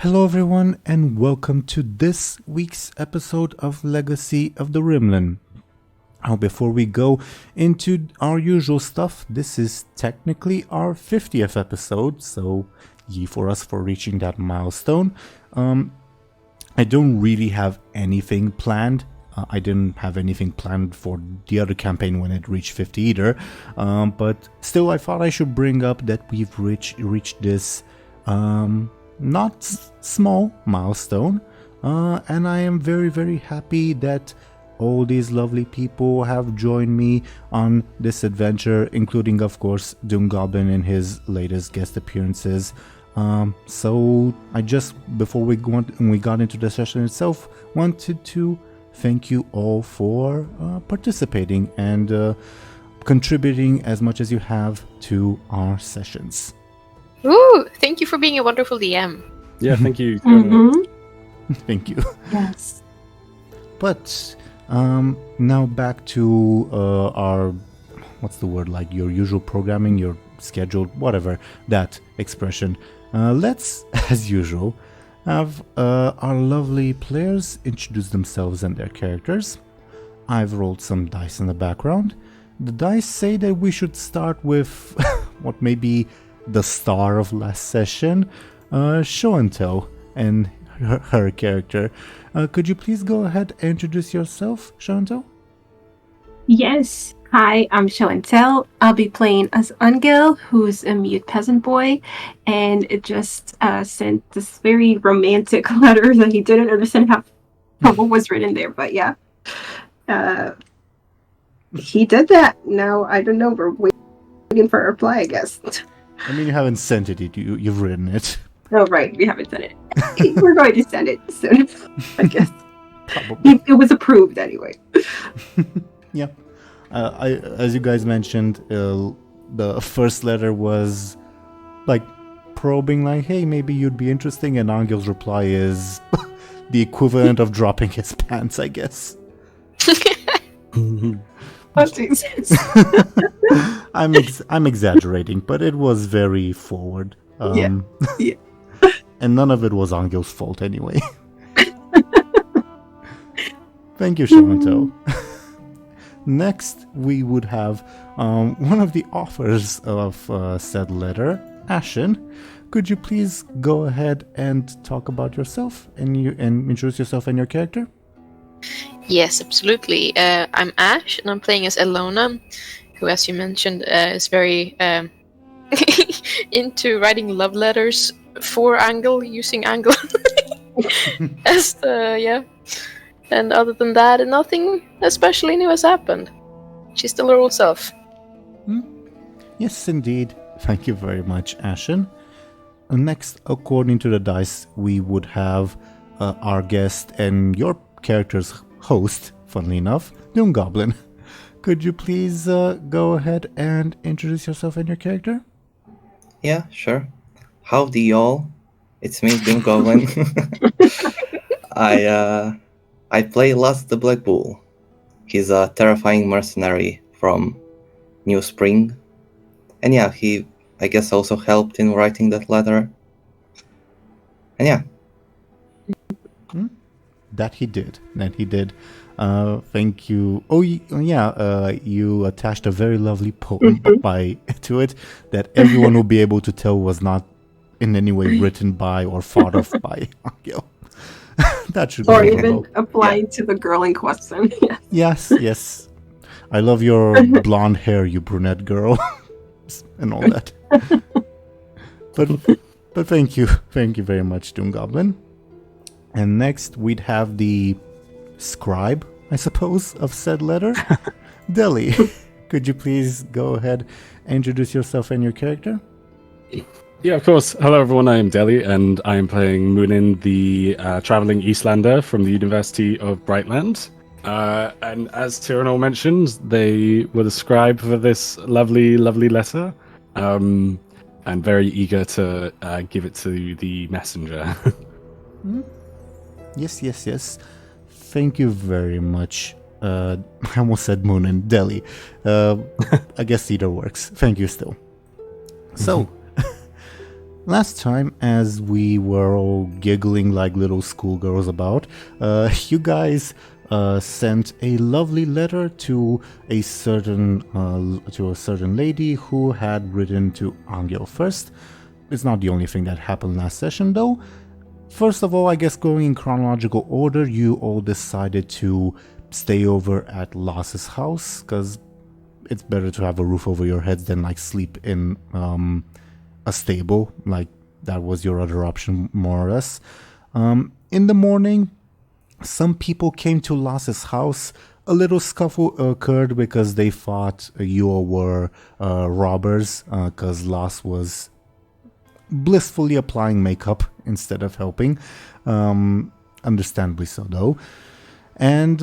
Hello everyone and welcome to this week's episode of Legacy of the Rimlen. Now before we go into our usual stuff, this is technically our 50th episode, so yay for us for reaching that milestone. I don't really have anything planned. I didn't have anything planned for the other campaign when it reached 50 either, but still I thought I should bring up that we've reached this not small milestone, and I am very happy that all these lovely people have joined me on this adventure, including of course DoomGoblin in his latest guest appearances. So I just, before we got into the session itself, wanted to thank you all for participating and contributing as much as you have to our sessions. Ooh, thank you for being a wonderful DM. Yeah, thank you. Thank you. Yes. But now back to our, what's the word, like your usual programming, your scheduled, whatever, that expression. Let's, as usual, have our lovely players introduce themselves and their characters. I've rolled some dice in the background. The dice say that we should start with what may be the star of last session, Show&Tell, and her character. Could you please go ahead and introduce yourself, Show&Tell? Yes. Hi, I'm Show&Tell. I'll be playing as Anghel, who's a mute peasant boy, and it just sent this very romantic letter that he didn't understand what was written there, but yeah. He did that. Now, I don't know, we're waiting for a reply, I guess. I mean, you haven't sent it, you've written it. Oh, right, we haven't sent it. We're going to send it soon, I guess. Probably. It was approved anyway. Yeah. As you guys mentioned, the first letter was like probing, like, hey, maybe you'd be interesting, and Anghel's reply is the equivalent of dropping his pants, I guess. Oh, Jesus. I'm exaggerating, but it was very forward. Yeah. And none of it was Anghel's fault anyway. Thank you, Show&Tell. Next, we would have one of the authors of said letter, Ashen. Could you please go ahead and talk about yourself and introduce yourself and your character? Yes, absolutely. I'm Ash, and I'm playing as Illona, who, as you mentioned, is very into writing love letters for Anghel, using Anghel as yeah. And other than that, nothing especially new has happened. She's still her old self. Yes, indeed. Thank you very much, Ashen. Next, according to the dice, we would have our guest and your character's host, funnily enough, DoomGoblin. Could you please go ahead and introduce yourself and your character? Yeah, sure. Howdy, y'all. It's me, DoomGoblin. I play Last the Black Bull. He's a terrifying mercenary from New Spring. And yeah, he, I guess, also helped in writing that letter. And yeah. That he did. Thank you. Oh, yeah. You attached a very lovely poem to it that everyone will be able to tell was not in any way written by or thought of by Anghel. That should Or be even applying to the girl in question. Yes. I love your blonde hair, you brunette girl, and all that. But thank you very much, DoomGoblin. And next, we'd have the scribe, I suppose, of said letter, Dely. Could you please go ahead and introduce yourself and your character? Yeah, of course. Hello, everyone. I am Dely, and I am playing Muninn, the traveling Eastlander from the University of Brightland. And as Teeironor mentioned, they were the scribe for this lovely letter, and very eager to give it to the messenger. Yes. Thank you very much. I almost said Muninn, Dely. I guess either works. Thank you still. So, last time, as we were all giggling like little schoolgirls about, you guys sent a lovely letter to a certain lady who had written to Anghel first. It's not the only thing that happened last session, though. First of all, I guess going in chronological order, you all decided to stay over at Lass's house, because it's better to have a roof over your heads than like sleep in a stable. Like that was your other option, more or less. In the morning, some people came to Lass's house. A little scuffle occurred because they thought you all were robbers, because Lass was blissfully applying makeup instead of helping. Understandably so, though. And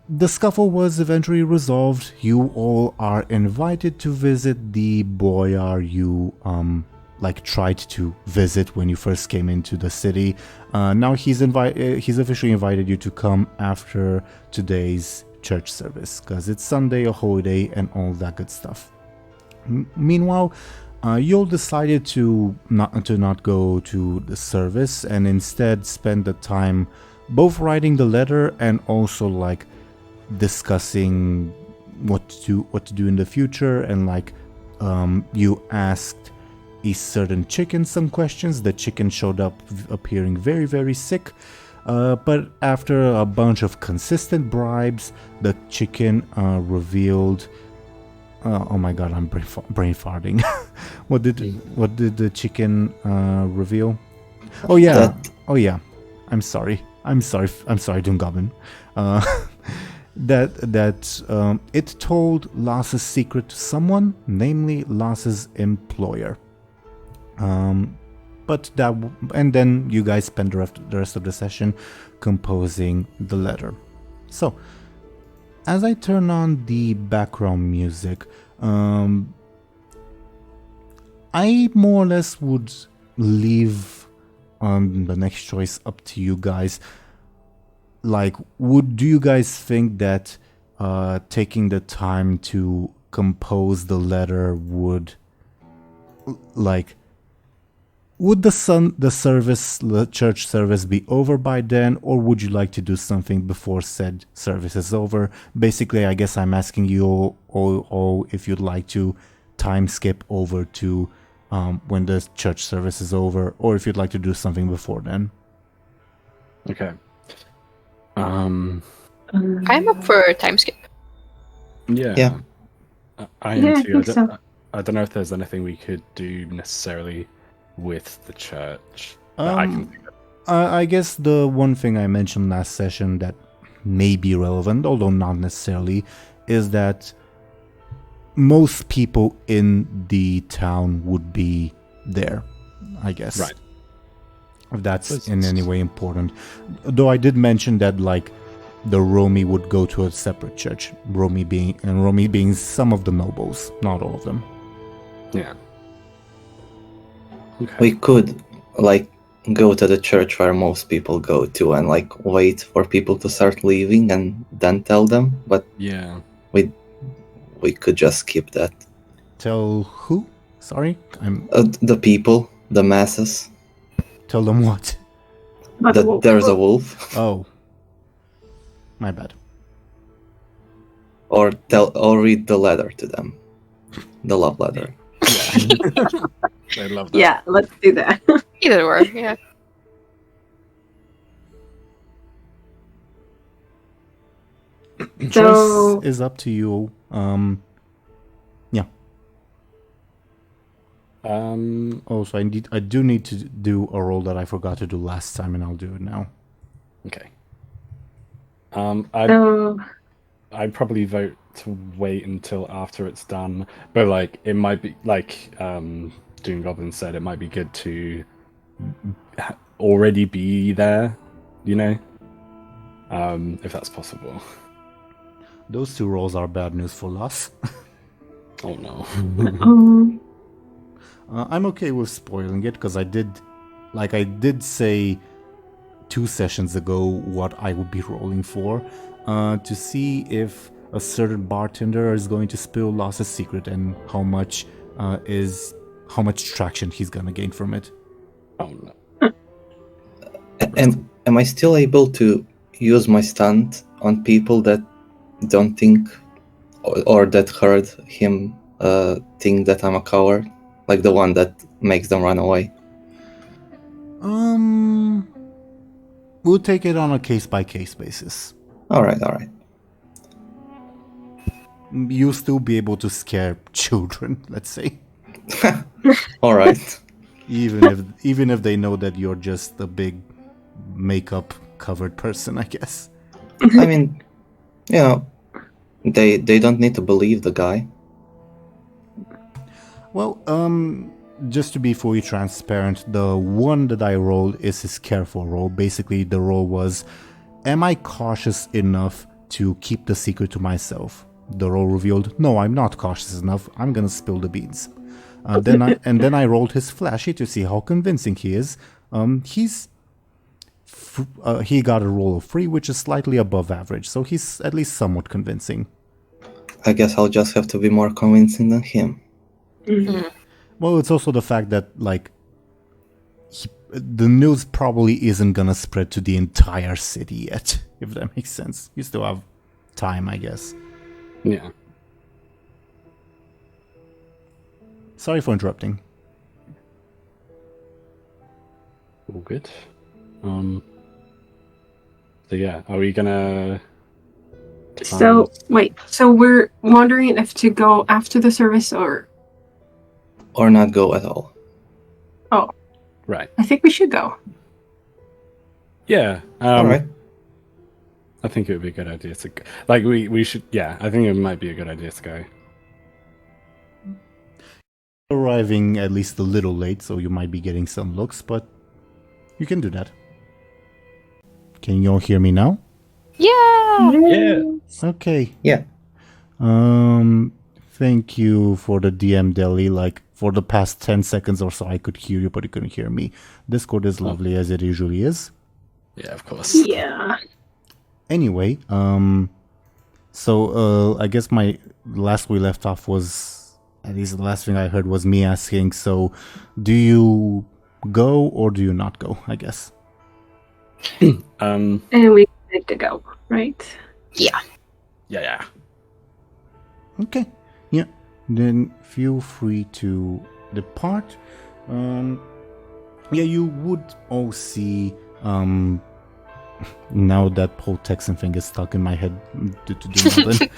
the scuffle was eventually resolved. You all are invited to visit the boyar you tried to visit when you first came into the city. Now he's officially invited you to come after today's church service, because it's Sunday, a holiday, and all that good stuff. Meanwhile, you all decided to not go to the service and instead spend the time both writing the letter and also like discussing what to do in the future. And you asked a certain chicken some questions. The chicken showed up appearing very, very sick, but after a bunch of consistent bribes, the chicken revealed oh my god, I'm brain farting. What did the chicken reveal? Oh yeah. I'm sorry, DoomGoblin. That it told Lass's secret to someone, namely Lass's employer. And then you guys spent the rest of the session composing the letter. So, as I turn on the background music, I more or less would leave the next choice up to you guys. Do you guys think that taking the time to compose the letter would the church service be over by then, or would you like to do something before said service is over? Basically, I guess I'm asking you all if you'd like to time skip over to when the church service is over, or if you'd like to do something before then. Okay. I'm up for a time skip. Yeah. I am too. I think so. I don't know if there's anything we could do necessarily with the church. I can think of. I guess the one thing I mentioned last session that may be relevant, although not necessarily, is that most people in the town would be there, I guess. Right. If that's in any way important. Though I did mention that the Romi would go to a separate church. Romi being some of the nobles, not all of them. Yeah. Okay. We could go to the church where most people go to and wait for people to start leaving and then tell them, but yeah, we could just skip that. Tell who? Sorry? The people, the masses. Tell them what? That there's a wolf. Oh. My bad. Or read the letter to them. The love letter. Yeah. I love that. Yeah, let's do that. Either or, yeah. So- Choice is up to you. Yeah. Also, I do need to do a roll that I forgot to do last time, and I'll do it now. Okay. So, I'd probably vote to wait until after it's done, but it might be DoomGoblin said, it might be good to already be there, if that's possible. Those two rolls are bad news for us. Oh no. I'm okay with spoiling it because I did say 2 sessions ago what I would be rolling for, to see if a certain bartender is going to spill Lass's secret and how much traction he's gonna gain from it. Oh no. Am I still able to use my stunt on people that don't think or that heard him think that I'm a coward? Like the one that makes them run away? We'll take it on a case-by-case basis. Alright. You'll still be able to scare children, let's say. Alright. Even if they know that you're just a big makeup-covered person, I guess. I mean, you know, they don't need to believe the guy. Well, just to be fully transparent, the one that I rolled is his careful roll. Basically, the roll was, am I cautious enough to keep the secret to myself? The roll revealed, no, I'm not cautious enough. I'm gonna spill the beans. Then I rolled his flashy to see how convincing he is. He got a roll of 3, which is slightly above average, so he's at least somewhat convincing. I guess I'll just have to be more convincing than him. Well, it's also the fact that, like, the news probably isn't gonna spread to the entire city yet, if that makes sense. You still have time, I guess. Yeah. Sorry for interrupting. All good. So yeah, are we gonna... So, wait. So we're wondering if to go after the service or... Or not go at all. Oh. Right. I think we should go. Yeah. Alright. I think it would be a good idea to... Like, we should... Yeah, I think it might be a good idea to go. Arriving at least a little late, so you might be getting some looks, but you can do that. Can you all hear me now? Yeah! Yeah. Okay. Yeah. Thank you for the DM, Deli. Like, for the past 10 seconds or so, I could hear you, but you couldn't hear me. Discord is lovely, as it usually is. Yeah, of course. Yeah. Anyway, so I guess my last we left off was, at least the last thing I heard was me asking, so do you go or do you not go, I guess? And we need to go, right? Yeah. Yeah. Okay, yeah, then feel free to depart. Yeah, you would all see, now that whole Texan thing is stuck in my head due to DoomGoblin.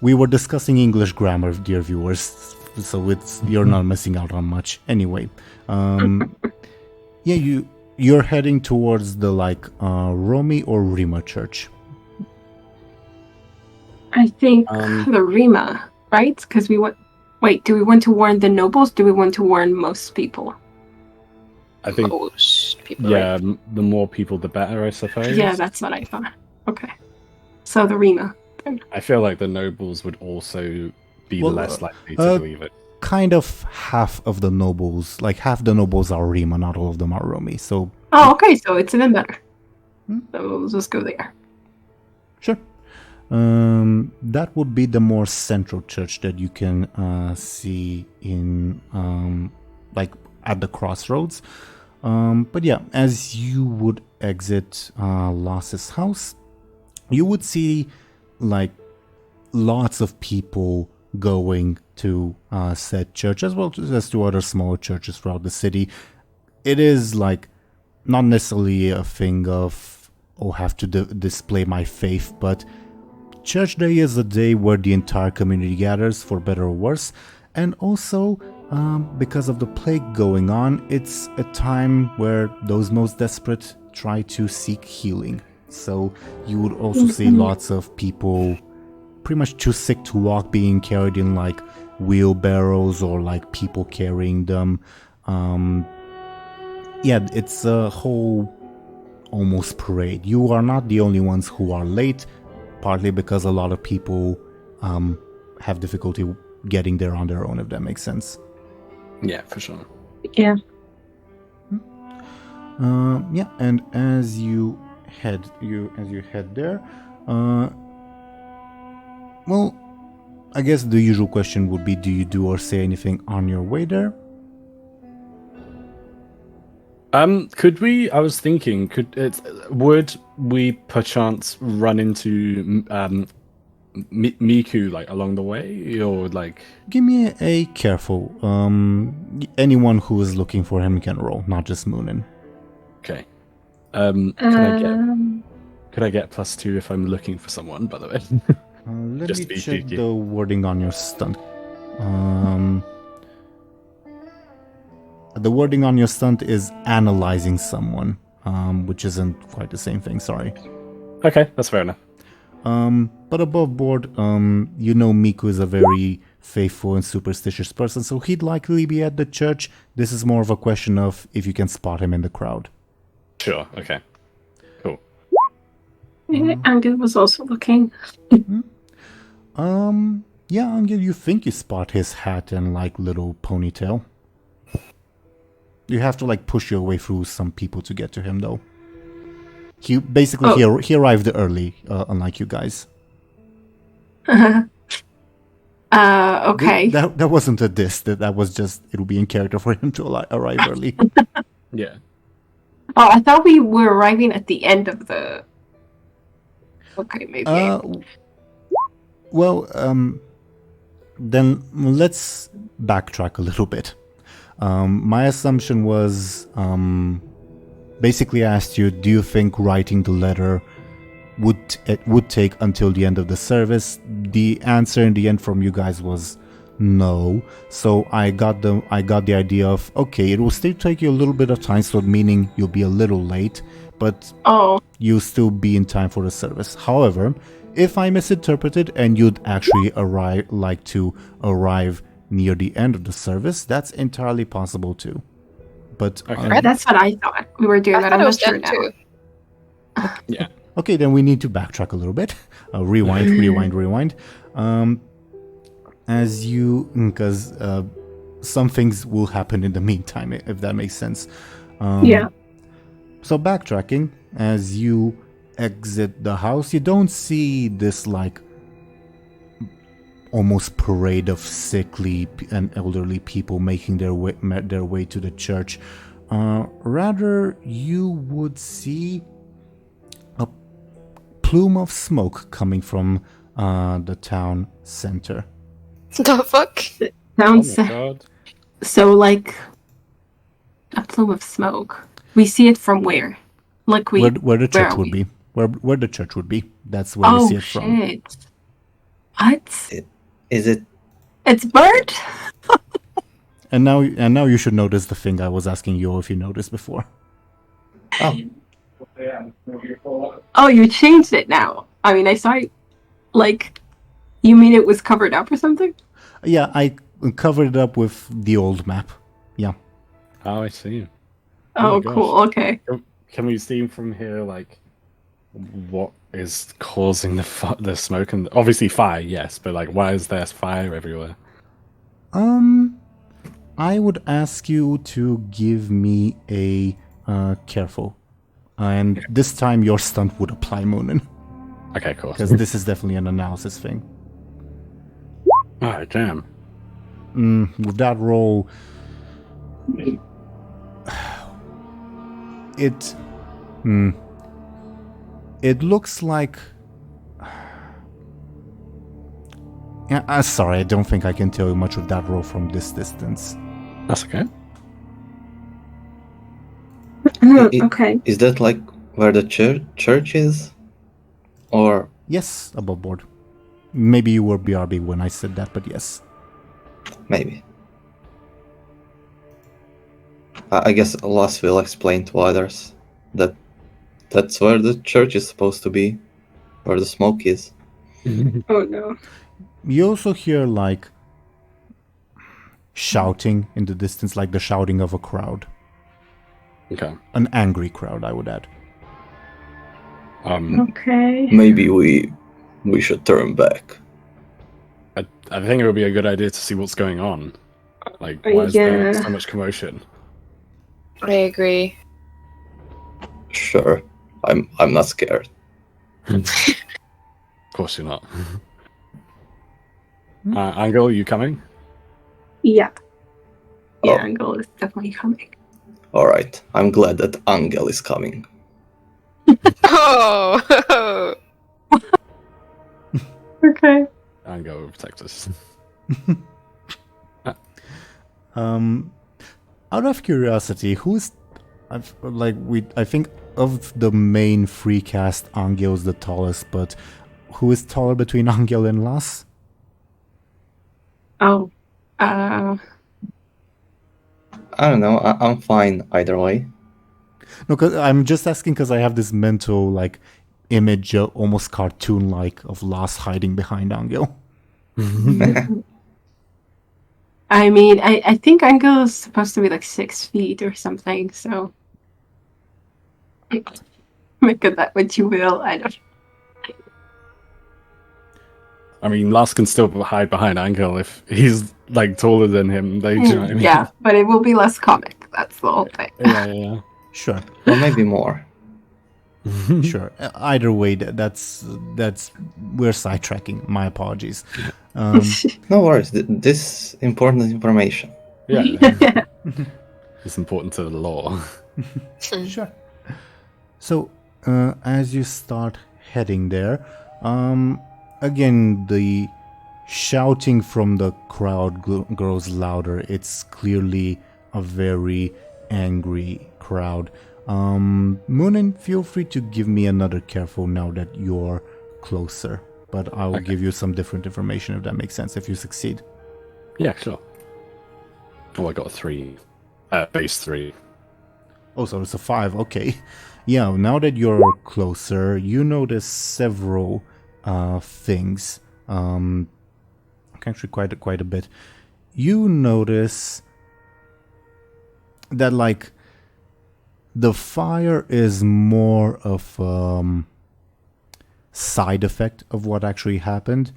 We were discussing English grammar, dear viewers, so you're not missing out on much. Anyway, yeah, you're heading towards the Romy or Rima church. I think the Rima, right? Because we want... Wait, do we want to warn the nobles? Do we want to warn most people? I think... Most people. Yeah, Right? the more people, the better, I suppose. Yeah, that's what I thought. Okay. So the Rima. I feel like the nobles would also be Well, less likely to believe it. Kind of half of the nobles, like half the nobles are Rima, not all of them are Romy, so... Oh, okay, so it's even better. So we'll just go there. Sure. That would be the more central church that you can see in, at the crossroads. But yeah, as you would exit Lass's house, you would see, lots of people going to said church, as well as to other smaller churches throughout the city. It is, not necessarily a thing of, have to display my faith, but Church Day is a day where the entire community gathers, for better or worse, and also, because of the plague going on, it's a time where those most desperate try to seek healing. So you would also see lots of people pretty much too sick to walk being carried in wheelbarrows or people carrying them. Yeah, it's a whole almost parade. You are not the only ones who are late, partly because a lot of people have difficulty getting there on their own, if that makes sense. Yeah, for sure. Yeah. Yeah, and as you head there, well, I guess the usual question would be, do you do or say anything on your way there? Could we? I was thinking, would we perchance run into Miku like along the way, or like? Give me a careful. Anyone who is looking for him can roll, not just Muninn. Okay. Um, Could I get +2 if I'm looking for someone? By the way. Let Just me to be check cheeky. the wording on your stunt. The wording on your stunt is analyzing someone, which isn't quite the same thing. Sorry. Okay, that's fair enough. But above board, you know Miku is a very faithful and superstitious person, so he'd likely be at the church. This is more of a question of if you can spot him in the crowd. Sure. Okay. Cool. Anghel was also looking. Yeah, Anghel, you think you spot his hat and like little ponytail. You have to like push your way through some people to get to him, though. He basically he arrived early, unlike you guys. Okay. That wasn't a diss. That was just it'll be in character for him to arrive early. Yeah. Oh, I thought we were arriving at the end of the. Okay, maybe. Well, then let's backtrack a little bit. My assumption was, basically I asked you, do you think writing the letter would take until the end of the service? The answer in the end from you guys was no. So I got the idea of, okay, it will still take you a little bit of time, so meaning you'll be a little late, but you'll still be in time for the service. However, if I misinterpreted and you'd actually like to arrive near the end of the service, that's entirely possible too. But Okay. That's what I thought we were doing. I That thought I'm it not was sure them now. too. Yeah. okay, then we need to backtrack a little bit. Rewind. As you, because some things will happen in the meantime, if that makes sense. Yeah. So backtracking, as you exit the house, you don't see this like almost parade of sickly and elderly people making their way to the church. Rather, you would see a plume of smoke coming from the town center. The fuck? Sounds Oh my god. so like a plume of smoke. We see it from where? Like Where the church are would we? be. Where the church would be. That's where we see it from. Shit. What? Is it? It's burnt? And now you should notice the thing I was asking you if you noticed before. Oh, Oh, you changed it now. I mean, I saw it. Like, you mean it was covered up or something? Yeah, I covered it up with the old map. Yeah. Oh, I see. Oh, my gosh. cool. Okay. Can we see from here, like, what is causing the smoke and obviously fire? Yes, but like, why is there fire everywhere? I would ask you to give me a careful, and this time your stunt would apply, Muninn, Okay, cool. because this is definitely an analysis thing. Oh, damn. With that roll, it looks like. Yeah, sorry, I don't think I can tell you much of that roll from this distance. That's okay. Okay. is that like where the church is, or Yes, above board. Maybe you were BRB when I said that, but yes. maybe? I guess Loss will explain to others that that's where the church is supposed to be, where the smoke is. Oh, no. You also hear like shouting in the distance, like the shouting of a crowd. Okay. An angry crowd, I would add. Okay. Maybe we should turn back. I think it would be a good idea to see what's going on. Like, why is there so much commotion? I agree. Sure, I'm not scared. Of course you're not. Anghel, you coming? Yeah. Yeah, Oh. Anghel is definitely coming. Alright, I'm glad that Anghel is coming. Oh! Okay. Anghel will protect us. Out of curiosity, who's I think of the main free cast, Anghel is the tallest, but who is taller between Anghel and Lass? Oh. I don't know, I'm fine either way. No, cause I'm just asking because I have this mental image, almost cartoon-like, of Lass hiding behind Anghel. I mean, I think Anghel is supposed to be 6 feet or something, so make of that what you will. I don't. I mean, Lars can still hide behind Anghel if he's taller than him. Do you know what I mean? Yeah, but it will be less comic. That's the whole thing. Yeah. Sure. Or maybe more. Sure. Either way, that's we're sidetracking. My apologies. No worries, this important information. Yeah. It's important to the law. Sure. So, as you start heading there, again, the shouting from the crowd grows louder. It's clearly a very angry crowd. Muninn, feel free to give me another careful now that you're closer. But I will give you some different information if that makes sense, if you succeed. Yeah, sure. Oh, I got a 3. Base 3. Oh, so it's a 5, okay. Yeah, now that you're closer, you notice several things. Actually, quite a bit. You notice that, the fire is more of side effect of what actually happened.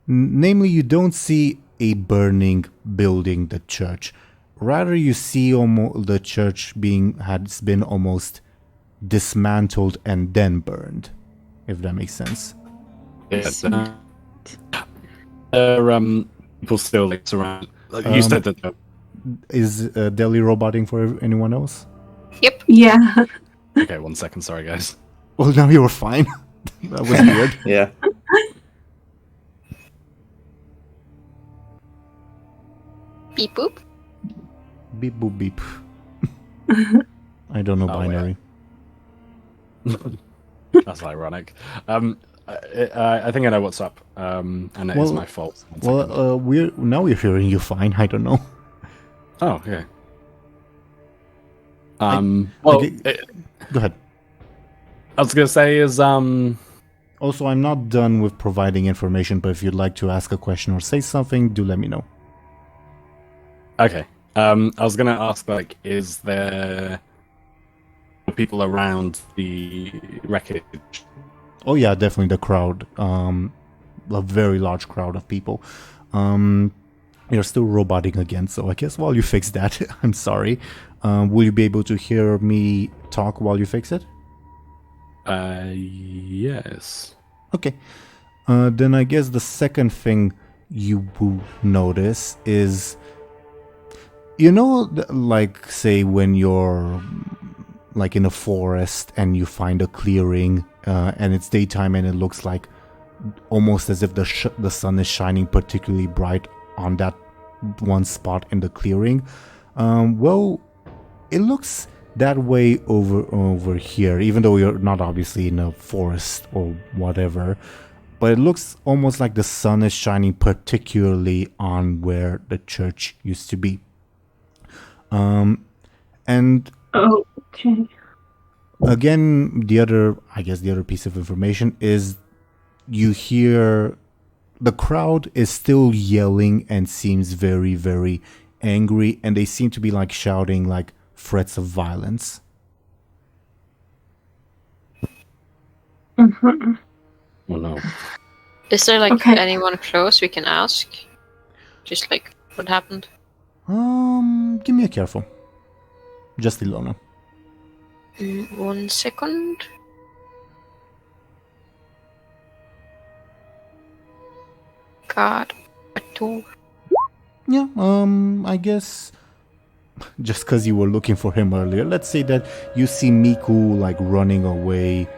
Namely, you don't see a burning building, the church. Rather, you see the church has been almost dismantled and then burned, if that makes sense. Yeah. People still surround. You said that. Is Deli roboting for anyone else? Yep. Yeah. Okay, 1 second. Sorry, guys. Well, now you were fine. That was weird. Yeah. Beep boop. Beep boop beep. I don't know binary. That's ironic. I think I know what's up. And it is my fault. We're hearing you fine. I don't know. Oh, okay. Go ahead. I was gonna say is Also, I'm not done with providing information, but if you'd like to ask a question or say something, do let me know. Okay. I was gonna ask, is there people around the wreckage? Oh yeah, definitely the crowd. A very large crowd of people. You're still roboting again, so I guess while you fix that, I'm sorry. Will you be able to hear me talk while you fix it? Yes. Okay. Then I guess the second thing you will notice is, say when you're in a forest and you find a clearing and it's daytime and it looks like almost as if the sun is shining particularly bright on that one spot in the clearing. It looks that way over here, even though you're not obviously in a forest or whatever. But it looks almost like the sun is shining particularly on where the church used to be. And okay. Again, the other piece of information is you hear the crowd is still yelling and seems very, very angry, and they seem to be shouting threats of violence. Mm-hmm. Oh no. Is there anyone close we can ask? Just what happened? Give me a careful. Just Illona. 1 second. God, a too. Yeah, I guess just because you were looking for him earlier, let's say that you see Miku like running away,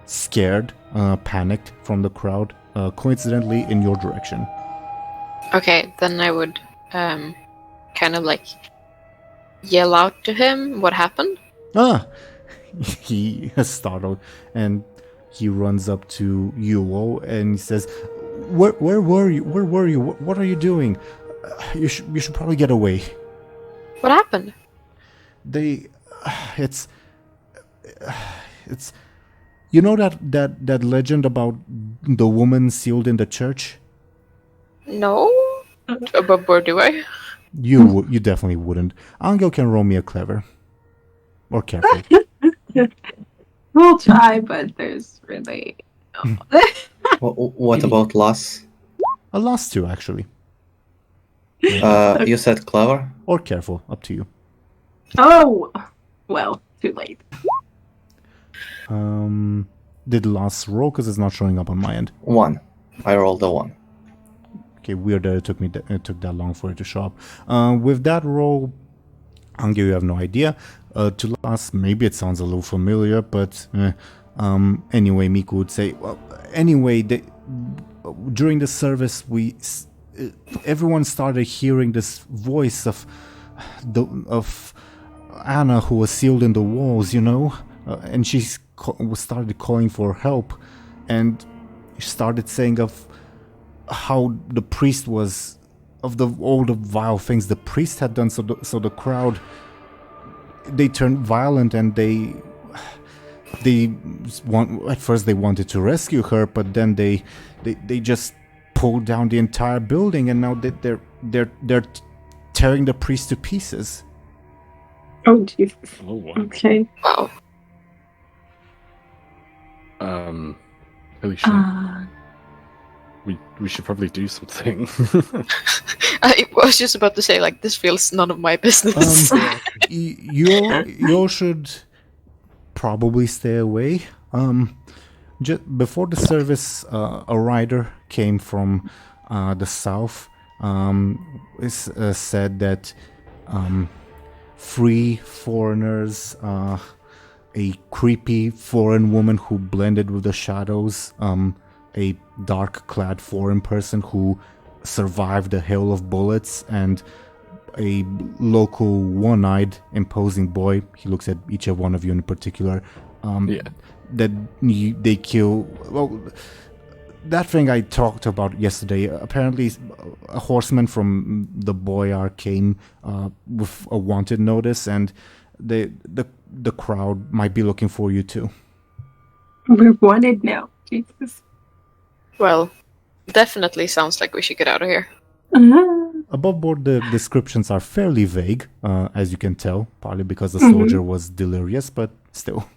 scared, panicked from the crowd, coincidentally in your direction. Okay, then I would kind of like yell out to him what happened. He is startled and he runs up to Yuo and he says, Where were you? Where were you? What are you doing? You should probably get away. What happened? It's you know that legend about the woman sealed in the church? No? But where do I? You definitely wouldn't. Anghel can roll me a clever. Or careful. We'll try, but there's really... What about loss? A last two, actually. You said clever? Or careful, up to you. Oh! Well, too late. Did last roll because it's not showing up on my end. 1. I rolled a 1. Okay, weird that it took that long for it to show up. With that roll, Anghel, you have no idea. To last, maybe it sounds a little familiar, but anyway, Miku would say, well, anyway, during the service, everyone started hearing this voice of Anna who was sealed in the walls, you know, and she started calling for help, and she started saying of how the priest was, of all the vile things the priest had done, so the crowd, they turned violent, and at first they wanted to rescue her, but then they just pulled down the entire building, and now they're tearing the priest to pieces. Oh, Jesus. Oh, wow. Okay. Wow. Holy shit. We should probably do something. I was just about to say, like, this feels none of my business. You should probably stay away. Just before the service, a rider came from the south. It said that 3 foreigners, a creepy foreign woman who blended with the shadows, a dark-clad foreign person who survived a hail of bullets, and a local one-eyed imposing boy. He looks at each of one of you in particular. That they kill. Well, that thing I talked about yesterday. Apparently, a horseman from the Boyar came with a wanted notice, and the crowd might be looking for you too. We're wanted now. Jesus. Well, definitely sounds like we should get out of here. Above board, the descriptions are fairly vague, as you can tell, partly because the soldier was delirious, but still.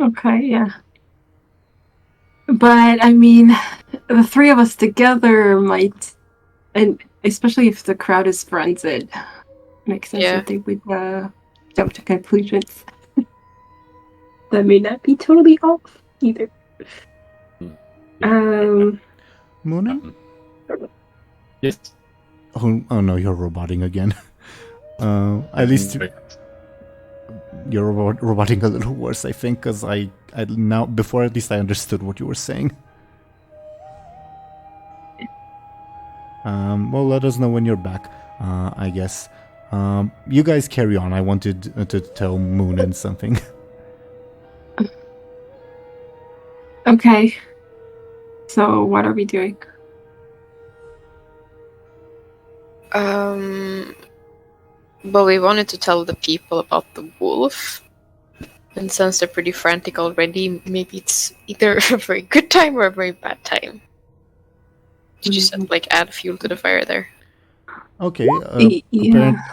Okay, yeah. But, I mean, the 3 of us together might, and especially if the crowd is friends, it makes sense that they would jump to conclusions. That may not be totally off either. Muninn? Yes. Oh no, you're roboting again. At least you're roboting a little worse, I think, because I now, before at least I understood what you were saying. Well, let us know when you're back, I guess. You guys carry on. I wanted to tell Muninn something. Okay. So, what are we doing? Well, we wanted to tell the people about the wolf. And since they're pretty frantic already, maybe it's either a very good time or a very bad time. To just like add fuel to the fire there. Okay.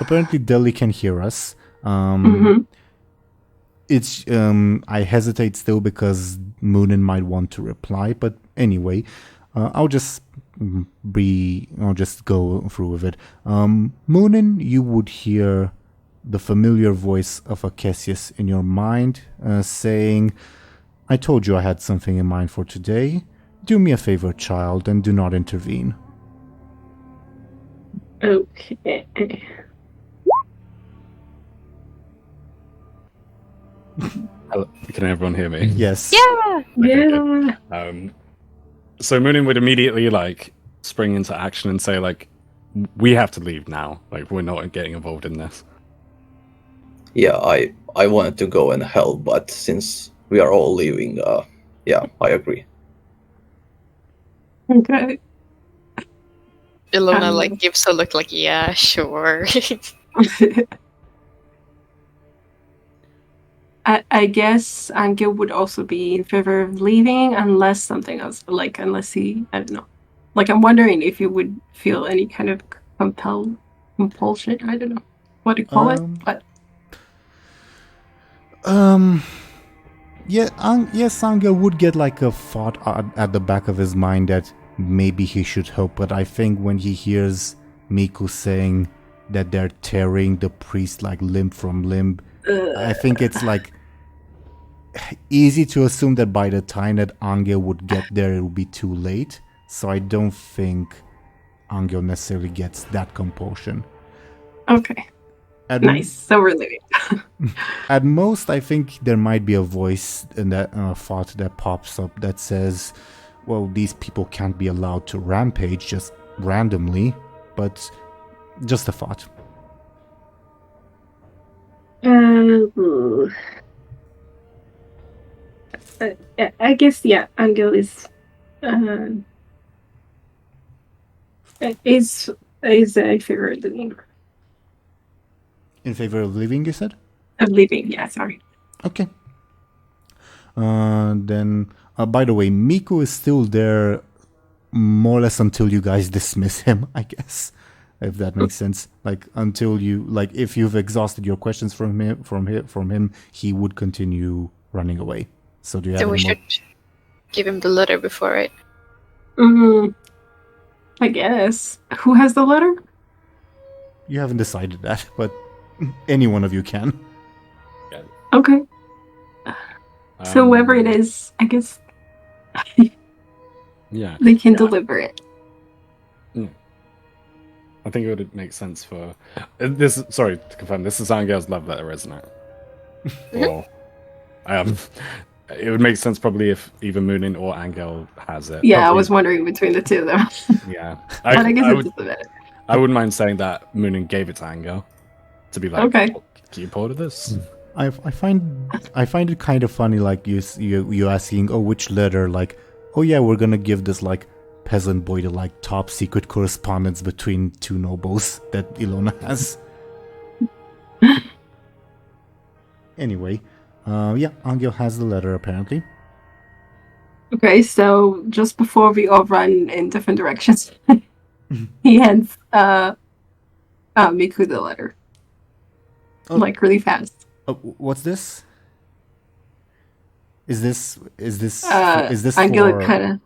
Apparently Dely can hear us. It's I hesitate still because Muninn might want to reply, but anyway, I'll just go through with it. Muninn, you would hear the familiar voice of Akesius in your mind, saying, "I told you I had something in mind for today. Do me a favor, child, and do not intervene. Okay. Hello, can everyone hear me? Yes. Yeah. Okay, Yeah. So Muninn would immediately like spring into action and say like, "We have to leave now. Like we're not getting involved in this." Yeah, I wanted to go and help, but since we are all leaving, yeah, I agree. Okay. Illona like gives a look like, yeah, sure. I guess Anghel would also be in favor of leaving unless something else, like unless he, I don't know. Like I'm wondering if you would feel any kind of compulsion. I don't know what to call it, but yes, Anghel would get like a thought at the back of his mind that maybe he should help, but I think when he hears Miku saying that they're tearing the priest like limb from limb, I think it's like easy to assume that by the time that Anghel would get there, it would be too late. So I don't think Anghel necessarily gets that compulsion. okay. Nice. So we're leaving. At most, I think there might be a voice in that thought that pops up that says, well, these people can't be allowed to rampage just randomly, but just a thought. I guess, yeah, Anghel is a favor of leaving. In favor of leaving, you said? Of leaving, yeah, sorry. Okay. Then, by the way, Miku is still there more or less until you guys dismiss him, I guess. If that makes sense. Like, until you, like, if you've exhausted your questions from him, he would continue running away. So do you have Then we any more? should give him the letter before, right? I guess. Who has the letter? You haven't decided that, but any one of you can. Okay. So whoever it is, I guess Yeah. they can deliver it. I think it would make sense for this. Sorry to confirm, this is Angel's love letter, isn't it? Or, it would make sense probably if either Muninn or Anghel has it. Yeah, Probably, I was wondering between the two of them. Yeah, But I guess I it's would. just a bit. I wouldn't mind saying that Muninn gave it to Anghel to be like, Okay. "Can you part of this?" I find it kind of funny, like you asking, oh, which letter? Like, oh yeah, we're gonna give this like peasant boy the like top secret correspondence between two nobles that Illona has. Anyway, yeah, Anghel has the letter apparently. Okay, so just before we all run in different directions, he hands Miku the letter. Oh. Like really fast. Oh, what's this? Is this Anghel for? kind of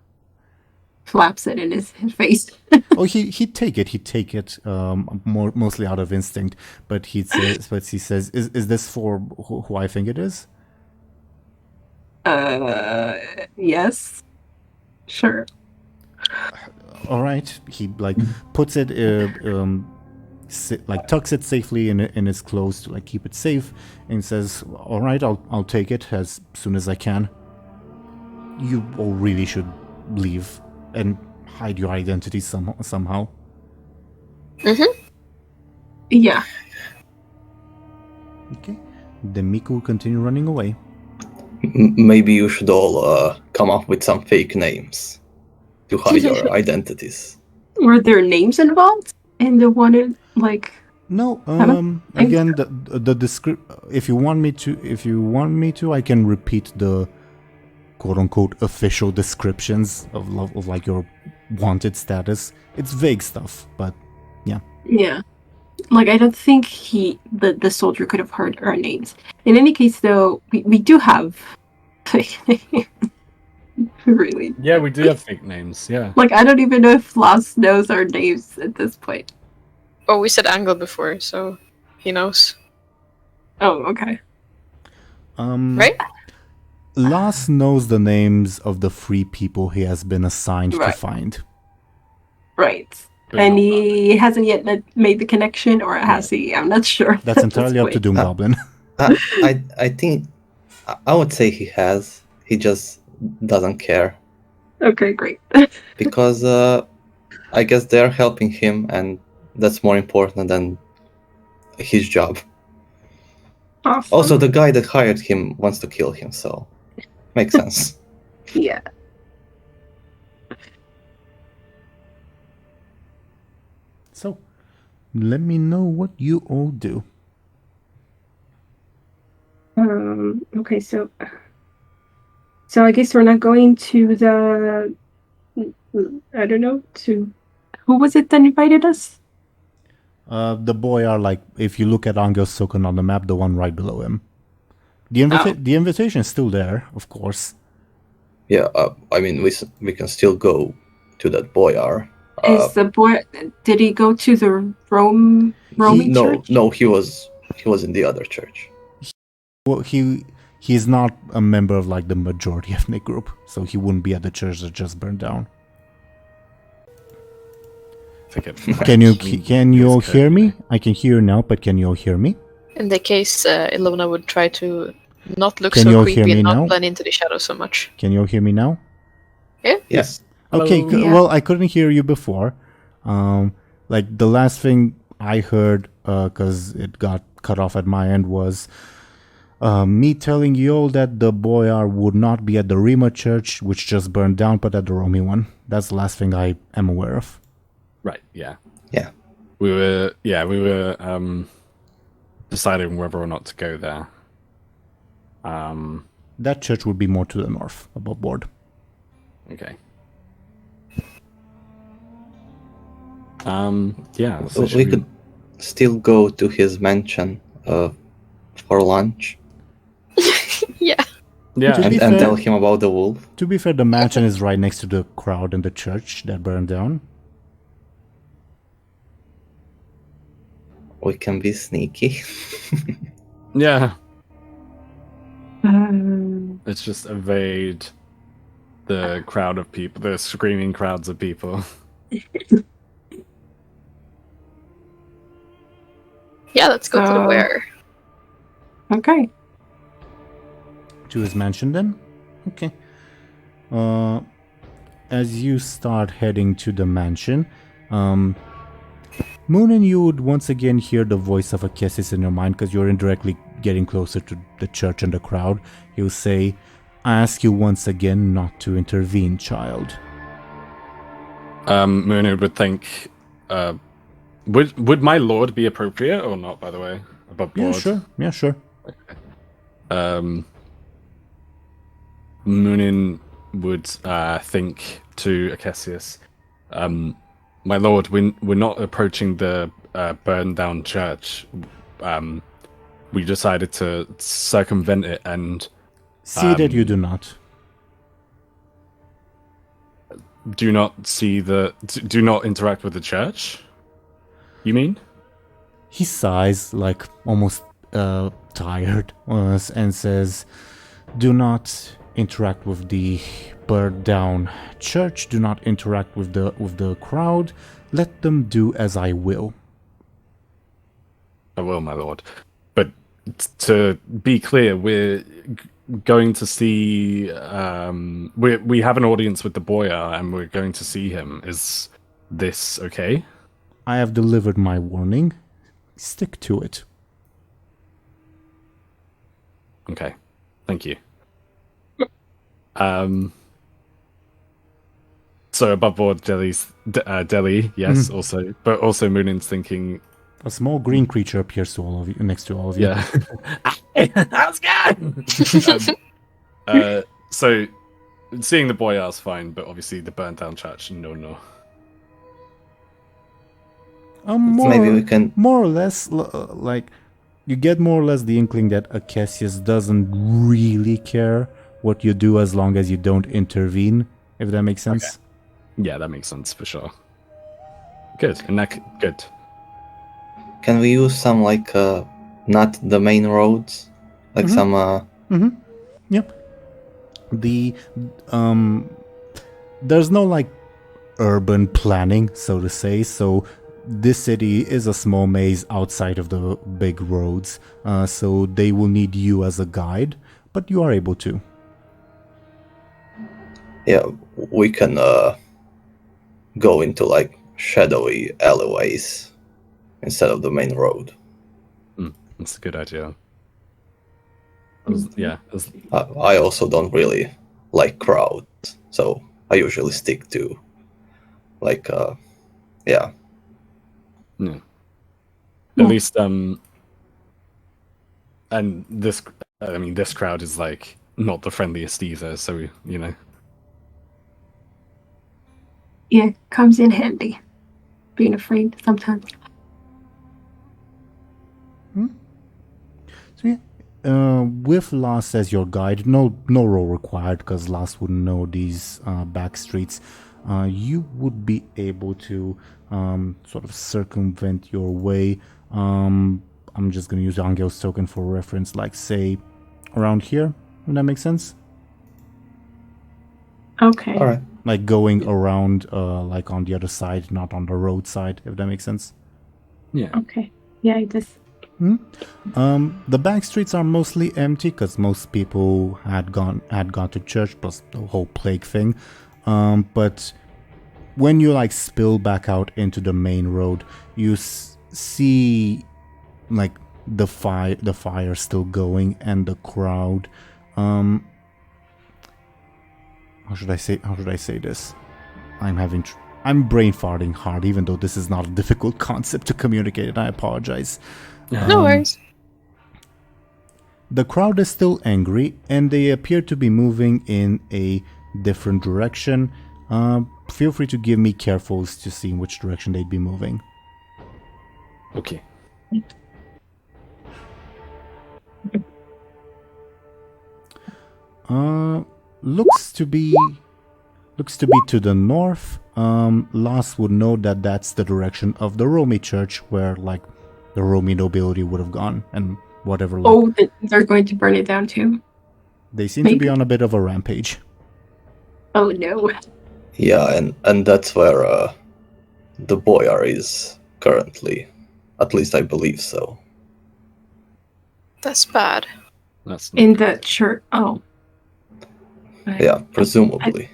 flaps it in his face. Oh, he'd take it. Mostly out of instinct. But he says, is this for who I think it is? Yes. Sure. All right. He like puts it, like tucks it safely in his clothes to like keep it safe, and says, "All right, I'll take it as soon as I can. You all really should leave and hide your identity somehow." Yeah. Okay. Then Miku will continue running away. Maybe you should all come up with some fake names to hide your identities. Were there names involved in the one like? No, don't think again, the if you want me to, I can repeat the quote-unquote official descriptions of like your wanted status. It's vague stuff, but yeah. Yeah. Like I don't think the soldier could have heard our names. In any case, though, we do have fake names. Really. Yeah, we do have fake names. Yeah. Like I don't even know if Lost knows our names at this point. Oh, we said Anghel before, so he knows. Oh, okay. Right? Las knows the names of the 3 people he has been assigned to Right. find. Right. But And not he hasn't yet made the connection, or has he? I'm not sure. That's entirely up to point. DoomGoblin. I think I would say he has. He just doesn't care Okay, great. because I guess they're helping him, and that's more important than his job. Awesome. Also, the guy that hired him wants to kill him, so makes sense. Yeah. So, let me know what you all do. Okay, so I guess we're not going to the, I don't know, to, who was it that invited us? The boy are like, if you look at Angel's token on the map, the one right below him. The invitation is still there, of course. Yeah, I mean, we can still go to that boyar. Is the boy, did he go to the Roman church? No, he was in the other church. Well, he's not a member of like the majority ethnic group, so he wouldn't be at the church that just burned down. Can you all hear me? I can hear you now, but can you all hear me? In the case, Illona would try to not look Can you so all hear creepy me and not now? blend into the shadows so much. Can you all hear me now? Yes. Okay, Hello. Yeah. well, I couldn't hear you before. Like the last thing I heard, because it got cut off at my end, was me telling you all that the boyar would not be at the Rima church, which just burned down, but at the Romy one. That's the last thing I am aware of. Right. Yeah. Yeah. We were deciding whether or not to go there. That church would be more to the north, above board. Okay. Yeah. So We could still go to his mansion for lunch Yeah. Yeah. To be and fair- tell him about the wolf. To be fair, the mansion is right next to the crowd and the church that burned down. We can be sneaky. Yeah. Um, Let's just evade the crowd of people, the screaming crowds of people. Yeah, let's go to the So- where. okay. To his mansion then? Okay. As you start heading to the mansion, Muninn, you would once again hear the voice of Akesis in your mind because you're indirectly getting closer to the church and the crowd. He'll say, I ask you once again not to intervene, child. Muninn would think, would my lord be appropriate or not, by the way? Above board. Yeah, sure. Muninn would think to Akesius, my lord, we're not approaching the burned down church. We decided to circumvent it and See that you do not. do not interact with the church. You mean? He sighs, like almost tired, and says, do not interact with the burned down church, do not interact with the crowd, let them do as I will. I will, my lord. But to be clear, we're going to see. We have an audience with the boyar, and we're going to see him. Is this okay? I have delivered my warning. Stick to it. Okay, thank you. So above board, Dely, yes, also, but also Muninn's thinking, A small green creature appears to all of you, next to all of you. yeah, how's it going? So seeing the boyar's fine, but obviously the burnt down church, no. Maybe we can. More or less, like, you get more or less the inkling that Akesius doesn't really care what you do as long as you don't intervene, if that makes sense. Okay. Yeah, that makes sense for sure. Good, and that good. Can we use some like not the main roads, like some Yep. the there's no like urban planning, so to say. So this city is a small maze outside of the big roads. So they will need you as a guide, but you are able to. Yeah, we can go into like shadowy alleyways instead of the main road. That's a good idea. I also don't really like crowds, so I usually stick to like At least and this this crowd is like not the friendliest either, so you know. Yeah, comes in handy. Being afraid sometimes. So yeah, with Last as your guide, no role required because Last wouldn't know these back streets. You would be able to sort of circumvent your way. I'm just going to use Anghel's token for reference, like say around here, if that makes sense. Okay. all right. Like going around like on the other side, not on the road side, if that makes sense. Yeah. Okay. Yeah, it does. The back streets are mostly empty because most people had gone to church, plus the whole plague thing. But when you like spill back out into the main road, you see like the fire still going and the crowd. How should I say this? I'm brain farting hard, even though this is not a difficult concept to communicate, and I apologize. No worries. The crowd is still angry, and they appear to be moving in a different direction. Feel free to give me carefuls to see in which direction they'd be moving. Okay. Looks to be to the north. Last would know that that's the direction of the Romy church, where like the Romy nobility would have gone, and whatever. Like, Oh, they're going to burn it down too. they seem to be on a bit of a rampage. Oh no. Yeah, and that's where the boyar is currently. At least I believe so. That's bad. That's In the church. Oh. Yeah, presumably.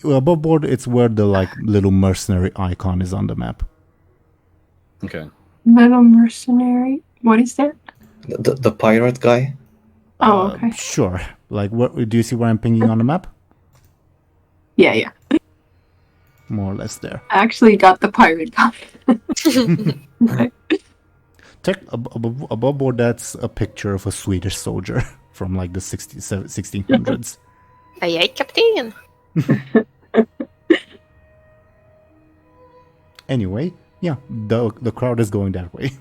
Above board, it's where the like little mercenary icon is on the map. okay. Metal mercenary. What is that? The pirate guy? Oh, okay. Sure. Like, what do you see where I'm pinging on the map? Yeah. More or less there. I actually got the pirate copy. Above board, that's a picture of a Swedish soldier from like the 1600s. Aye, aye, Captain. Anyway, yeah, the crowd is going that way.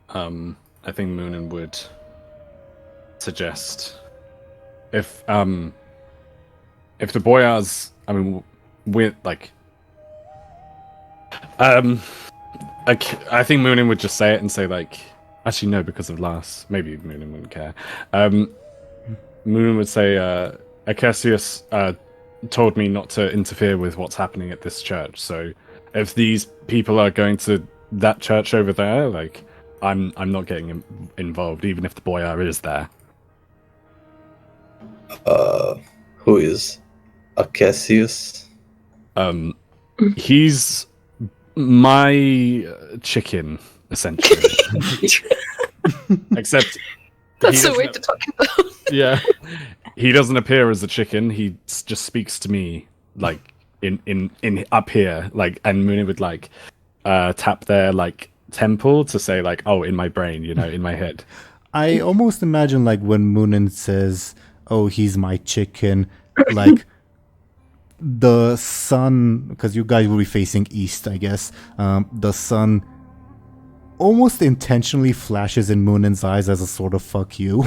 I think Muninn would suggest if the boyars, we're like, I think Muninn would just say it and say like, actually no, because of Lars, maybe Muninn wouldn't care. Muninn would say, Acacius told me not to interfere with what's happening at this church. So if these people are going to that church over there, like I'm not getting involved, even if the boyar is there. Who is Acacius? He's my chicken, essentially. Except That's a way to talk about. Yeah, he doesn't appear as a chicken. He just speaks to me like in up here, like, and Muninn would like tap their like temple to say like, oh, in my brain, you know, in my head. I almost imagine like when Muninn says, "Oh, he's my chicken," like the sun, because you guys will be facing east, I guess. The sun almost intentionally flashes in Muninn's eyes as a sort of "fuck you."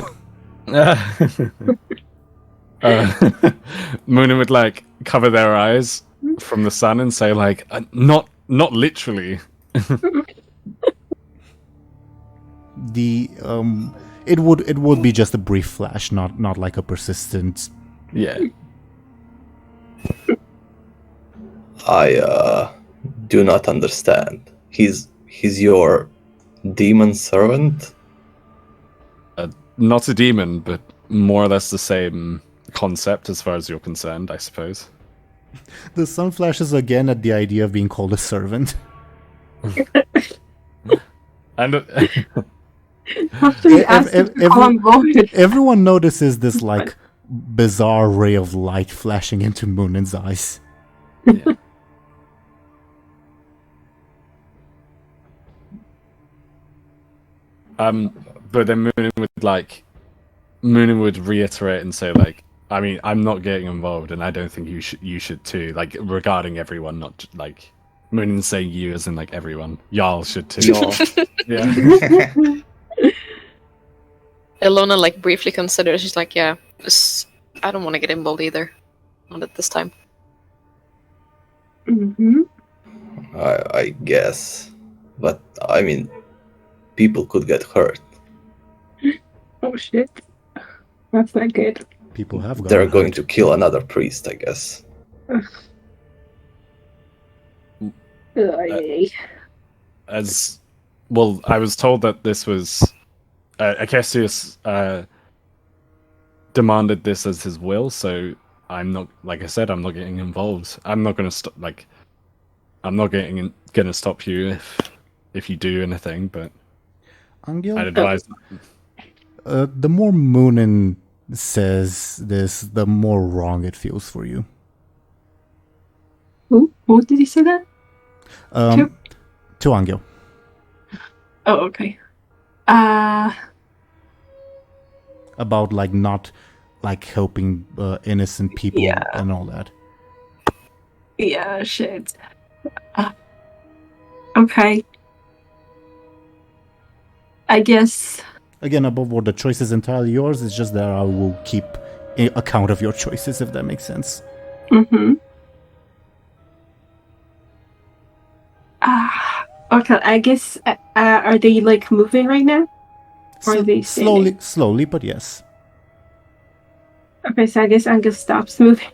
Muninn would like cover their eyes from the sun and say like, not literally. The it would be just a brief flash, not like a persistent. Yeah. I do not understand. He's your demon servant? Not a demon, but more or less the same concept as far as you're concerned, I suppose. The sun flashes again at the idea of being called a servant. And After he asked him to call him Lord. Everyone notices this like bizarre ray of light flashing into Munin's eyes. yeah. But then Muninn would reiterate and say like, I mean, I'm not getting involved, and I don't think you should too. Like regarding everyone, not like Muninn saying you as in like everyone. Y'all should too. Yeah. Illona like briefly considers. She's like, yeah, I don't want to get involved either. Not at this time. Mm-hmm. I guess. But, I mean, people could get hurt. Oh shit. That's not good. People have got. They're going to kill another priest, I guess. As well, I was told that this was Acestius demanded this as his will, so I'm not, like I said, I'm not getting involved. I'm not going to stop. Like, I'm not going to stop you if you do anything. But Anghel? I'd advise. The more Muninn says this, the more wrong it feels for you. Who did he say that? To Anghel. Oh, okay. About like not like helping innocent people and all that. Yeah, shit. Okay. I guess. Again, above all, the choice is entirely yours. It's just that I will keep account of your choices, if that makes sense. Mm-hmm. Okay, I guess, are they, like, moving right now? Or are they standing? Slowly, but yes. Okay, so I guess Anghel stops moving.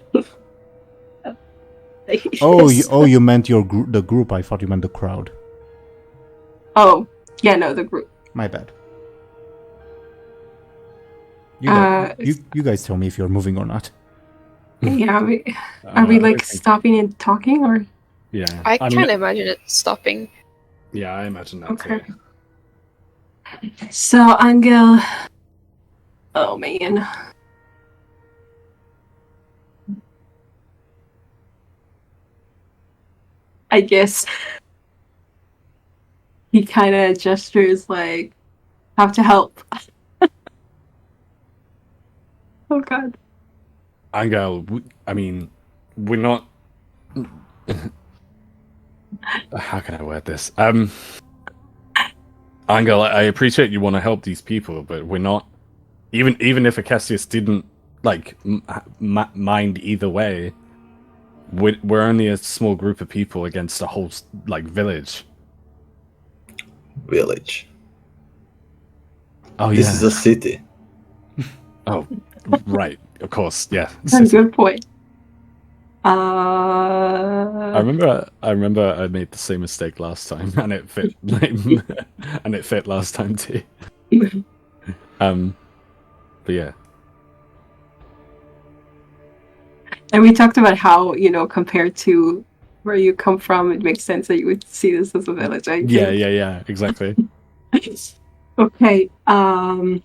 You meant the group. I thought you meant the crowd. Oh, yeah, no, the group. My bad. You guys tell me if you're moving or not. Yeah, are we like stopping and talking, or? Yeah, I can't imagine it stopping. Yeah, I imagine that Okay. too. So Anghel, oh man, I guess he kind of gestures like, "Have to help." Oh god. Anghel, I mean, we're not. How can I word this? Anghel, I appreciate you want to help these people, but we're not. Even if Acestius didn't like mind either way, we're only a small group of people against a whole like village. Village. Oh This is a city. Oh, right. Of course, yeah. That's a good point. I remember I made the same mistake last time, and it fit. And it fit last time too. But yeah. And we talked about how, compared to where you come from, it makes sense that you would see this as a village. I think. Yeah, exactly. Okay, Anghel.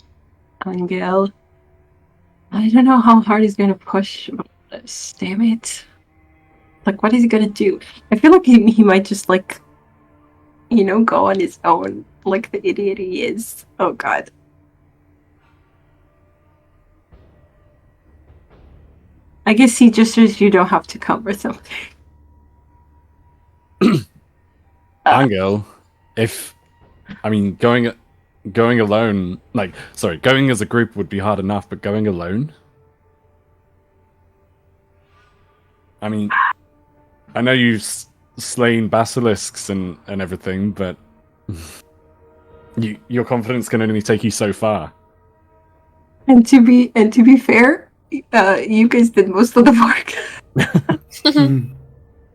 I don't know how hard he's gonna push this. Damn it! Like, what is he gonna do? I feel like he might just like, go on his own, like the idiot he is. Oh god. I guess he just says you don't have to come or something. Anghel, going alone, going as a group would be hard enough, but going alone? I mean, I know you've slain basilisks and everything, but your confidence can only take you so far. And to be fair, you guys did most of the work.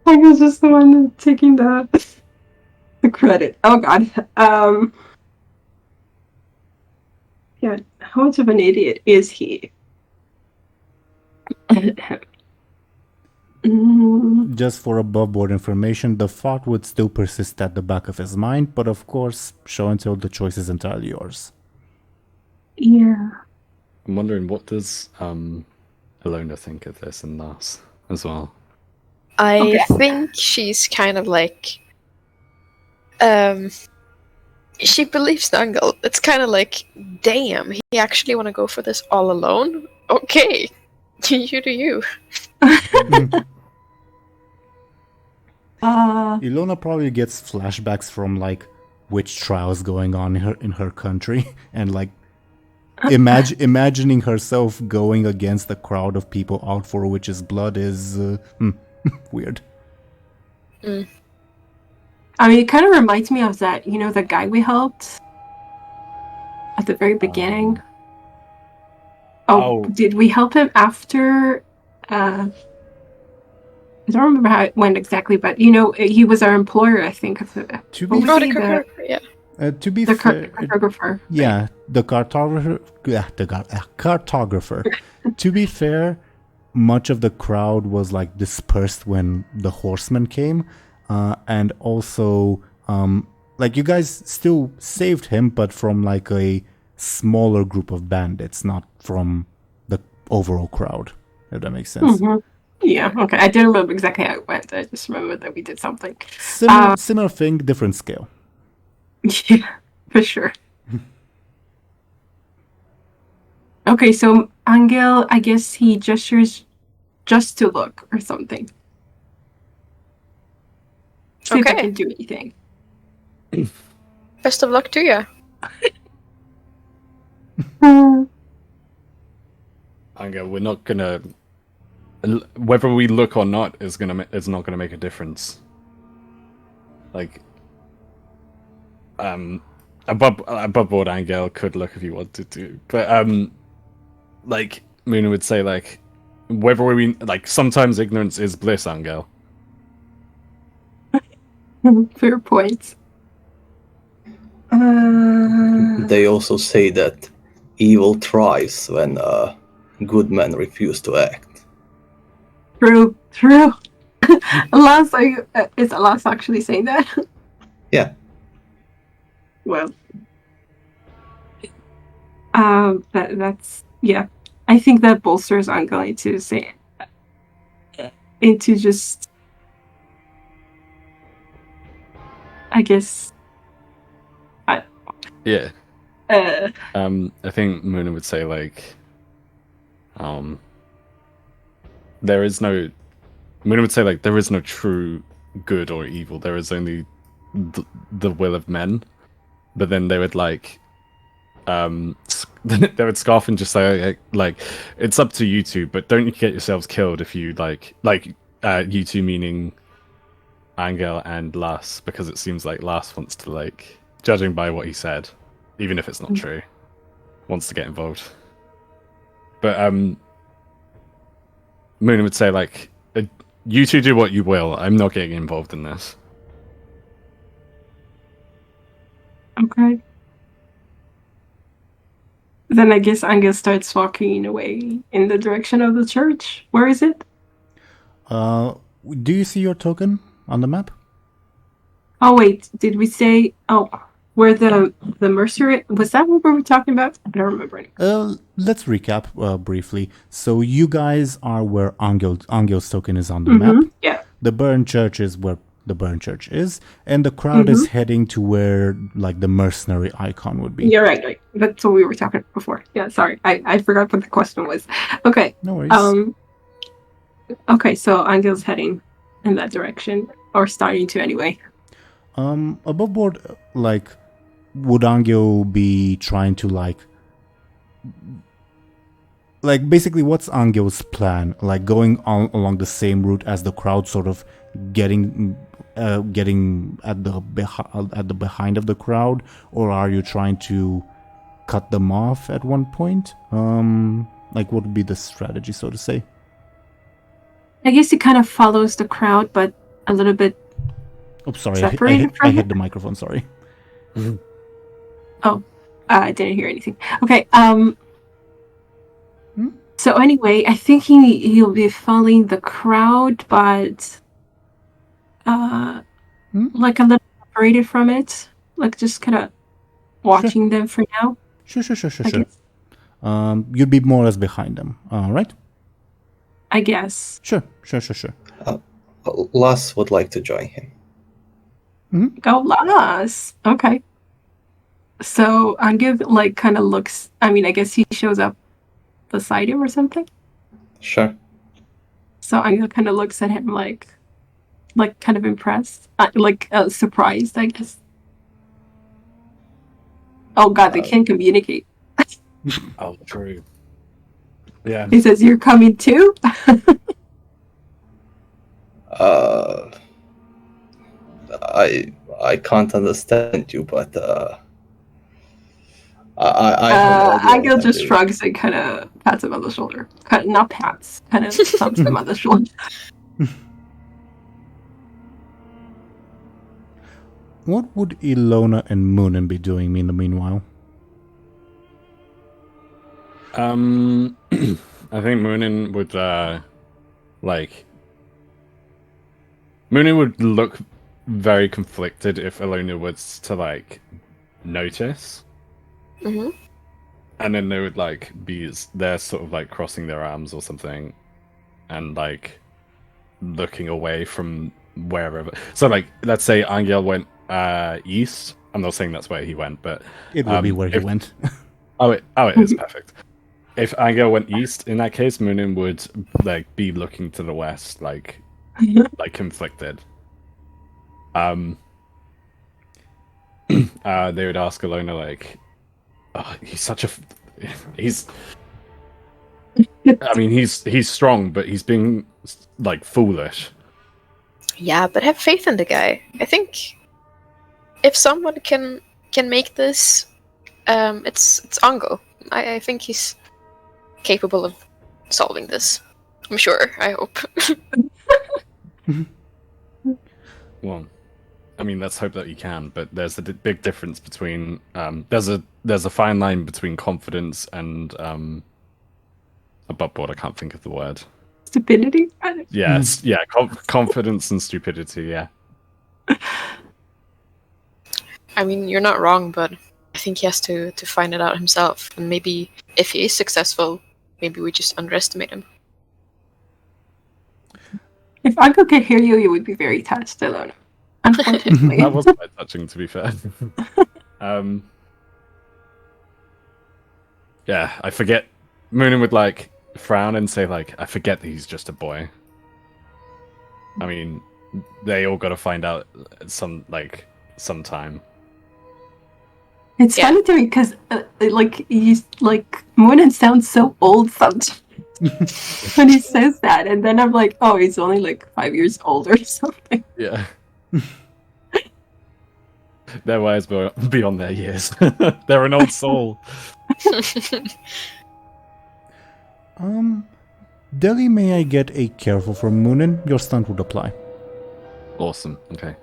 I was just the one taking the credit. Oh god. Yeah, how much of an idiot is he? Just for above board information, the thought would still persist at the back of his mind, but of course, Show&Tell, the choice is entirely yours. Yeah. I'm wondering, what does Illona think of this and Lars as well? I think she's kind of like, she believes in Anghel. It's kind of like, damn, he actually want to go for this all alone? Okay, you do you. Illona probably gets flashbacks from like witch trials going on in her country, and like imagining herself going against a crowd of people out for a witch's blood is weird. I mean, it kind of reminds me of that, the guy we helped at the very beginning. Did we help him after? I don't remember how it went exactly, but he was our employer, I think. To be the cartographer. Yeah, the cartographer. Cartographer. To be fair, much of the crowd was like dispersed when the horsemen came, and also like you guys still saved him, but from like a smaller group of bandits, not from the overall crowd. If that makes sense. Mm-hmm. Yeah, okay. I didn't remember exactly how it went. I just remember that we did something. Similar thing, different scale. Yeah, for sure. Okay, so Anghel, I guess he gestures just to look or something. See if I can do anything. Best of luck to you. Anghel, we're not gonna... Whether we look or not is not gonna make a difference. Like, above board, Anghel could look if you wanted to, but like Muninn would say, like, whether we like, sometimes ignorance is bliss, Anghel. Fair points. They also say that evil thrives when good men refuse to act. True. Is Alas actually saying that? Yeah. Well, that's yeah. I think that bolsters Anghel to say into just, I guess. Yeah. I think Muninn would say, like, there is no true good or evil. There is only the will of men. But then they would like, they would scoff and just say, like, it's up to you two, but don't get yourselves killed if you like you two meaning Anghel and Lass, because it seems like Lass wants to, like, judging by what he said, even if it's not true, wants to get involved. But Muninn would say, like, you two do what you will. I'm not getting involved in this. Okay. Then I guess Anghel starts walking away in the direction of the church. Where is it? Do you see your token on the map? Oh wait, did we say? Oh, where the mercer? Was that what we were talking about? I don't remember anymore. Let's recap briefly. So you guys are where Angel's token is on the map. Yeah. The burned church is where the burned church is, and the crowd is heading to where, like, the mercenary icon would be. You're right. That's what we were talking about before. Yeah, sorry. I forgot what the question was. Okay. No worries. Okay, so Angel's heading in that direction, or starting to anyway. Above board, like, would Anghel be trying to, like, basically, what's Angel's plan? Like, going on along the same route as the crowd, sort of getting at the behind of the crowd, or are you trying to cut them off at one point? Like, what would be the strategy, so to say? I guess he kind of follows the crowd, but a little bit. Oh, sorry, Separated I from hit it? the microphone. Sorry. Oh, I didn't hear anything. Okay. So anyway, I think he'll be following the crowd, but like a little separated from it, like just kind of watching them for now. Sure. I guess. You'd be more or less behind them, right? I guess. Sure. Lass would like to join him. Go Lass. Okay. So Anghel like kind of looks. I mean, I guess he shows up beside him or something. Sure. So Anghel kind of looks at him like kind of impressed, surprised, I guess. Oh God, they can't communicate. Oh, true. Yeah. He says, "You're coming too." I can't understand you, but I have no idea Anghel what just that is. shrugs and kind of pats him on the shoulder. Not pats, kind of thumps him on the shoulder. What would Illona and Muninn be doing in the meanwhile? I think Muninn would Muninn would look very conflicted if Illona was to like notice. Mm-hmm. And then they would they're sort of like crossing their arms or something and like looking away from wherever. So like let's say Anghel went east. I'm not saying that's where he went, but It would be where he went. it is perfect. If Anghel went east, in that case, Muninn would like be looking to the west, like conflicted. They would ask Illona like, oh, he's such a, he's. I mean, he's strong, but he's being like foolish. Yeah, but have faith in the guy. I think if someone can make this, it's Anghel. I think he's capable of solving this. I'm sure. I hope. Well, I mean, let's hope that he can. But there's a big difference between there's a fine line between confidence and above board. I can't think of the word. Stupidity. Yes, yeah, confidence and stupidity. Yeah. I mean, you're not wrong, but I think he has to find it out himself. And maybe if he is successful, maybe we just underestimate him. If Anghel could hear you, you would be very touched, Illona. Unfortunately. That was quite touching, to be fair. Yeah, I forget. Muninn would like frown and say like, "I forget that he's just a boy." I mean, they all got to find out sometime. It's funny to me because Muninn sounds so old sometimes when he says that, and then I'm like, oh, he's only like 5 years old or something. Yeah. Their ways beyond their years. They're an old soul. Deli, may I get a careful from Muninn? Your stunt would apply. Awesome. Okay.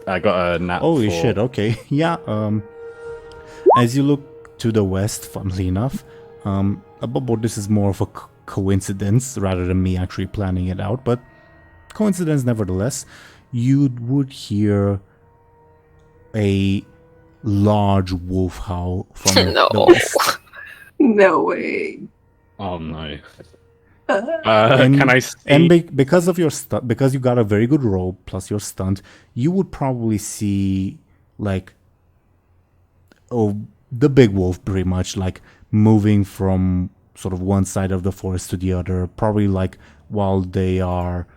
I got a nat. Holy shit, okay. Yeah, as you look to the west, funnily enough, above board, this is more of a coincidence rather than me actually planning it out, but coincidence nevertheless. You would hear a large wolf howl from No. the west. No way. Oh no. And- Can I see? And because of your stunt, because you got a very good roll plus your stunt, you would probably see like the big wolf pretty much like moving from sort of one side of the forest to the other, probably like while they are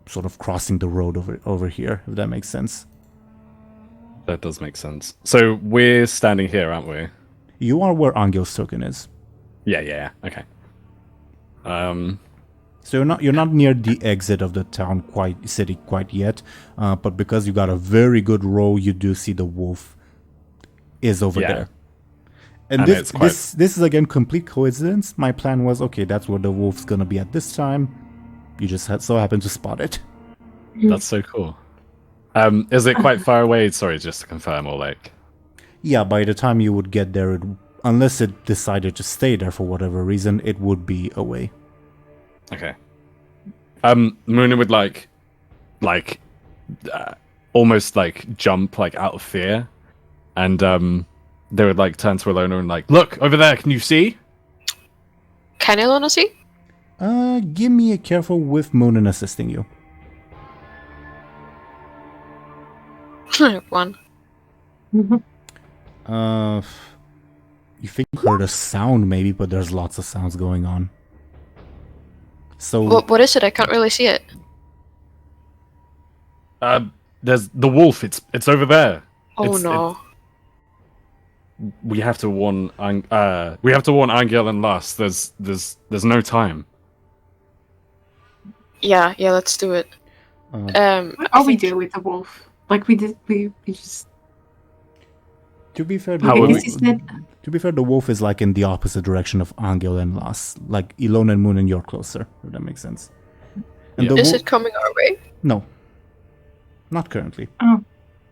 sort of crossing the road over here, if that makes sense. That does make sense. So we're standing here, aren't we? You are where Anghel's token is. Yeah. Okay. So you're not near the exit of the city quite yet, but because you got a very good roll, you do see the wolf is over Yeah. there. And And this it's quite- this is again complete coincidence. My plan was, okay, that's where the wolf's gonna be at this time. You just so happened to spot it. That's so cool. Is it quite far away? Sorry, just to confirm, or like... Yeah, by the time you would get there, unless it decided to stay there for whatever reason, it would be away. Okay. Muninn would almost like jump like out of fear, and they would like turn to Illona and like, look over there. Can you see? Can Illona see? Give me a careful with Muninn assisting you. 1. You think you heard a sound maybe, but there's lots of sounds going on. So What is it? I can't really see it. There's the wolf. It's over there. Oh It's- no. We have to warn. We have to warn Anghel and Lars. There's no time. Yeah, let's do it. What I are we think- do with the wolf? Like we just. to be fair, How would we- to be fair, the wolf is like in the opposite direction of Anghel and Lars. Like Illona and Muninn, you're closer. If that makes sense. And Yeah. the Is wolf- it coming our way? No, not currently.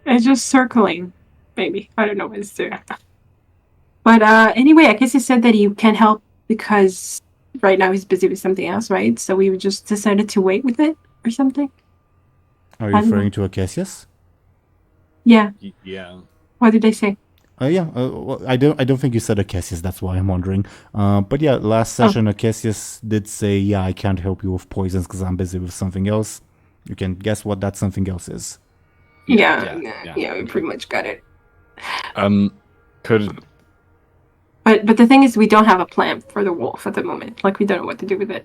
It's just circling, maybe. I don't know what it's doing. But anyway, I guess he said that you can help because right now he's busy with something else, right? So we just decided to wait with it or something. Are you I don't referring to Acacius? Yeah. Yeah. What did they say? Yeah. Well, I don't think you said Acacius. That's why I'm wondering. But yeah, last session Acacius did say, "Yeah, I can't help you with poisons because I'm busy with something else." You can guess what that something else is. Yeah, yeah. we pretty much got it. Could But the thing is, we don't have a plan for the wolf at the moment. Like we don't know what to do with it.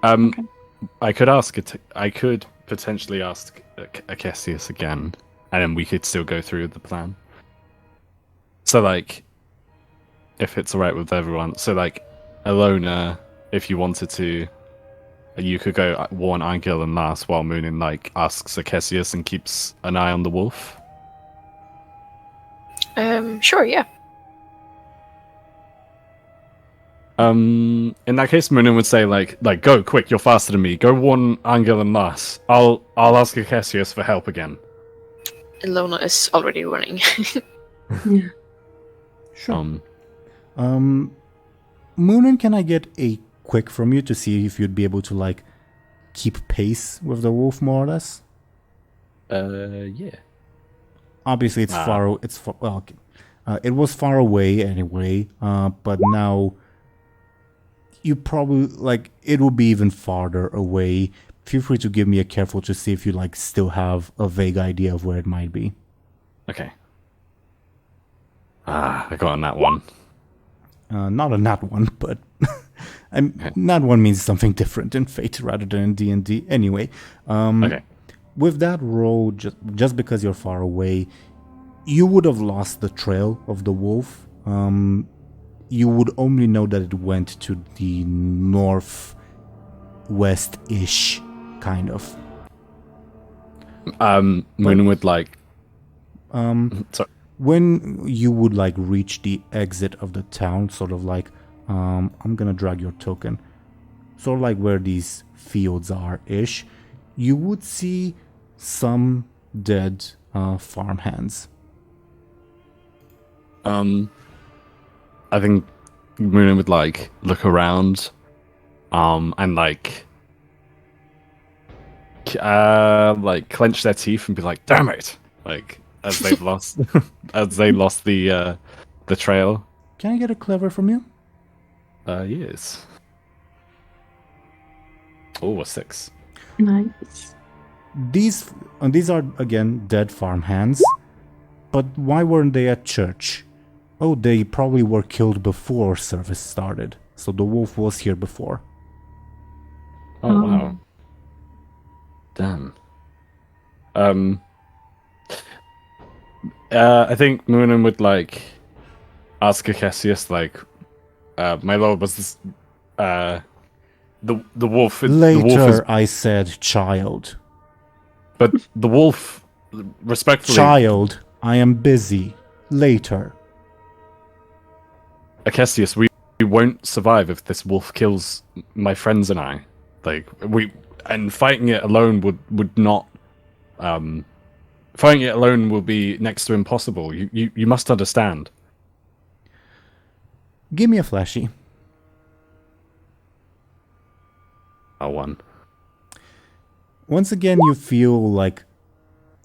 Okay. I could ask it. I could potentially ask Acacius again, and then we could still go through the plan. So, like, if it's alright with everyone, so like, Illona, if you wanted to, you could go warn Anghel and Lars while Muninn like asks Acacius and keeps an eye on the wolf. Sure, yeah. In that case, Muninn would say like go quick, you're faster than me. Go warn Anghel and Lars. I'll ask Acacius for help again. Illona is already running. Sure. Muninn, can I get a quick from you to see if you'd be able to like keep pace with the wolf more or less? Yeah. Obviously, it's far. It's far. Well, okay. It was far away anyway. But now you probably like it will be even farther away. Feel free to give me a careful to see if you like still have a vague idea of where it might be. Okay. I got on that one. Not a nat one, but nat one means something different in Fate rather than in D&D. Anyway, Okay. with that roll, just because you're far away, you would have lost the trail of the wolf. You would only know that it went to the northwest-ish, kind of. Muninn would like. Sorry. When you would like reach the exit of the town, sort of like, I'm gonna drag your token, sort of like where these fields are-ish, you would see some dead farmhands. I think Muninn would like look around, and like clench their teeth and be like, "Damn it!" Like as they've lost, the trail. Can I get a clever from you? Yes. Oh, a 6. Nice. These are again dead farmhands, but why weren't they at church? Oh, they probably were killed before service started, so the wolf was here before. Oh wow. Damn. I think Muninn would like ask Acacius like, my lord, was this the wolf? Later, the wolf is, I said child. but the wolf, respectfully, Child, I am busy. Later. Acestius, we won't survive if this wolf kills my friends and I. And fighting it alone would not. Fighting it alone will be next to impossible. You must understand. Give me a flashy. A 1. Once again, you feel like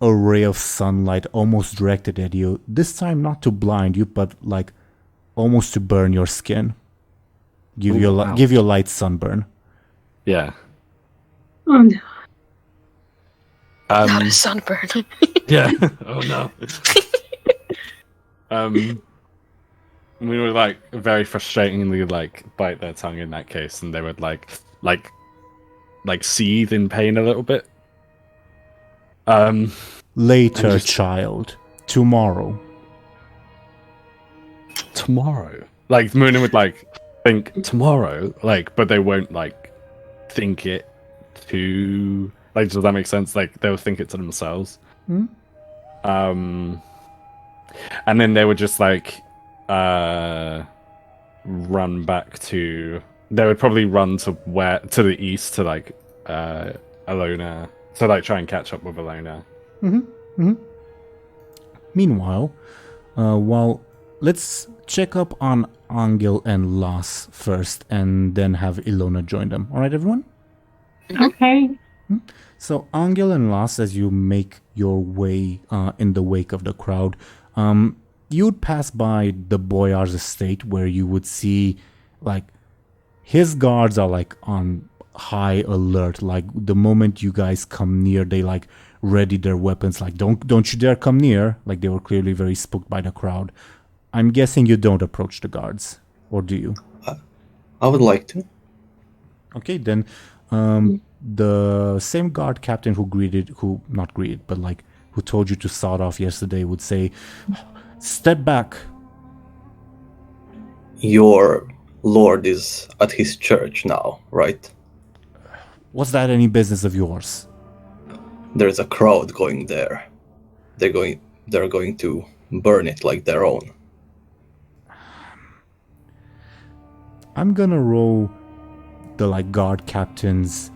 a ray of sunlight almost directed at you. This time not to blind you, but like almost to burn your skin. Give you a light sunburn. Yeah. Oh no. Not a sunburn. Yeah. Oh no. We would like very frustratingly like bite their tongue in that case, and they would like seethe in pain a little bit. Later, child. Tomorrow. Tomorrow. Like Muninn would like think tomorrow, like, but they won't like think it to like. Does that make sense? Like they'll think it to themselves. Hmm? And then they would just like run back to. They would probably run to the east to like Illona to like try and catch up with Illona. Meanwhile, let's check up on Anghel and Las first, and then have Illona join them. All right, everyone? Okay. So Anghel and Las, as you make your way in the wake of the crowd, you'd pass by the Boyar's estate, where you would see like his guards are like on high alert. Like the moment you guys come near, they like ready their weapons. Like don't you dare come near. Like they were clearly very spooked by the crowd. I'm guessing you don't approach the guards, or do you? I would like to. Okay, then the same guard captain who told you to sawed off yesterday would say, "Step back." Your lord is at his church now, right? What's that any business of yours? There's a crowd going there. They're going to burn it like their own. I'm gonna roll the like guard captain's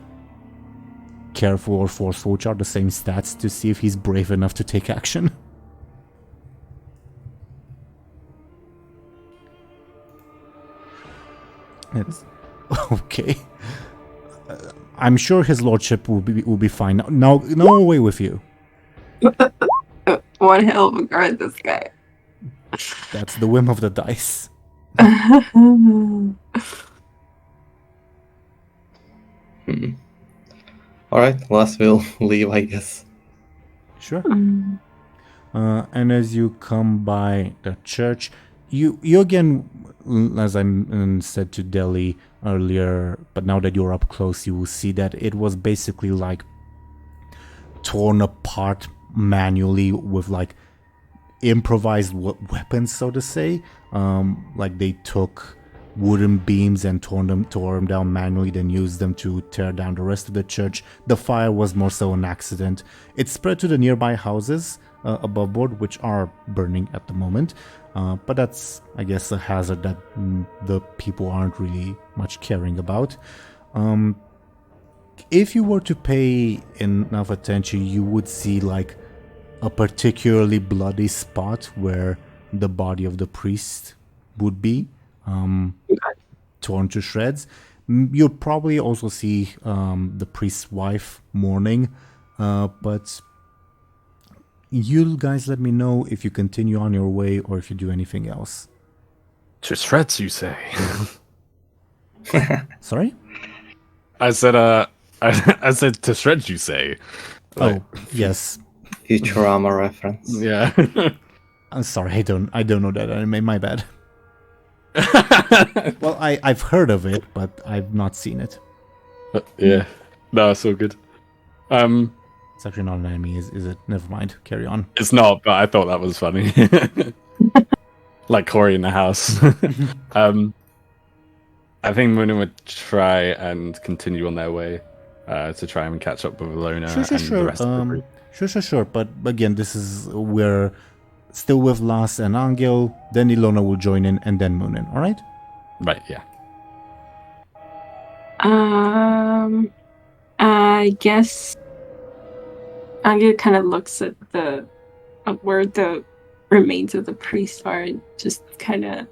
careful or forceful, which are the same stats, to see if he's brave enough to take action. It's okay. I'm sure his lordship will be fine. No away with you. One hell of a guard, this guy. That's the whim of the dice. Alright, Las will leave, I guess. Sure. And as you come by the church, you again, as I said to Dely earlier, but now that you're up close, you will see that it was basically like torn apart manually with like improvised weapons, so to say. Like they took wooden beams and tore them down manually, then used them to tear down the rest of the church. The fire was more so an accident. It spread to the nearby houses above board, which are burning at the moment. But that's, I guess, a hazard that the people aren't really much caring about. If you were to pay enough attention, you would see like a particularly bloody spot where the body of the priest would be, torn to shreds. You'll probably also see the priest's wife mourning, but you guys let me know if you continue on your way or if you do anything else. To shreds, you say? Sorry? I said I said to shreds, you say? Oh, yes. Futurama reference. Yeah. I'm sorry, I don't know that anime, my bad. Well, I've heard of it, but I've not seen it. Yeah. No, it's all good. It's actually not an anime, is it? Never mind, carry on. It's not, but I thought that was funny. Like Cory in the house. I think Muninn would try and continue on their way to try and catch up with Illona and the rest of the group. Sure. But again, this is where still with Lars and Anghel, then Illona will join in, and then Muninn, alright? Right, yeah. I guess Anghel kind of looks at where the remains of the priest are and just kind of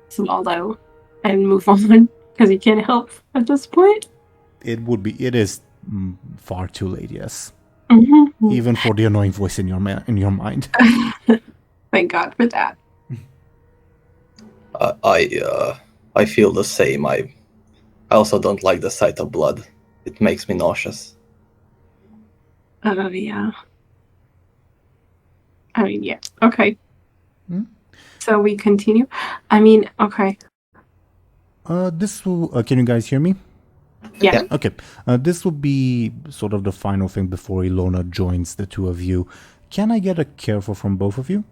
swallow and move on because he can't help at this point. It is far too late, yes. Mm-hmm. Even for the annoying voice in your mind. Thank God for that. I feel the same. I also don't like the sight of blood. It makes me nauseous. Yeah. I mean, yeah. Okay. So we continue. I mean, okay. This will. Can you guys hear me? Yeah. Okay. This will be sort of the final thing before Illona joins the two of you. Can I get a careful from both of you?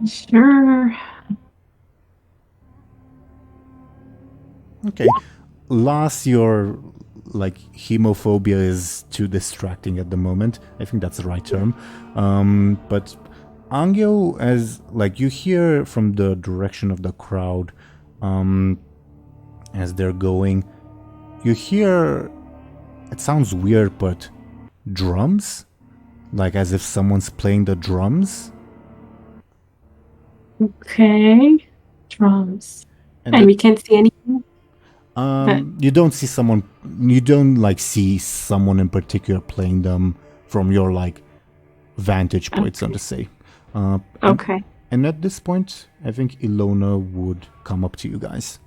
Sure. Okay. Last, your hemophobia is too distracting at the moment. I think that's the right term. But Anghel, as you hear from the direction of the crowd, as they're going, you hear, it sounds weird, but drums, as if someone's playing the drums. Okay. Drums. And we can't see anything? You don't see someone. You don't see someone in particular playing them from your vantage point, so to say. Okay. And at this point, I think Illona would come up to you guys.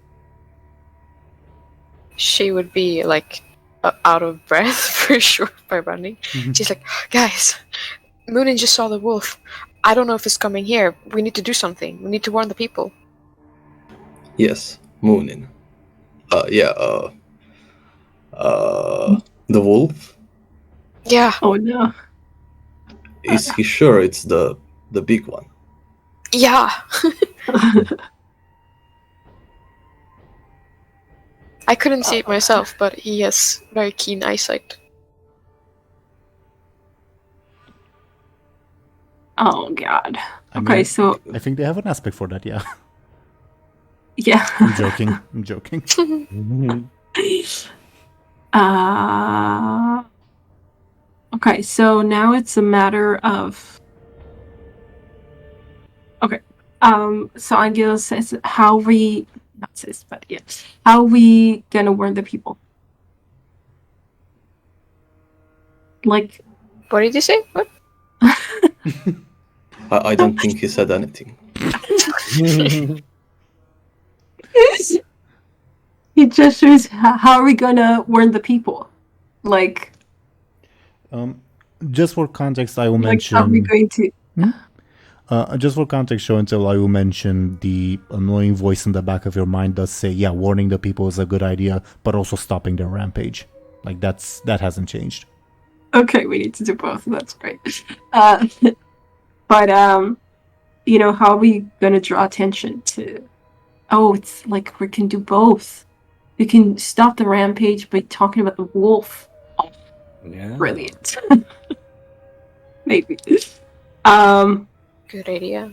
She would be out of breath for sure by running. She's like, guys, Muninn just saw the wolf. I don't know if it's coming here. We need to do something. We need to warn the people. Yes, Muninn. The wolf? Yeah. Oh no. Is he sure it's the big one? Yeah. I couldn't see it myself, but he has very keen eyesight. Oh God. I think they have an aspect for that, yeah. Yeah. I'm joking. Okay, so now it's a matter of... Okay. So Anghel says, how we gonna warn the people? What did you say? What? I don't think he said anything. He gestures, how are we gonna warn the people? Just for context, I will mention... How are we going to... just for context, Show&Tell, I will mention the annoying voice in the back of your mind does say, yeah, warning the people is a good idea, but also stopping their rampage. That hasn't changed. Okay, we need to do both. That's great. But how are we gonna draw attention to... Oh, it's we can do both. We can stop the rampage by talking about the wolf. Oh, yeah. Brilliant. Maybe. Good idea.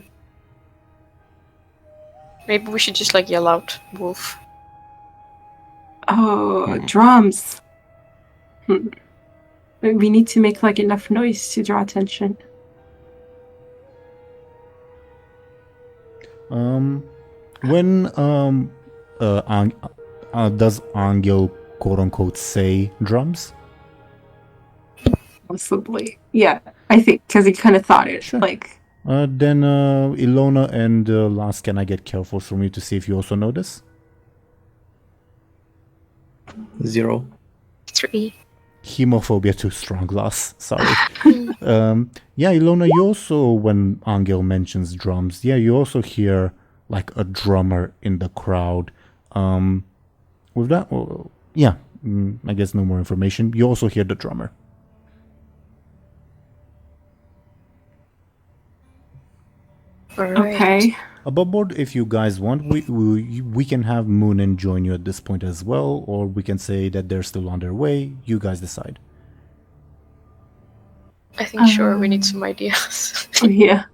Maybe we should just yell out wolf. Oh, drums. We need to make enough noise to draw attention. When does Anghel quote unquote say drums? Possibly. Yeah, I think because he kind of thought it. Sure. Then Illona and Lars, can I get careful from you to see if you also know this? 0. 3. Hemophobia too strong, Lars. Sorry. Yeah, Illona, you also, when Anghel mentions drums, you also hear a drummer in the crowd. With that, I guess no more information. You also hear the drummer. Right. Okay. Above board, if you guys want, we can have Muninn join you at this point as well, or we can say that they're still on their way. You guys decide. I think sure we need some ideas. Yeah.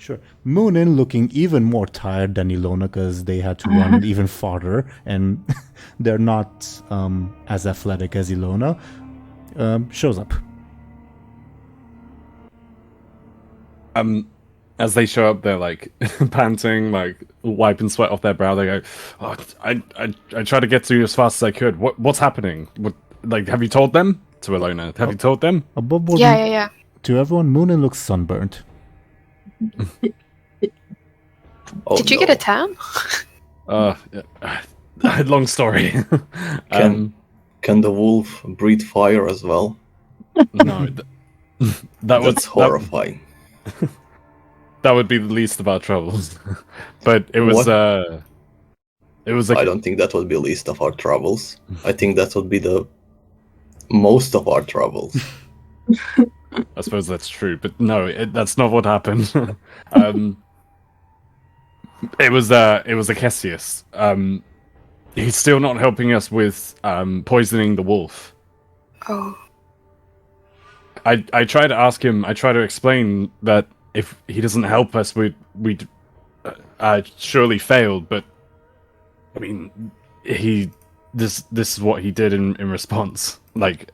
Sure. Muninn looking even more tired than Illona because they had to run even farther, and they're not as athletic as Illona, shows up. As they show up, they're like panting, like wiping sweat off their brow. They go, "Oh, I tried to get to you as fast as I could. What's happening? Have you told them?" To Illona, have you told them? Above board, Yeah. to everyone, Muninn looks sunburnt. Oh, Did you no. get a tan? Long story. Can the wolf breathe fire as well? No, That's horrifying. That would be the least of our troubles. But it was What? it was I don't think that would be the least of our troubles. I think that would be the most of our troubles. I suppose that's true, but no, that's not what happened. It was a Cassius. He's still not helping us with poisoning the wolf. Oh. I try to ask him. I try to explain that if he doesn't help us, we'd surely failed. But I mean, this is what he did in response. Like,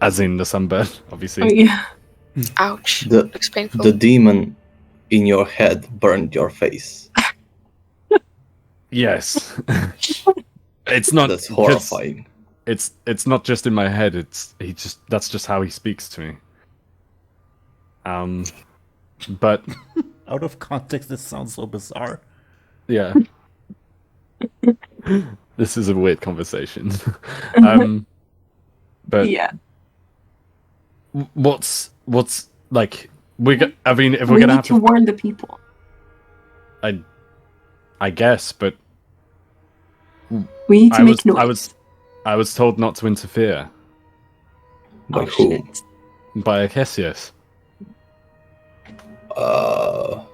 as in the sunburn, obviously. Oh, yeah. Ouch. The Looks painful. the demon in your head burned your face. Yes. It's not. That's horrifying. It's not just in my head. That's just how he speaks to me. But Out of context, this sounds so bizarre. yeah, this is a weird conversation. But Yeah. what's like I mean, if We we're gonna need have to warn the people. I guess, but We need to make noise. I was told not to interfere By Oh, who? shit. by Cassius. Ah,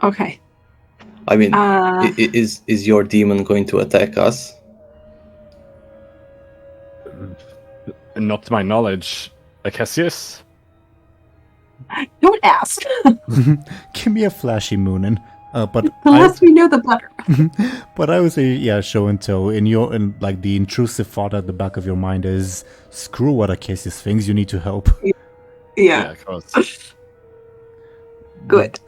okay. I mean, Uh, is your demon going to attack us? Not to my knowledge, Cassius. don't ask. Give me a flashy Muninn. But Unless we know the better. But I would say, yeah, show and tell. In like the intrusive thought at the back of your mind is, screw what Acacius thinks. You need to help. Yeah. Of course. Good.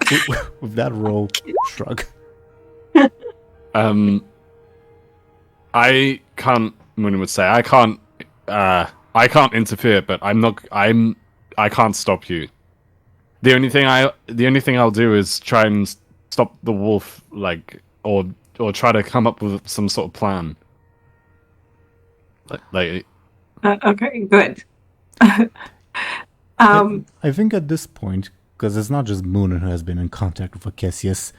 With that roll, shrug. I can't. Muninn would say, I can't interfere, but I can't stop you. The only thing I'll do is try and stop the wolf, like, or try to come up with some sort of plan. Like Okay, good. I think at this point, because it's not just Muninn who has been in contact with Acacius,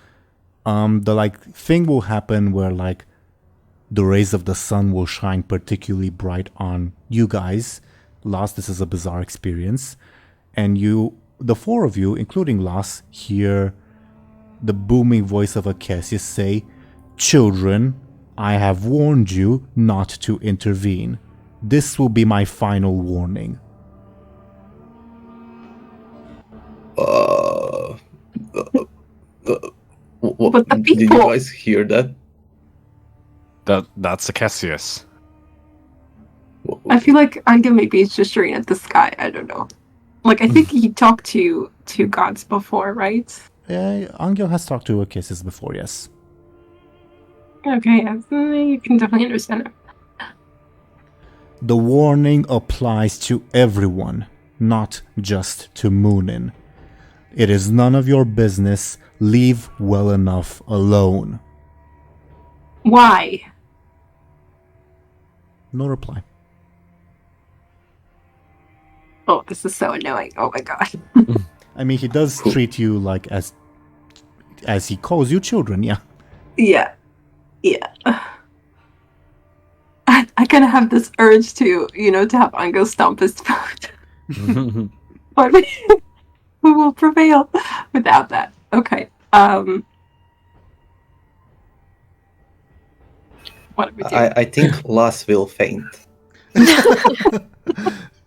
the like thing will happen where like the rays of the sun will shine particularly bright on you guys. Last, this is a bizarre experience, and the four of you, including Las, hear the booming voice of Acacius say, "Children, I have warned you not to intervene. This will be my final warning." But the Did you people- guys hear that? that's Cassius. I feel like Anghel maybe is just staring at the sky. I don't know. Like, I think he talked to gods before, right? Anghel has talked to Acacius before, yes. Okay, you can definitely understand it. The warning applies to everyone, not just to Muninn. It is none of your business. Leave well enough alone. Why? No reply. Oh, this is so annoying. Oh my god. I mean, he does treat you like as he calls you children, yeah. Yeah. I kind of have this urge to, to have Anghel stomp his foot. But who will prevail without that? Okay. What do we do? I think Las will faint.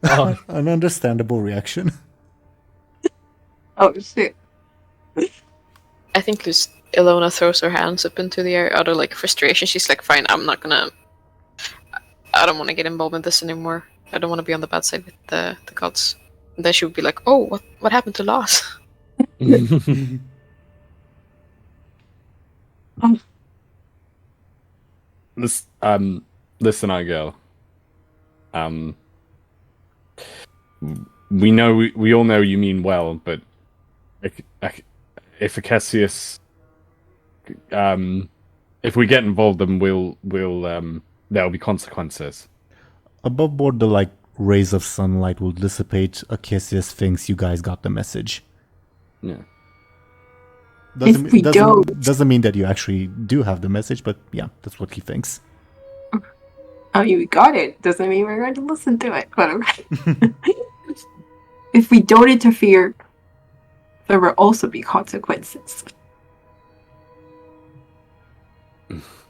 An understandable reaction. Oh shit. I think Illona throws her hands up into the air out of like frustration. She's like, "Fine, I don't want to get involved in this anymore. I don't want to be on the bad side with the gods." And then she would be like, "Oh, what happened to Lars?" Listen, Anghel. We all know you mean well, but if Acesius, if we get involved, then we'll there'll be consequences. Above board, the like rays of sunlight will dissipate. Acesius thinks you guys got the message. Yeah. Doesn't mean that you actually do have the message, but yeah, that's what he thinks. I mean, we got it. Doesn't mean we're going to listen to it. But okay. If we don't interfere, there will also be consequences.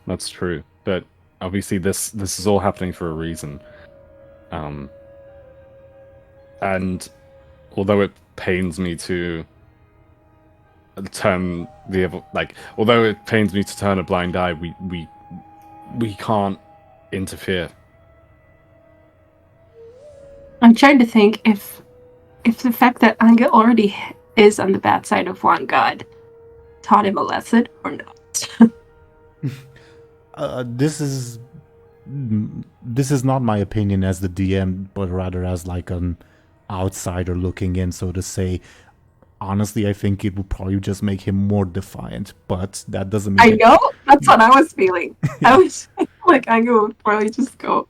That's true, but obviously this is all happening for a reason. And although it pains me to turn a blind eye, we can't interfere. I'm trying to think if the fact that Anghel already is on the bad side of one god taught him a lesson or not. This is not my opinion as the DM, but rather as like an outsider looking in, so to say. Honestly, I think it would probably just make him more defiant, but that doesn't mean... I know! That's what I was feeling. I was like, Anghel would probably just go,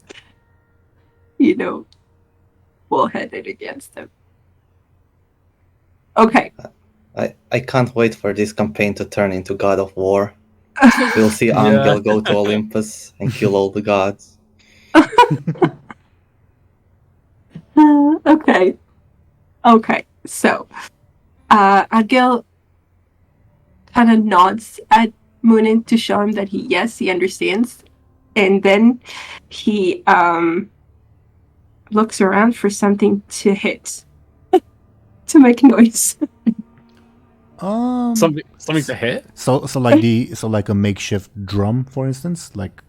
bullheaded against him. Okay. I can't wait for this campaign to turn into God of War. We'll see Anghel go to Olympus and kill all the gods. Okay. So, Anghel kind of nods at Muninn to show him that he understands. And then he looks around for something to hit. To make noise. Something to hit? So like a makeshift drum, for instance? Like...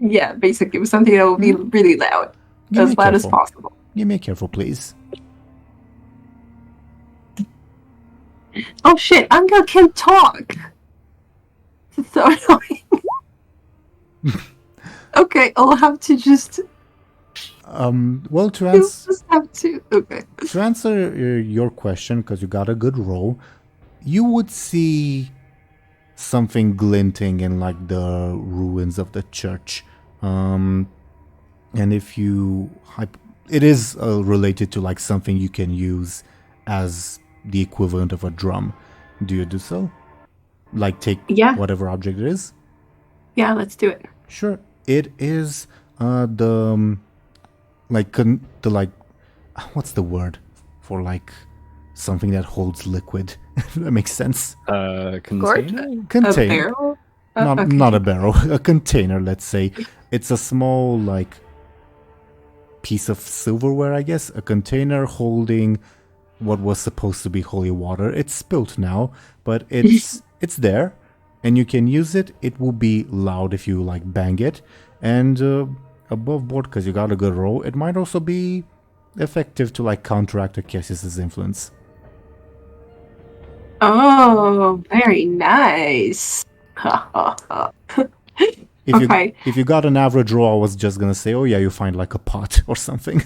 Yeah, basically. It was something that would be really loud. As loud as possible. Give me a careful, please. Oh shit, Anghel can talk! It's so annoying. Okay, I'll have to just... Well, to answer your question, because you got a good roll, you would see something glinting in like the ruins of the church. And if you... It is related to like something you can use as the equivalent of a drum. Do you do so? Like take whatever object it is? Yeah, let's do it. Sure. It is what's the word for like something that holds liquid? That makes sense. Container? A barrel? Not a barrel. A container, let's say. It's a small like piece of silverware, I guess. A container holding what was supposed to be holy water. It's spilt now, but it's there, and you can use it. It will be loud if you like bang it, and above board, because you got a good roll, it might also be effective to like counteract Acesius' influence. Oh, very nice. If you got an average roll, I was just gonna say, oh yeah, you find like a pot or something.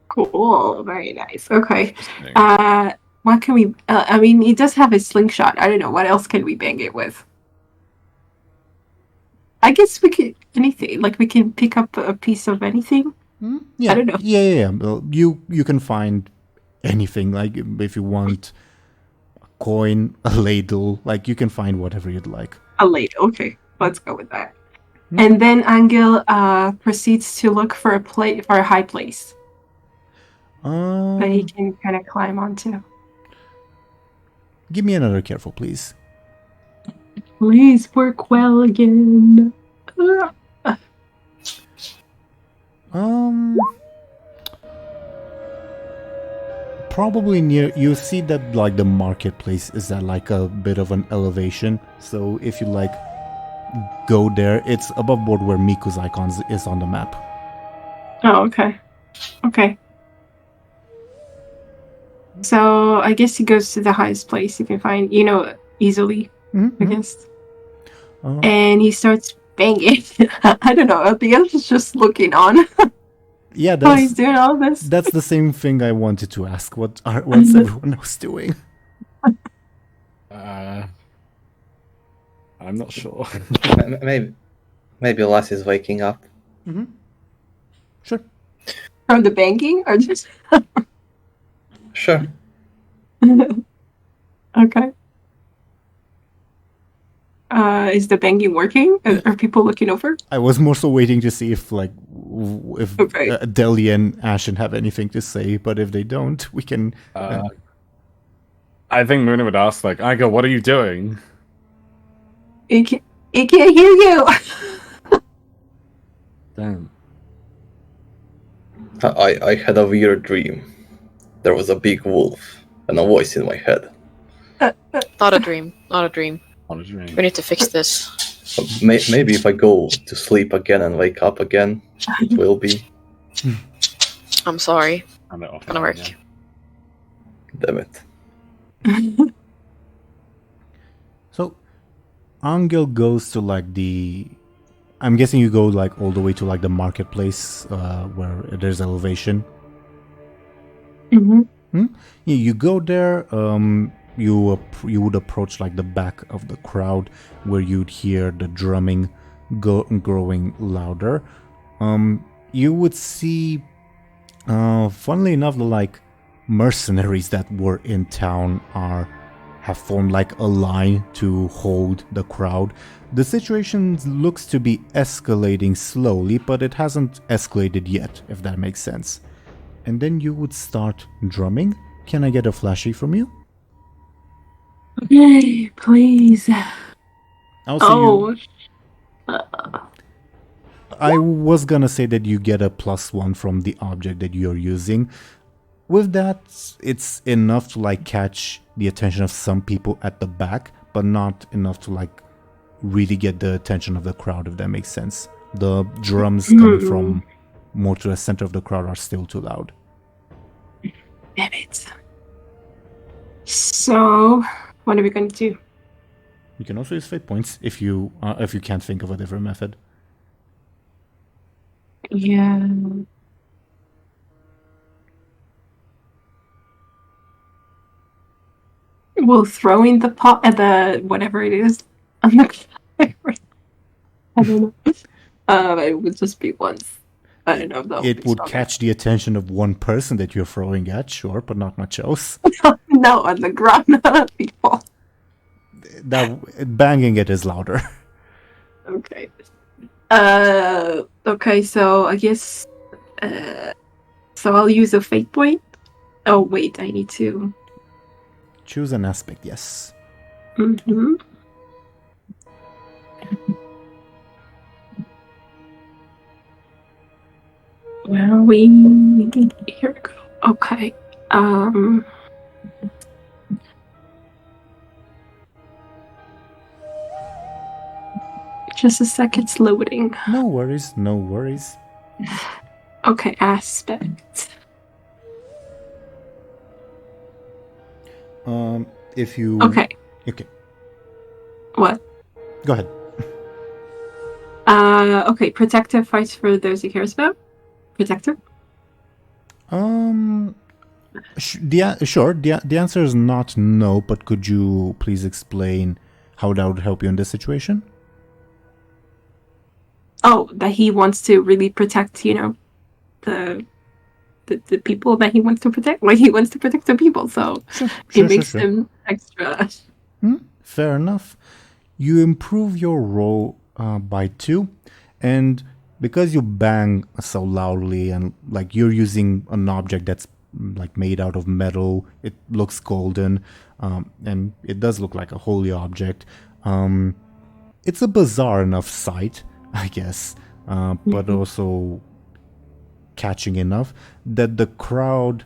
Cool, very nice. Okay. What can we... he does have a slingshot. I don't know. What else can we bang it with? I guess we could... Anything. Like, we can pick up a piece of anything? Yeah. I don't know. Yeah. Well, you can find anything. Like, if you want a coin, a ladle, like, you can find whatever you'd like. A ladle. Okay. Let's go with that. And then Anghel proceeds to look for a high place. That he can kind of climb onto. Give me another careful, please. Please work well again. probably near. You see that like the marketplace is at like a bit of an elevation. So if you like go there, it's above board where Miku's icons is on the map. Oh, okay. Okay. So I guess he goes to the highest place he can find, easily, I guess. And he starts banging. I don't know. The elf is just looking on. Yeah, while he's doing all this. That's the same thing I wanted to ask. What's everyone else doing? I'm not sure. Maybe Lass is waking up. Sure. From the banging, or just Sure. okay. Is the banging working? Are people looking over? I was more so waiting to see if Okay. Deli and Ashen have anything to say, but if they don't, we can. I think Muninn would ask, like, Anghel, what are you doing? It can't hear you. Damn. I had a weird dream. There was a big wolf and a voice in my head. Not a dream. Not a dream. What did you mean? We need to fix this. Maybe if I go to sleep again and wake up again, it will be. I'm sorry. I'm not off Gonna work. again. Damn it. So, Anghel goes to like the. I'm guessing you go like all the way to like the marketplace where there's elevation. Yeah, you go there. You would approach like the back of the crowd where you'd hear the drumming growing louder. You would see, funnily enough, the like mercenaries that were in town have formed like a line to hold the crowd. The situation looks to be escalating slowly, but it hasn't escalated yet, if that makes sense. And then you would start drumming. Can I get a flashy from you? Okay, please. I was gonna say that you get a +1 from the object that you're using. With that, it's enough to like catch the attention of some people at the back, but not enough to like really get the attention of the crowd, if that makes sense. The drums coming from more to the center of the crowd are still too loud. Damn it. So, what are we going to do? You can also use fate points if you can't think of a different method. Yeah. We'll throw in the pot at the whatever it is on the fire. I don't know. It would just be once. I don't know if that It would catch the attention of one person that you're throwing at, sure, but not much else. No, on the ground, not on people. That banging it is louder. Okay. Okay, so I guess so I'll use a fate point. Oh wait, I need to Choose an aspect, yes. Well, here we go. Okay. Just a sec, it's loading. No worries, no worries. Okay, aspect. If you... Okay. Okay, What? go ahead. Okay, protector fights for those he cares about. Protector? Sure, the answer is not no, but could you please explain how that would help you in this situation? Oh, that he wants to really protect, the people that he wants to protect. Like, he wants to protect the people, so it makes him extra. Fair enough. You improve your roll by 2, and because you bang so loudly and like you're using an object that's like made out of metal, it looks golden, and it does look like a holy object. It's a bizarre enough sight, I guess, but also catching enough that the crowd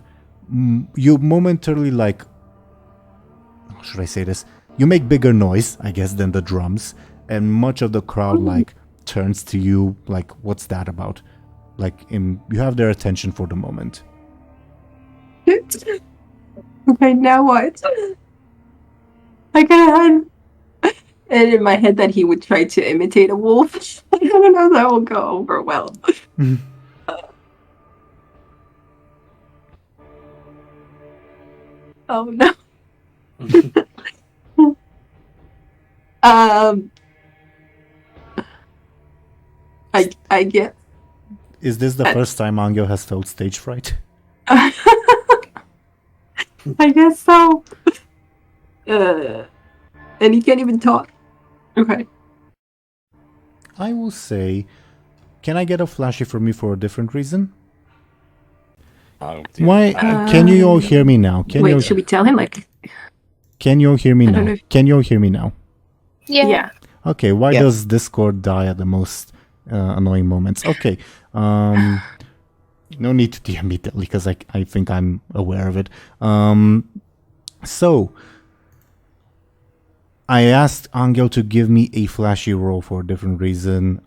you momentarily like, how should I say this? You make bigger noise, I guess, than the drums, and much of the crowd like turns to you like, what's that about? Like, you have their attention for the moment. Okay, now what? I kind of had it in my head that he would try to imitate a wolf. I don't know if that will go over well. Oh no. I get. Is this the first time Anghel has felt stage fright? I guess so. And he can't even talk. Okay. I will say, can I get a flashy from you for a different reason? Why? Can you all hear me now? Wait, should we tell him? Like, can you all hear me I don't now? know if- Can you all hear me now? Yeah. Okay, why Yeah. does Discord die at the most annoying moments? Okay, no need to DM immediately because I think I'm aware of it. So, I asked Anghel to give me a flashy roll for a different reason.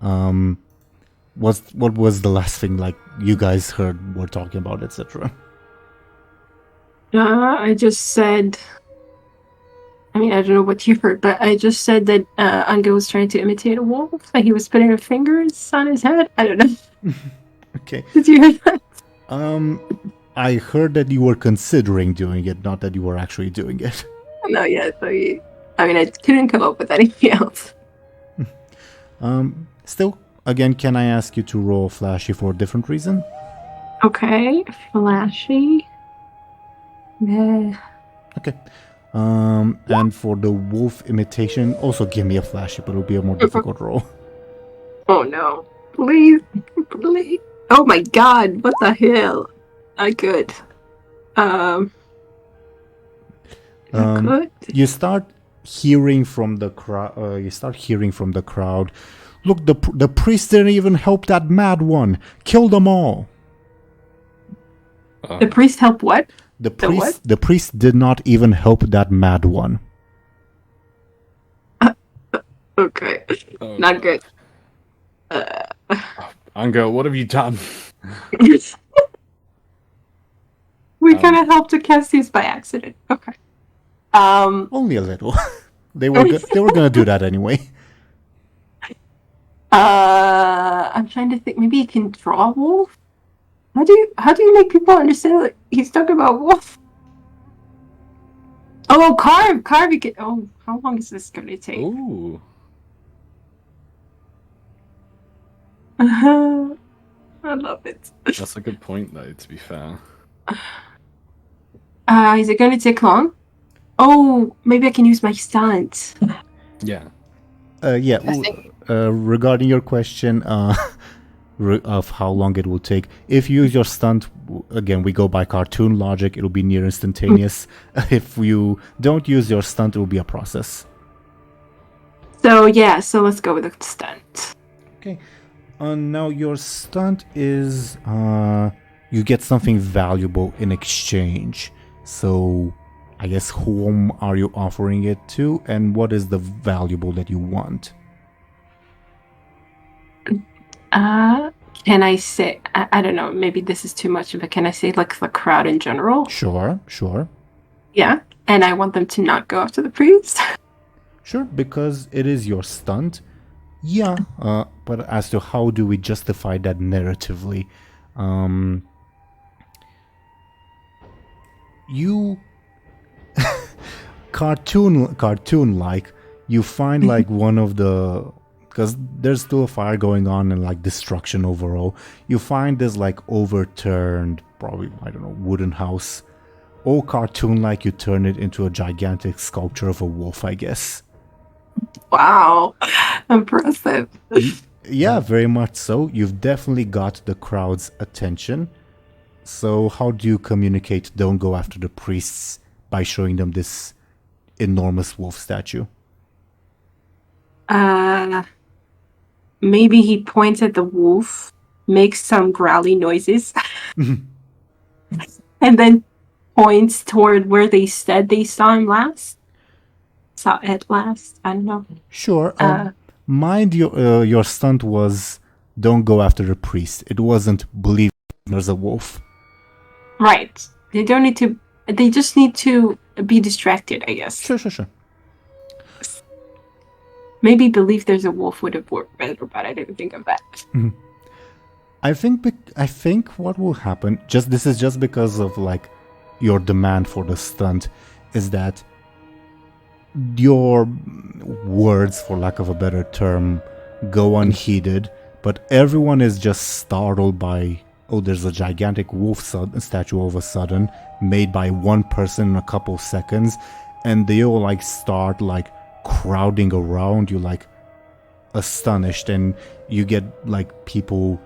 What was the last thing like you guys heard were talking about, etc.? I just said. I mean, I don't know what you heard, but I just said that Anghel was trying to imitate a wolf. Like he was putting her fingers on his head. I don't know. Okay. Did you hear that? I heard that you were considering doing it, not that you were actually doing it. No, yeah. So I mean, I couldn't come up with anything else. Still, again, can I ask you to roll flashy for a different reason? Okay, flashy. Yeah. Okay. And for the wolf imitation, also give me a flashy, but it'll be a more difficult roll. Oh no! Please, please. Oh my God! What the hell? I could. Good. You start hearing from the crowd. Look, the priest didn't even help that mad one. Kill them all. The priest helped what? The priest did not even help that mad one. Okay. Oh, Not good. Anghel, what have you done? We kind of helped to cast these by accident. Okay. Only a little. they were gonna do that anyway. I'm trying to think. Maybe you can draw a wolf. How do you make people understand that he's talking about wolf? Oh, carve. You can. Oh, how long is this going to take? Ooh. I love it. That's a good point, though, to be fair. Is it going to take long? Oh, maybe I can use my stunt. Yeah. Yeah. I think- Regarding your question of how long it will take, if you use your stunt, again, we go by cartoon logic, it'll be near instantaneous. If you don't use your stunt, it will be a process. So let's go with the stunt. Okay. Now your stunt is you get something valuable in exchange. So I guess whom are you offering it to, and what is the valuable that you want? Can I say, I don't know, maybe this is too much, but can I say like the crowd in general? Sure. Yeah. And I want them to not go after the priest. Sure, because it is your stunt. Yeah, but as to how do we justify that narratively? You cartoon-like, you find like one of the, because there's still a fire going on and like destruction overall. You find this like overturned, probably, I don't know, wooden house. All cartoon-like, you turn it into a gigantic sculpture of a wolf, I guess. Wow. Impressive. Yeah, very much so. You've definitely got the crowd's attention. So how do you communicate don't go after the priests by showing them this enormous wolf statue? Maybe he points at the wolf, makes some growly noises, and then points toward where they said they saw him last. Saw it last. I don't know. Sure. Mind your stunt was don't go after the priest. It wasn't believe there's a wolf. Right. They don't need to. They just need to be distracted, I guess. Sure. Maybe believe there's a wolf would have worked better, but I didn't think of that. Mm-hmm. I think what will happen, this is just because of like your demand for the stunt, is that your words, for lack of a better term, go unheeded, but everyone is just startled by, oh, there's a gigantic wolf statue all of a sudden, made by one person in a couple seconds, and they all like start like crowding around you, like astonished, and you get like people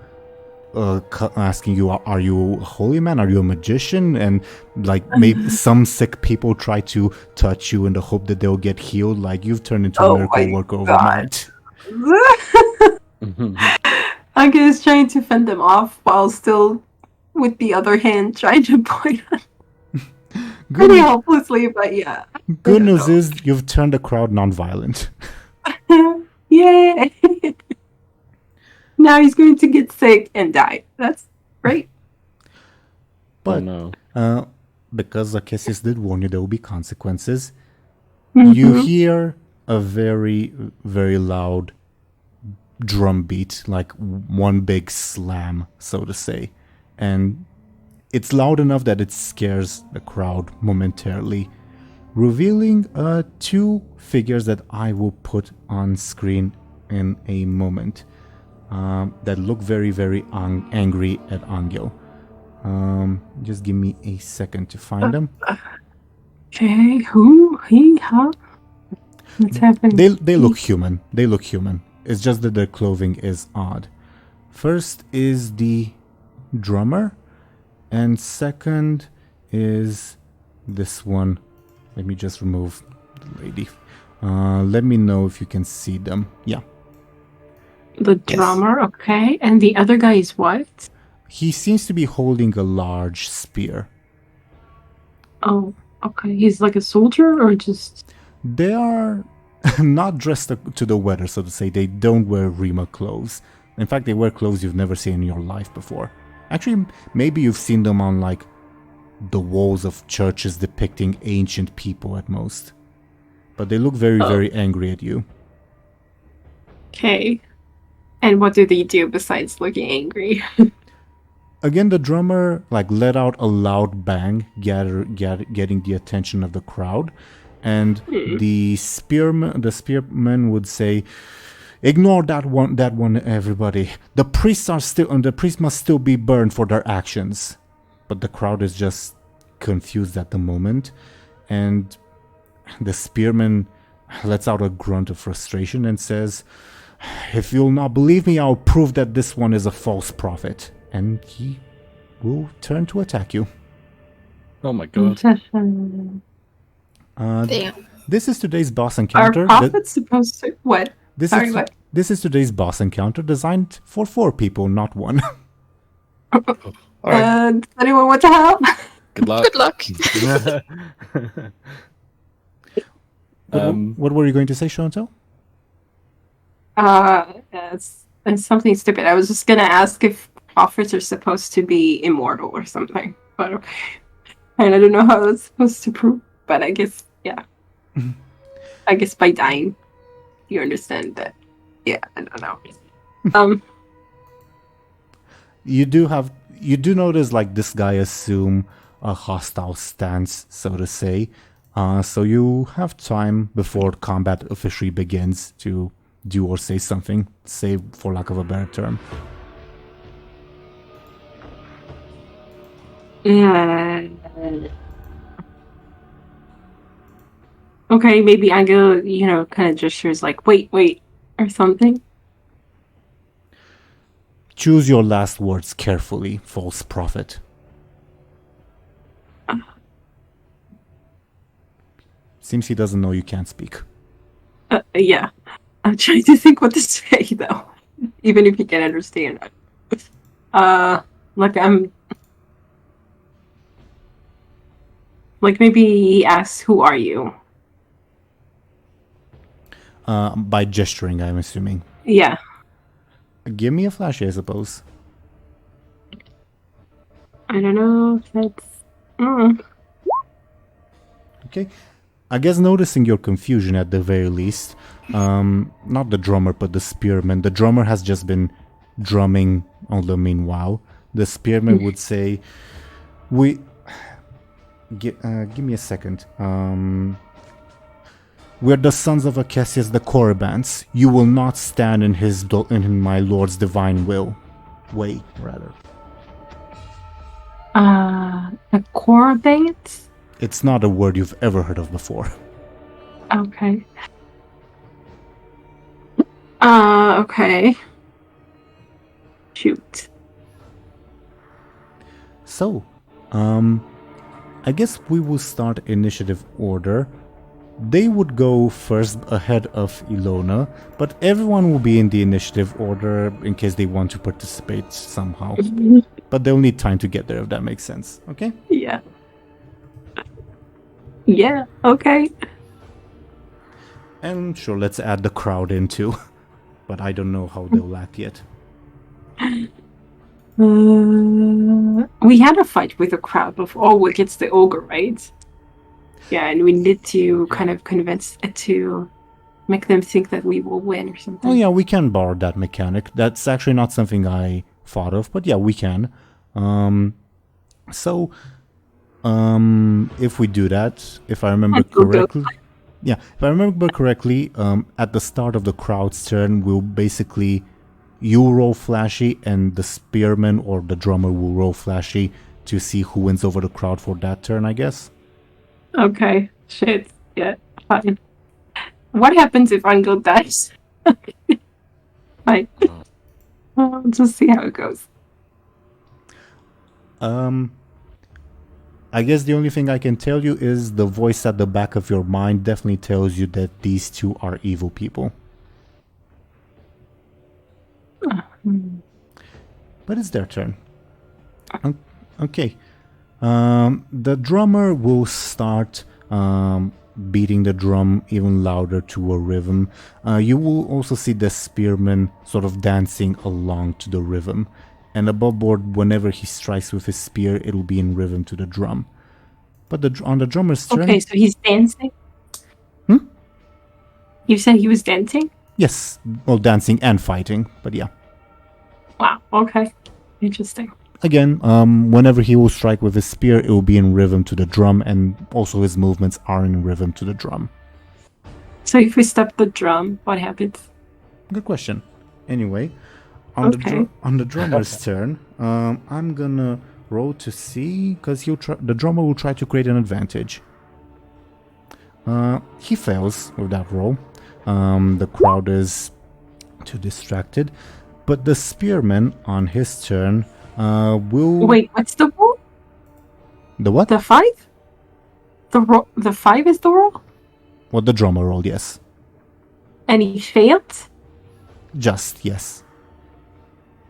asking you, are you a holy man, are you a magician, and like maybe some sick people try to touch you in the hope that they'll get healed, like you've turned into a miracle worker overnight. Anghel is trying to fend them off while still with the other hand trying to point on pretty helplessly, but yeah. Good news is you've turned the crowd non-violent. Yay! Now he's going to get sick and die. That's great. But no. because Akesius did warn you there will be consequences, Mm-hmm. you hear a very, very loud drum beat, like one big slam, so to say. And it's loud enough that it scares the crowd momentarily, revealing two figures that I will put on screen in a moment. That look very, very angry at Anghel. Just give me a second to find them. Okay, who? He? Huh? What's happening? They look human. They look human. It's just that their clothing is odd. First is the drummer, and second is this one. Let me just remove the lady. Let me know if you can see them. Yeah. The drummer, okay. And the other guy is what? He seems to be holding a large spear. Oh, okay. He's like a soldier or just... They are not dressed to the weather, so to say. They don't wear Rima clothes. In fact, they wear clothes you've never seen in your life before. Actually, maybe you've seen them on like the walls of churches depicting ancient people at most. But they look very, very angry at you. Okay. And what do they do besides looking angry? Again, the drummer like let out a loud bang, getting the attention of the crowd, and the spearman would say, "Ignore that one, everybody. The priests must still be burned for their actions." But the crowd is just confused at the moment, and the spearman lets out a grunt of frustration and says, "If you'll not believe me, I'll prove that this one is a false prophet." And he will turn to attack you. Oh my god. Damn. This is today's boss Are encounter. prophets supposed to... What? This Sorry, is what? This is today's boss encounter, designed for 4 people, not 1. Alright. Does anyone want to help? Good luck. Good luck. What were you going to say, Show&Tell? It's something stupid. I was just gonna ask if prophets are supposed to be immortal or something, but okay. And I don't know how that's supposed to prove, but I guess, yeah. I guess by dying, you understand that. Yeah, I don't know. You do notice like this guy assume a hostile stance, so to say. So you have time before combat officially begins to do or say something, say for lack of a better term. Yeah. Okay, maybe Anghel, kind of gestures like, wait, or something. Choose your last words carefully, false prophet. Seems he doesn't know you can't speak. Yeah. I'm trying to think what to say, though. Even if you can understand. Look, Like maybe he asks, "Who are you?" By gesturing, I'm assuming. Yeah. Give me a flashy, I suppose. I don't know if that's. Okay. I guess noticing your confusion at the very least, not the drummer, but the spearman. The drummer has just been drumming on the meanwhile. The spearman would say, give me a second. We're the sons of Acacius the Corybants. You will not stand in in my lord's divine way, rather. A Corybants? It's not a word you've ever heard of before. Okay. Okay. Shoot. So, I guess we will start initiative order. They would go first ahead of Illona, but everyone will be in the initiative order in case they want to participate somehow. But they'll need time to get there, if that makes sense. Okay? Yeah. Yeah, okay. And sure, let's add the crowd in too. But I don't know how they'll act yet. We had a fight with a crowd before against the ogre, right? Yeah, and we need to kind of convince it to make them think that we will win or something. Oh yeah, we can borrow that mechanic. That's actually not something I thought of, but yeah, we can. If we do that, if I remember correctly, at the start of the crowd's turn, we'll basically you roll flashy, and the spearman or the drummer will roll flashy to see who wins over the crowd for that turn, I guess. Okay, shit. Yeah, fine. What happens if Anghel dies? Fine. I'll just see how it goes. I guess the only thing I can tell you is the voice at the back of your mind definitely tells you that these two are evil people. But it's their turn. Okay. The drummer will start beating the drum even louder to a rhythm. You will also see the spearman sort of dancing along to the rhythm. And above board, whenever he strikes with his spear, it will be in rhythm to the drum. But on the drummer's turn... Okay, so he's dancing? You said he was dancing? Yes, well, dancing and fighting, but yeah. Wow, okay. Interesting. Again, whenever he will strike with his spear, it will be in rhythm to the drum, and also his movements are in rhythm to the drum. So if we stop the drum, what happens? Good question. Anyway, on the drummer's turn, I'm gonna roll to see, because the drummer will try to create an advantage. He fails with that roll. The crowd is too distracted, but the spearman on his turn will... Wait, what's the roll? The what? The 5? The 5 is the roll? What the drummer rolled, yes. And he failed? Just, yes.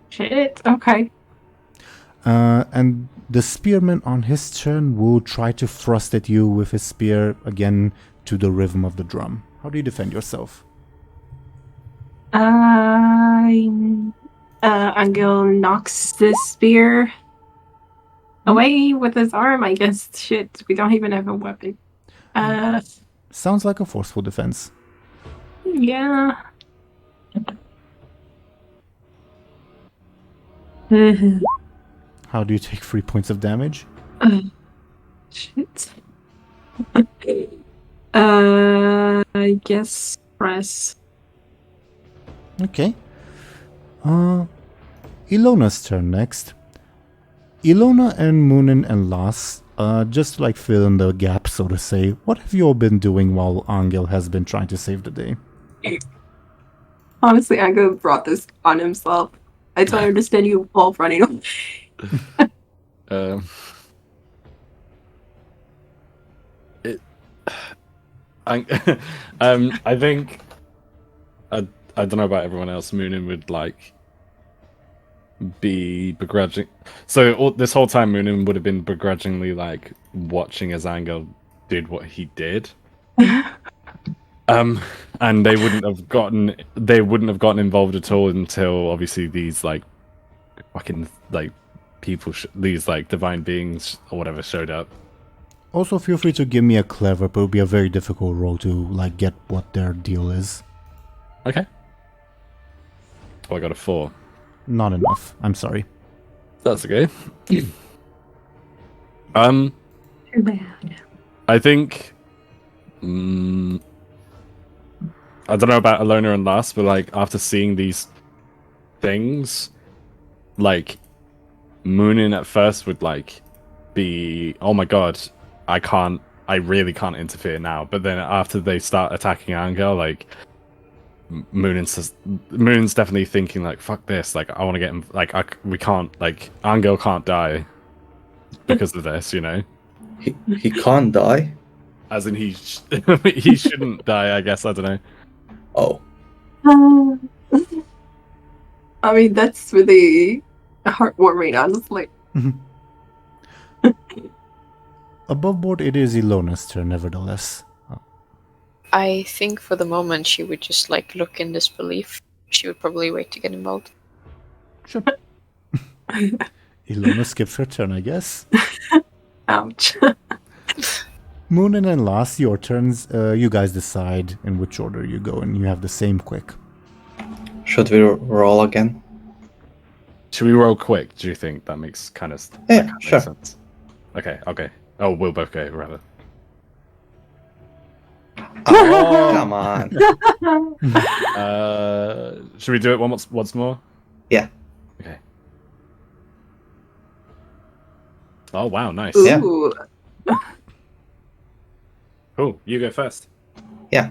Shit, okay. And the spearman on his turn will try to thrust at you with his spear again to the rhythm of the drum. How do you defend yourself? Anghel knocks the spear away with his arm, I guess. Shit, we don't even have a weapon. Sounds like a forceful defense. Yeah. How do you take 3 points of damage? Shit. I guess press. Okay. Illona's turn next. Illona and Muninn and Lass, just to fill in the gap, so to say, what have you all been doing while Anghel has been trying to save the day? Honestly, Anghel brought this on himself. I don't understand you all running away. I think I don't know about everyone else. Muninn would be begrudging. So this whole time, Muninn would have been begrudgingly like watching as Anghel did what he did. And they wouldn't have gotten involved at all until obviously these like fucking like people, these like divine beings or whatever showed up. Also, feel free to give me a clever, but it would be a very difficult roll to like get what their deal is. Okay. Oh, I got a 4. Not enough. I'm sorry. That's okay. Too bad. I think. I don't know about Illona and Last, but like after seeing these things, like Muninn at first would like be, oh my god, I really can't interfere now. But then after they start attacking Anghel, like Muninn's definitely thinking like, fuck this, like I want to get him, like we can't, like Anghel can't die because of this, you know. He can't die. As in he he shouldn't die, I guess. I don't know. Oh, I mean, that's really heartwarming, honestly. Above board, it is Illona's turn, nevertheless. I think for the moment she would just like look in disbelief. She would probably wait to get involved. Sure. Illona skips her turn, I guess. Ouch. Muninn and Last, your turns. You guys decide in which order you go, and you have the same quick. should we roll again? Should we roll quick? Do you think that makes kind of Sure. sense? Okay. Oh, we'll both go rather. Oh, come on. Should we do it once more? Yeah. Okay. Oh wow, nice. Yeah. Ooh. Cool. You go first. Yeah.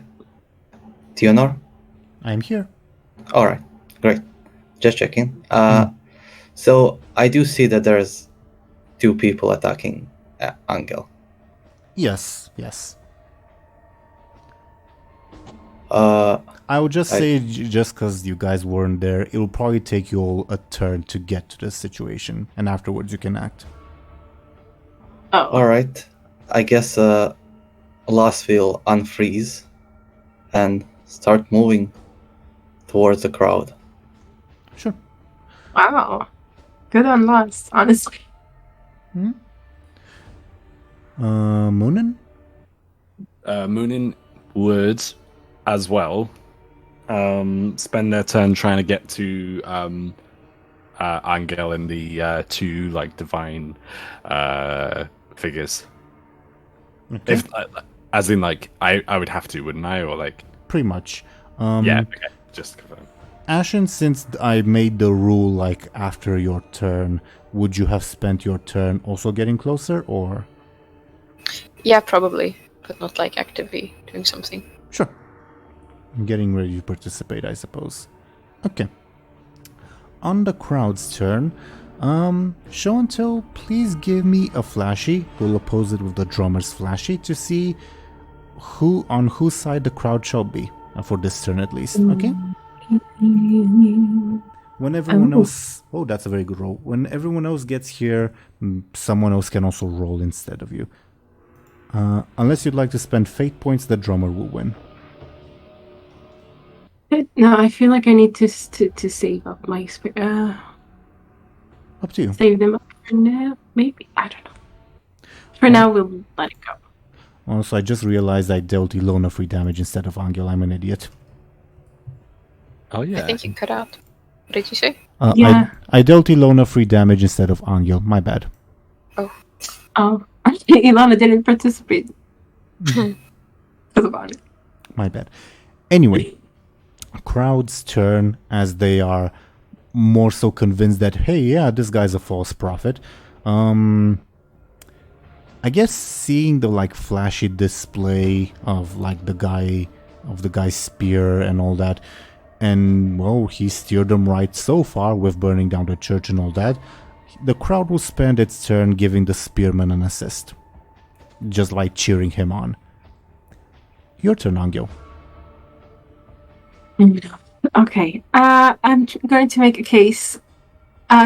Teeironor? I'm here. Alright, great. Just checking. So I do see that there's 2 people attacking Anghel. Yes. Uh, I would just say, just because you guys weren't there, it will probably take you all a turn to get to this situation, and afterwards you can act. Oh. Alright. I guess Last will unfreeze and start moving towards the crowd. Sure. Wow. Good on Lost, honestly. Muninn? Muninn would, as well, spend their turn trying to get to Anghel and the 2 like divine figures. Okay. If, as in, like I would have to, wouldn't I? Or like, Pretty much. yeah. Okay, just to confirm. Ashen, since I made the rule like after your turn, would you have spent your turn also getting closer, or? Yeah, probably, but not like actively doing something. Sure. Getting ready to participate, I suppose. Okay. On the crowd's turn, Show&Tell, please give me a flashy. We'll oppose it with the drummer's flashy to see on whose side the crowd shall be, for this turn at least, okay? When everyone else... Oh, that's a very good roll. When everyone else gets here, someone else can also roll instead of you. Unless you'd like to spend fate points, the drummer will win. No, I feel like I need to save up my Up to you. save them up for now. Maybe, I don't know. For now, we'll let it go. Also, I just realized I dealt Illona free damage instead of Anghel. I'm an idiot. Oh yeah. I think you cut out. What did you say? Yeah. I dealt Illona free damage instead of Anghel. My bad. Oh, Illona didn't participate. Because about it. My bad. Anyway, crowd's turn as they are more so convinced that, hey, yeah, this guy's a false prophet. I guess seeing the like flashy display of like the guy's spear and all that, and well, he steered them right so far with burning down the church and all that. The crowd will spend its turn giving the spearman an assist, just like cheering him on. Your turn, Anghel. Okay. I'm going to make a case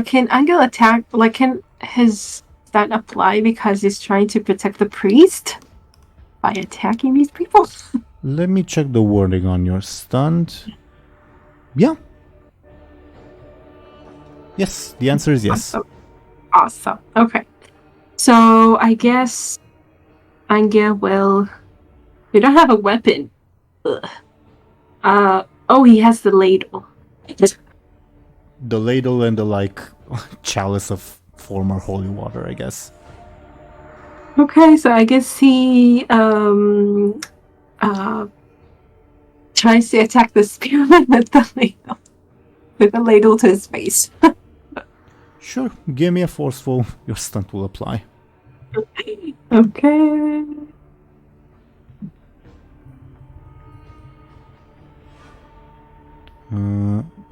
Can Anghel attack? Like, can his that apply because he's trying to protect the priest by attacking these people? Let me check the wording on your stunt. Yeah. Yes, the answer is yes. Awesome. Okay. So I guess Anghel will. We don't have a weapon. Ugh. Oh, he has the ladle. The ladle and the like chalice of former holy water, I guess. Okay, so I guess he tries to attack the spearman with the ladle to his face. Sure, give me a forceful. Your stunt will apply. Okay.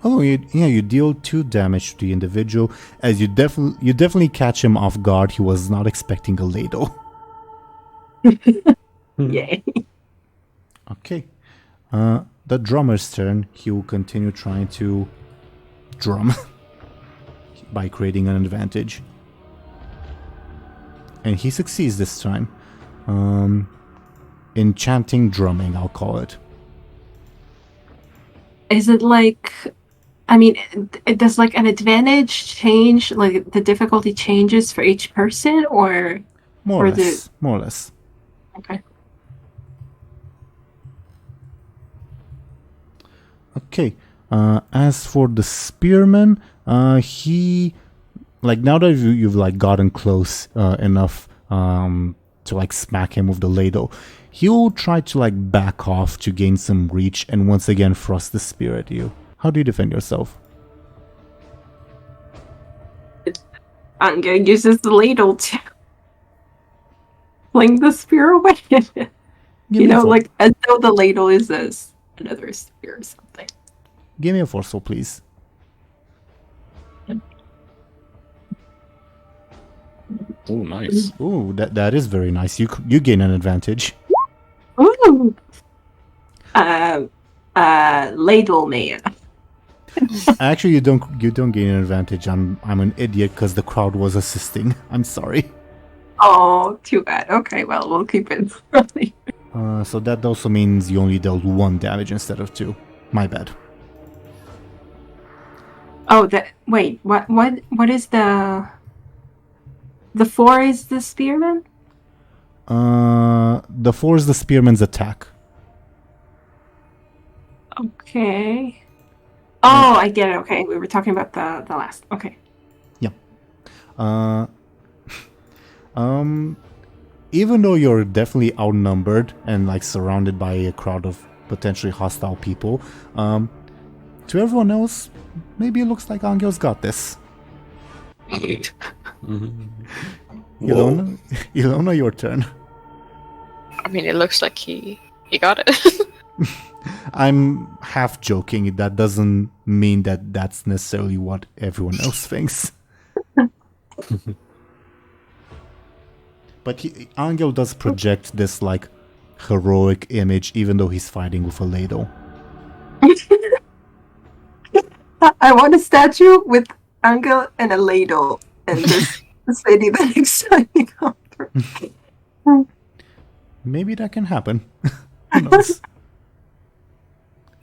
You deal 2 damage to the individual, as you definitely catch him off guard. He was not expecting a ladle. Yay. Okay. The drummer's turn. He will continue trying to drum by creating an advantage. And he succeeds this time. Enchanting drumming, I'll call it. Is it like, I mean, does like an advantage change, like the difficulty changes for each person, or More or less. More or less. Okay. Okay. As for the spearman, he, like, now that you've like gotten close enough to like smack him with the ladle, he'll try to like back off to gain some reach and once again thrust the spear at you. How do you defend yourself? Anghel uses the ladle to fling the spear away. You know, like as though the ladle is another spear or something. Give me a forceful, please. Oh, nice. Ooh, that is very nice. You gain an advantage. Ooh. Ladle man. Actually, you don't gain an advantage. I'm an idiot because the crowd was assisting. I'm sorry. Oh, too bad. Okay, well, we'll keep it. So that also means you only dealt 1 damage instead of 2. My bad. Oh, wait. What is the 4 is the spearman? The 4 is the spearman's attack. Okay. Oh, I get it. Okay, we were talking about the last. Okay. Yeah. Even though you're definitely outnumbered and like surrounded by a crowd of potentially hostile people, to everyone else, maybe it looks like Anghel's got this. Illona, your turn. I mean, it looks like he got it. I'm half joking. That doesn't mean that that's necessarily what everyone else thinks. But Anghel does project this like heroic image, even though he's fighting with a ladle. I want a statue with Anghel and a ladle, and this lady the next time you come through. Maybe that can happen. Who knows?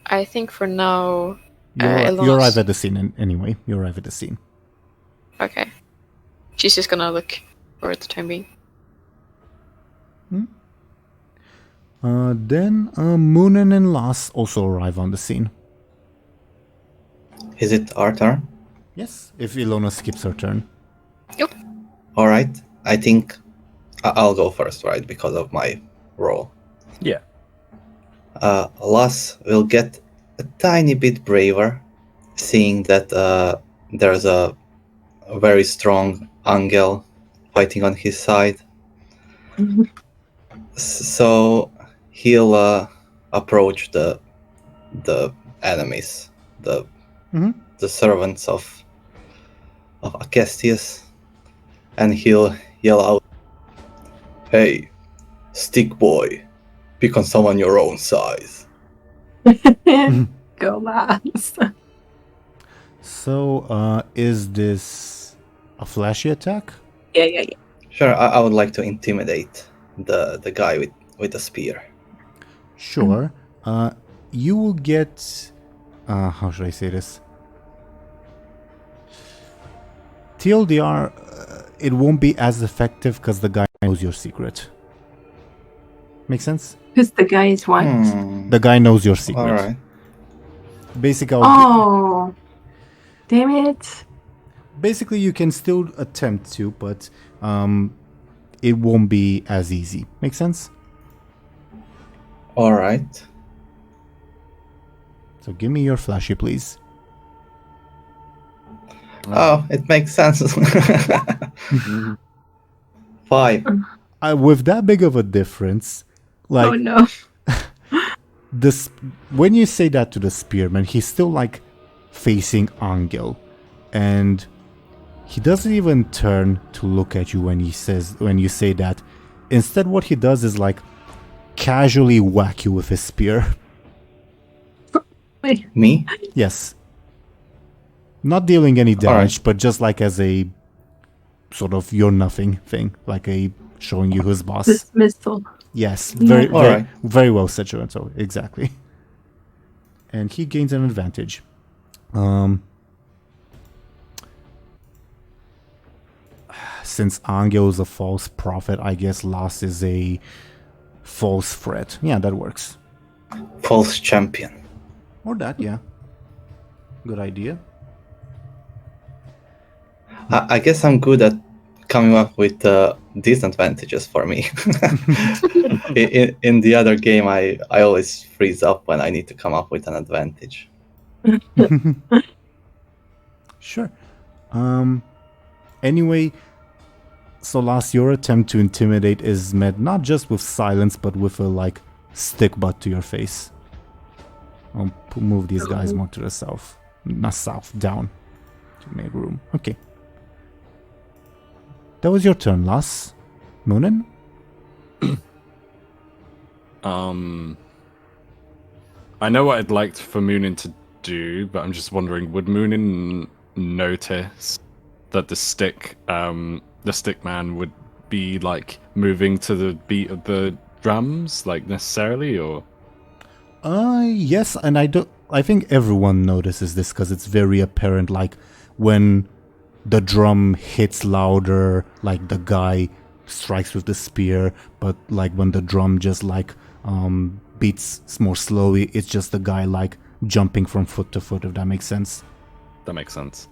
I think for now... You arrive at the scene anyway. You arrive at the scene. Okay. She's just gonna look for the time being. Then Muninn and Lass also arrive on the scene. Is it our turn? Yes, if Illona skips her turn. Yep. Alright, I think I'll go first, right? Because of my role. Yeah. Lass will get a tiny bit braver, seeing that there's a very strong Anghel fighting on his side. So he'll approach the enemies, the servants of Acestius, and he'll yell out, "Hey, stick boy, pick on someone your own size." Go last. So, is this a flashy attack? Yeah. Sure, I would like to intimidate the guy with the spear. Sure. You will get... how should I say this? TLDR, it won't be as effective because the guy knows your secret. Make sense? Because the guy is what? The guy knows your secret. Alright. Basically, Oh, damn it. basically, you can still attempt to, but it won't be as easy. Make sense? Alright. So give me your flashy, please. Oh, it makes sense. 5. With that big of a difference, like Oh no. this, when you say that to the spearman, he's still like facing Anghel, and he doesn't even turn to look at you when you say that. Instead, what he does is like casually whack you with his spear. Wait. Me? Yes. Not dealing any damage, Alright. but just like as a sort of you're nothing thing, like a showing you who's boss. Dismissal. Yes, Yeah. very, very, Alright. very well said, Show&Tell. Exactly. And he gains an advantage. Since Anghel is a false prophet, I guess Las is a false threat. Yeah, that works. False champion. Or that, yeah. Good idea. I guess I'm good at coming up with disadvantages for me. In the other game, I always freeze up when I need to come up with an advantage. Sure. Anyway, so Las, your attempt to intimidate is met not just with silence, but with a like stick butt to your face. I'll move these guys more to the south. Not south, down. To make room. Okay. That was your turn, Las. Muninn? I know what I'd like for Muninn to do, but I'm just wondering, would Muninn notice that the stick man would be like moving to the beat of the drums, like necessarily, or? Yes, and I think everyone notices this because it's very apparent, like when the drum hits louder, like the guy strikes with the spear, but like when the drum just like beats more slowly, it's just the guy like jumping from foot to foot, if that makes sense. That makes sense.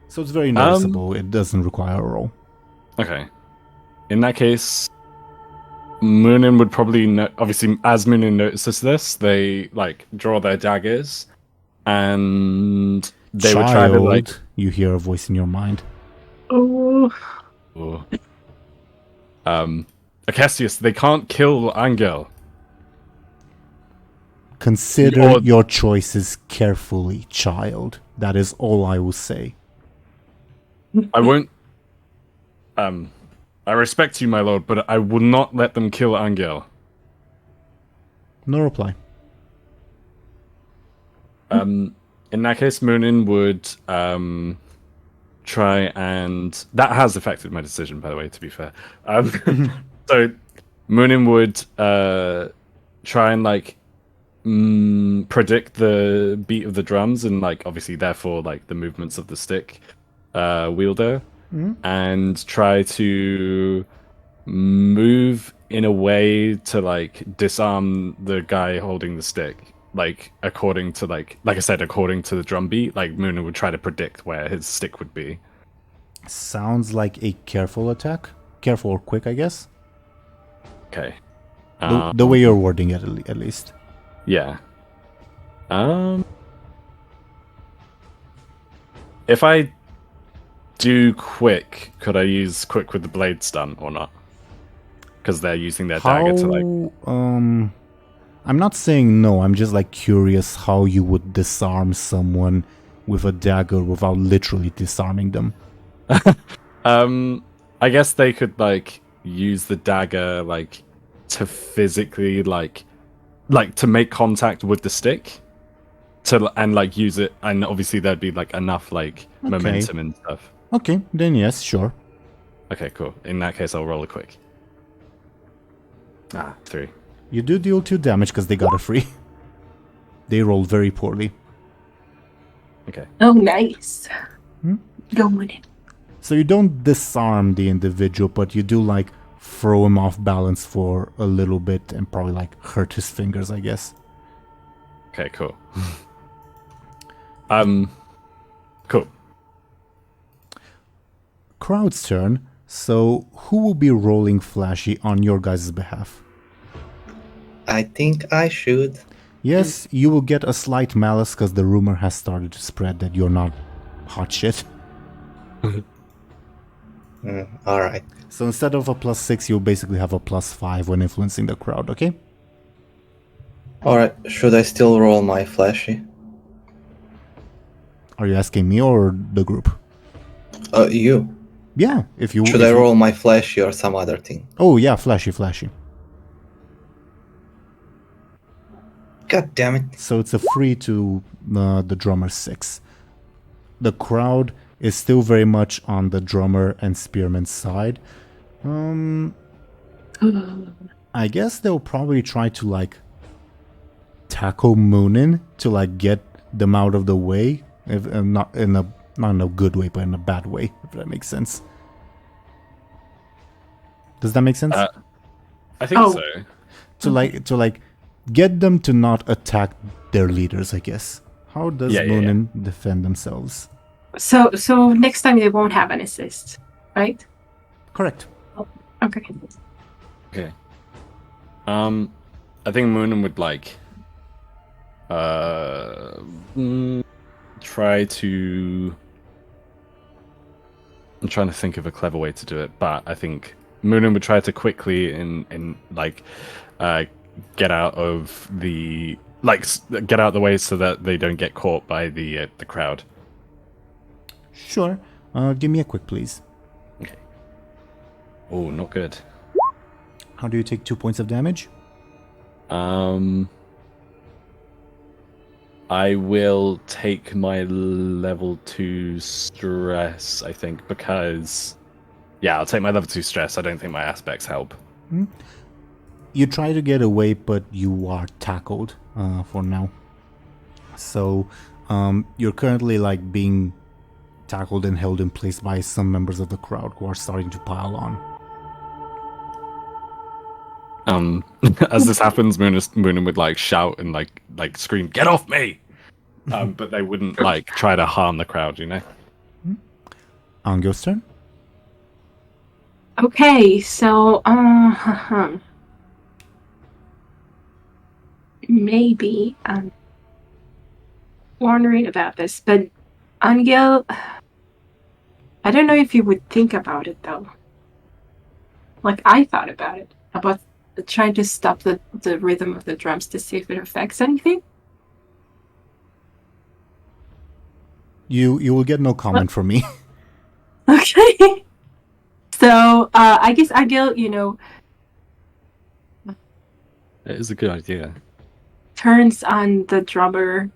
So it's very noticeable. It doesn't require a roll. Okay. In that case, Muninn would probably obviously, as Muninn notices this, they like draw their daggers, and they would try to like. You hear a voice in your mind. Oh. Oh. Acacius, they can't kill Anghel. Consider your choices carefully, child. That is all I will say. I won't. I respect you, my lord, but I will not let them kill Anghel. No reply. In that case, Muninn would try and that has affected my decision, by the way. To be fair, so Muninn would try and like predict the beat of the drums and like obviously therefore like the movements of the stick wielder, and try to move in a way to like disarm the guy holding the stick. Like according to like I said, according to the drum beat, like Muninn would try to predict where his stick would be. Sounds like a careful attack. Careful or quick, I guess. Okay. The way you're wording it, at least. Yeah. If I do quick, could I use quick with the blade stun or not? Because they're using their dagger to like. I'm not saying no. I'm just like curious how you would disarm someone with a dagger without literally disarming them. I guess they could like use the dagger like to physically like to make contact with the stick and like use it, and obviously there'd be like enough like momentum and stuff. Okay, then yes, sure. Okay, cool. In that case, I'll roll a quick. 3. You do deal 2 damage because they got a free. They rolled very poorly. Okay. Oh, nice. Go on it. So you don't disarm the individual, but you do like throw him off balance for a little bit and probably like hurt his fingers, I guess. Okay, cool. Cool. Crowd's turn. So who will be rolling flashy on your guys' behalf? I think I should. Yes, you will get a slight malice because the rumor has started to spread that you're not hot shit. Alright. So instead of a +6, you'll basically have a +5 when influencing the crowd, okay? Alright, should I still roll my flashy? Are you asking me or the group? You. Yeah, if you... Should I roll my flashy or some other thing? Oh yeah, flashy. God damn it. So it's a free to the drummer 6. The crowd is still very much on the drummer and spearman's side. I guess they'll probably try to like tackle Muninn to like get them out of the way, if not in a good way, but in a bad way, if that makes sense. Does that make sense? I think so. To like get them to not attack their leaders, I guess. How does Muninn defend themselves? So next time they won't have an assist, right? Correct. Okay. Okay. I think Muninn would like try to... I'm trying to think of a clever way to do it, but I think Muninn would try to quickly get out of the way so that they don't get caught by the crowd. Sure. Give me a quick, please. Okay. Oh, not good. How do you take 2 points of damage? I will take my level 2 stress, I think, because... Yeah, I'll take my level 2 stress. I don't think my aspects help. You try to get away, but you are tackled for now. So you're currently like being tackled and held in place by some members of the crowd who are starting to pile on. As this happens, Muninn would like shout and like scream, "Get off me!" But they wouldn't like try to harm the crowd, you know. Anghel's turn. Okay, so maybe I'm wondering about this, but Anghel, I don't know if you would think about it though. Like I thought about it, about trying to stop the rhythm of the drums to see if it affects anything. You will get no comment from me. Okay. So I guess Anghel, It is a good idea. turns on the drummer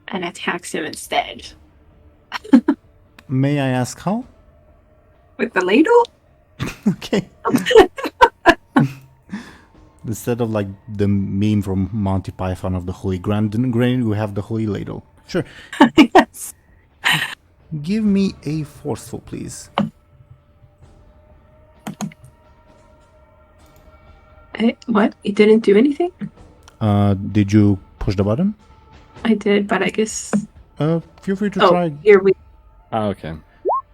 and attacks him instead. May I ask how? With the ladle? Okay. Instead of like the meme from Monty Python of the Holy Grail, we have the Holy Ladle. Sure. Yes. Give me a forceful, please. What? It didn't do anything? Did you push the button? I did, but I guess. Feel free to try. Here we. Oh, okay.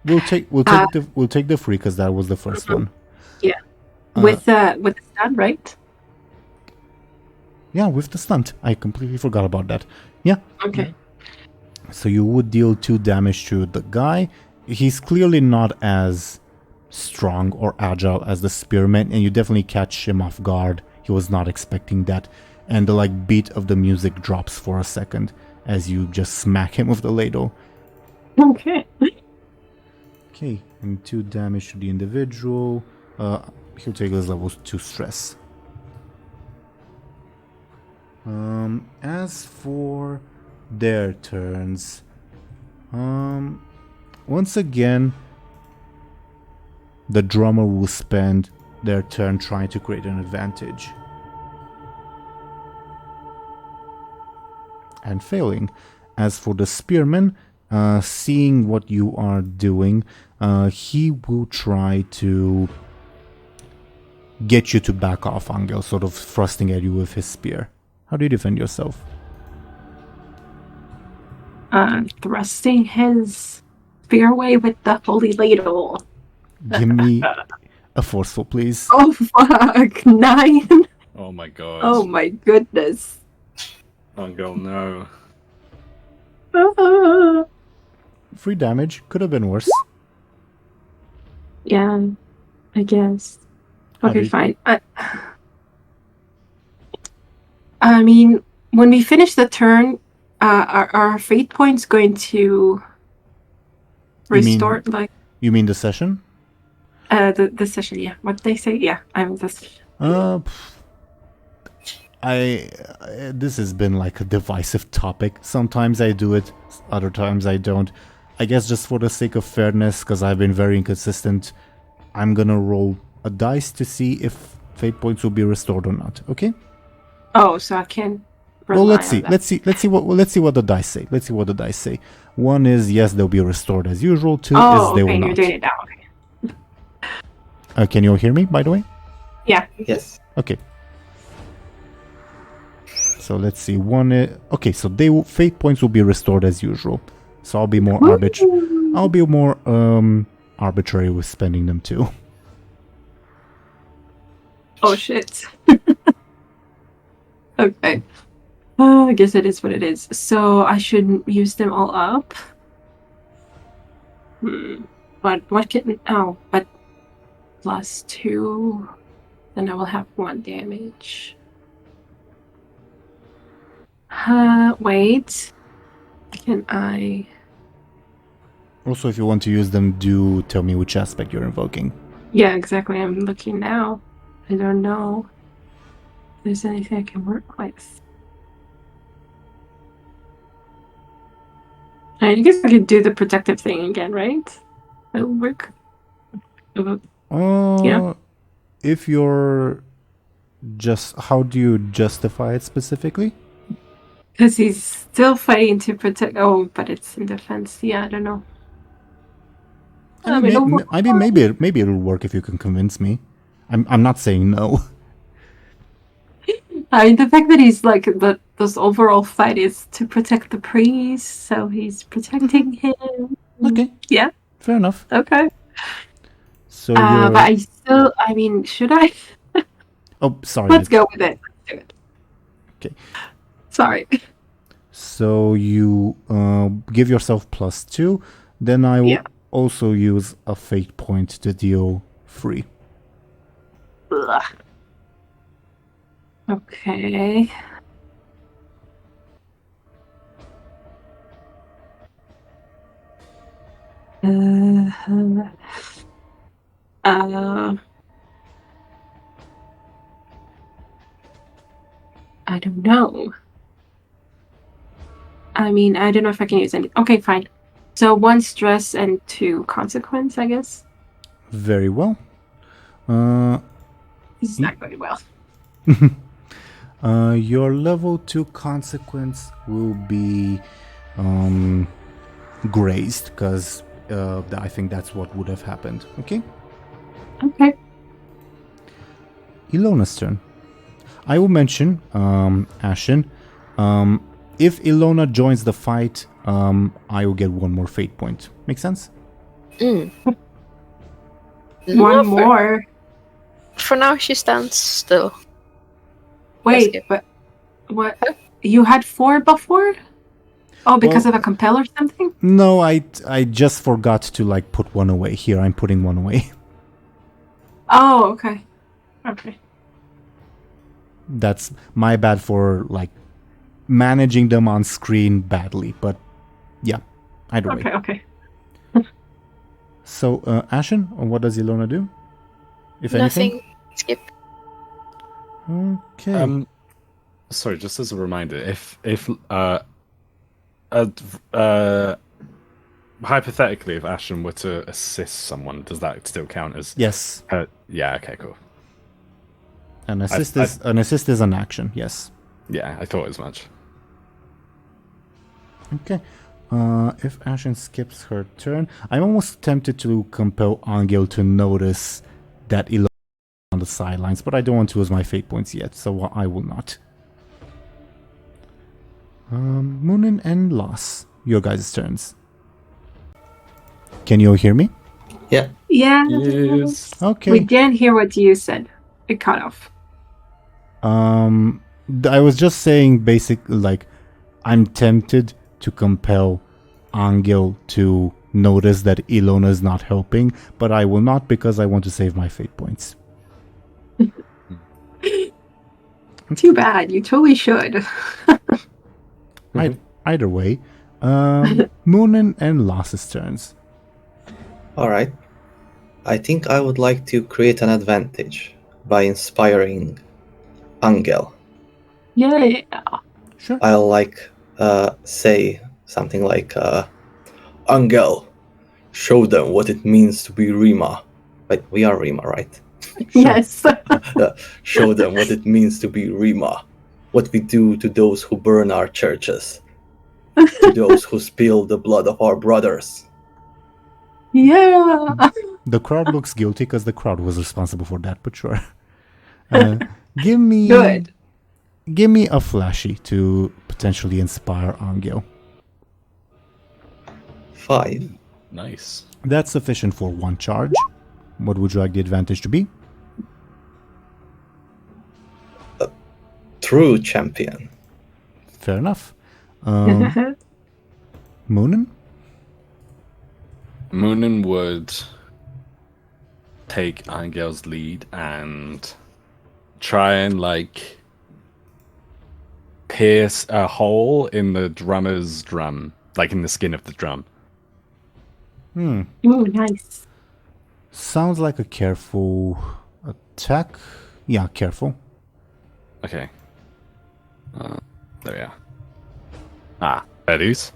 We'll take the free because that was the first one. Yeah. With the stun, right? Yeah, with the stunt. I completely forgot about that. Yeah. Okay. So you would deal 2 damage to the guy. He's clearly not as strong or agile as the spearman, and you definitely catch him off guard. He was not expecting that. And the like beat of the music drops for a second as you just smack him with the ladle. Okay. Okay, and 2 damage to the individual. He'll take his level 2 stress. As for their turns, once again, the drummer will spend their turn trying to create an advantage. And failing. As for the spearman, seeing what you are doing, he will try to get you to back off, Anghel, sort of thrusting at you with his spear. How do you defend yourself? Thrusting his spear away with the holy ladle. Give me a forceful, please. Oh fuck! 9. Oh my god. Oh my goodness. Anghel, no. 3 damage. Could have been worse. Yeah, I guess. How do Okay, you- fine. I mean, when we finish the turn, are fate points going to You mean- restore You mean the session? the session? Yeah, what they say? Yeah, I'm this. This has been like a divisive topic. Sometimes I do it, other times I don't. I guess just for the sake of fairness, because I've been very inconsistent, I'm gonna roll a dice to see if fate points will be restored or not. Okay? Oh, so I can. Well, let's rely on see. that. Let's see what the dice say. Let's see what the dice say. 1 is yes, they'll be restored as usual. 2 Oh, is they okay, will you're not. doing it now. Okay. Can you all hear me, by the way? Yeah. Yes. Okay. So let's see. Okay, so fate points will be restored as usual. So I'll be more arbitrary with spending them too. Oh shit. Okay. I guess it is what it is. So I should use them all up. But what can? Oh, but +2. Then I will have 1 damage. Wait. Can I? Also, if you want to use them, do tell me which aspect you're invoking. Yeah, exactly. I'm looking now. I don't know if there's anything I can work with. I guess I could do the protective thing again, right? That'll work. Yeah. If you're how do you justify it specifically? Because he's still fighting to protect. Oh, but it's in defense. Yeah, I don't know. Maybe it'll work if you can convince me. I'm not saying no. I mean, the fact that he's like this overall fight is to protect the priest, so he's protecting him. Okay. Yeah. Fair enough. Okay. So but I mean, should I? Oh, sorry. Let's go with it. Let's do it. Okay. Sorry. So you give yourself +2. Then I will Yeah. also use a fate point to deal 3. Ugh. Okay. I don't know. I mean, I don't know if I can use any. Okay, fine. So 1 stress and 2 consequence, I guess. Very well. This is not going well. Your level 2 consequence will be grazed, because I think that's what would have happened. Okay? Okay. Illona's turn. I will mention, Ashen, if Illona joins the fight, I will get 1 more fate point. Make sense? No, One more. For now, she stands still. Wait, skip. but what? You had 4 before? Oh, because Well- of a compel or something? No, I just forgot to put 1 away. Here, I'm putting 1 away. Oh, okay. Okay. That's my bad for managing them on screen badly, but yeah, either way. Okay. So, Ashen, what does Illona do? If anything? Nothing. Skip. Okay. Sorry, just as a reminder, if hypothetically, if Ashen were to assist someone, does that still count as? Yes. Yeah. Okay. Cool. An assist is an action. Yes. Yeah, I thought as much. Okay. If Ashen skips her turn, I'm almost tempted to compel Anghel to notice that Illona is on the sidelines, but I don't want to use my fate points yet, so I will not. Muninn and Loss, your guys' turns. Can you all hear me? Yeah. Yeah. Yes. Okay. We didn't hear what you said. It cut off. I was just saying basically, I'm tempted to compel Anghel to notice that Illona is not helping, but I will not because I want to save my fate points. Too bad. You totally should. Either way, Muninn and Loss's turns. Alright. I think I would like to create an advantage by inspiring Anghel. Yeah. Sure. I'll say something like Anghel, show them what it means to be Rima. Wait, we are Rima, right? Yes. Show them what it means to be Rima. What we do to those who burn our churches. To those who spill the blood of our brothers. Yeah. The crowd looks guilty because the crowd was responsible for that, but sure. Give me Good. Give me a flashy to potentially inspire Anghel. 5. Nice. That's sufficient for one charge. What would you like the advantage to be? True champion. Fair enough. Muninn? Muninn would take Angel's lead and try and pierce a hole in the drummer's drum, in the skin of the drum. Ooh, nice. Sounds like a careful attack. Yeah, careful. Okay. There we are. Ah, there it is.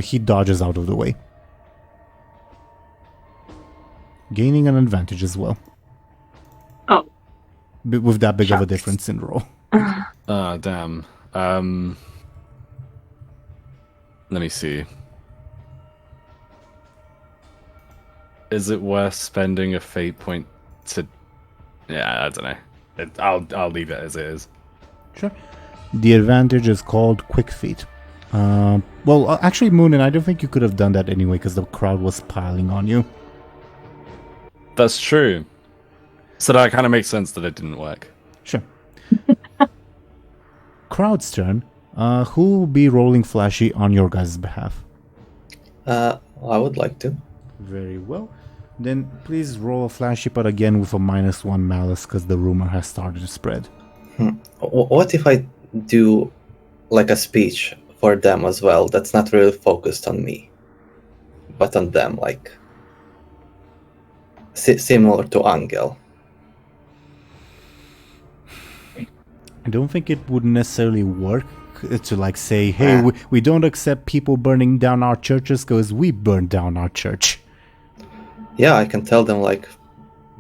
He dodges out of the way, gaining an advantage as well. Oh. With that big of a Shucks. difference in roll. Ah, damn. Let me see. Is it worth spending a fate point to? Yeah, I don't know. I'll leave it as it is. Sure. The advantage is called Quick Feet. Well, actually, Muninn, I don't think you could have done that anyway because the crowd was piling on you. That's true. So that kind of makes sense that it didn't work. Sure. Crowd's turn. Who will be rolling flashy on your guys' behalf? I would like to. Very well. Then please roll a flashy, but again with a -1 malice because the rumor has started to spread. What if I do a speech for them as well that's not really focused on me, but on them, similar to Anghel? I don't think it would necessarily work to say, hey, we don't accept people burning down our churches because we burned down our church. Yeah, I can tell them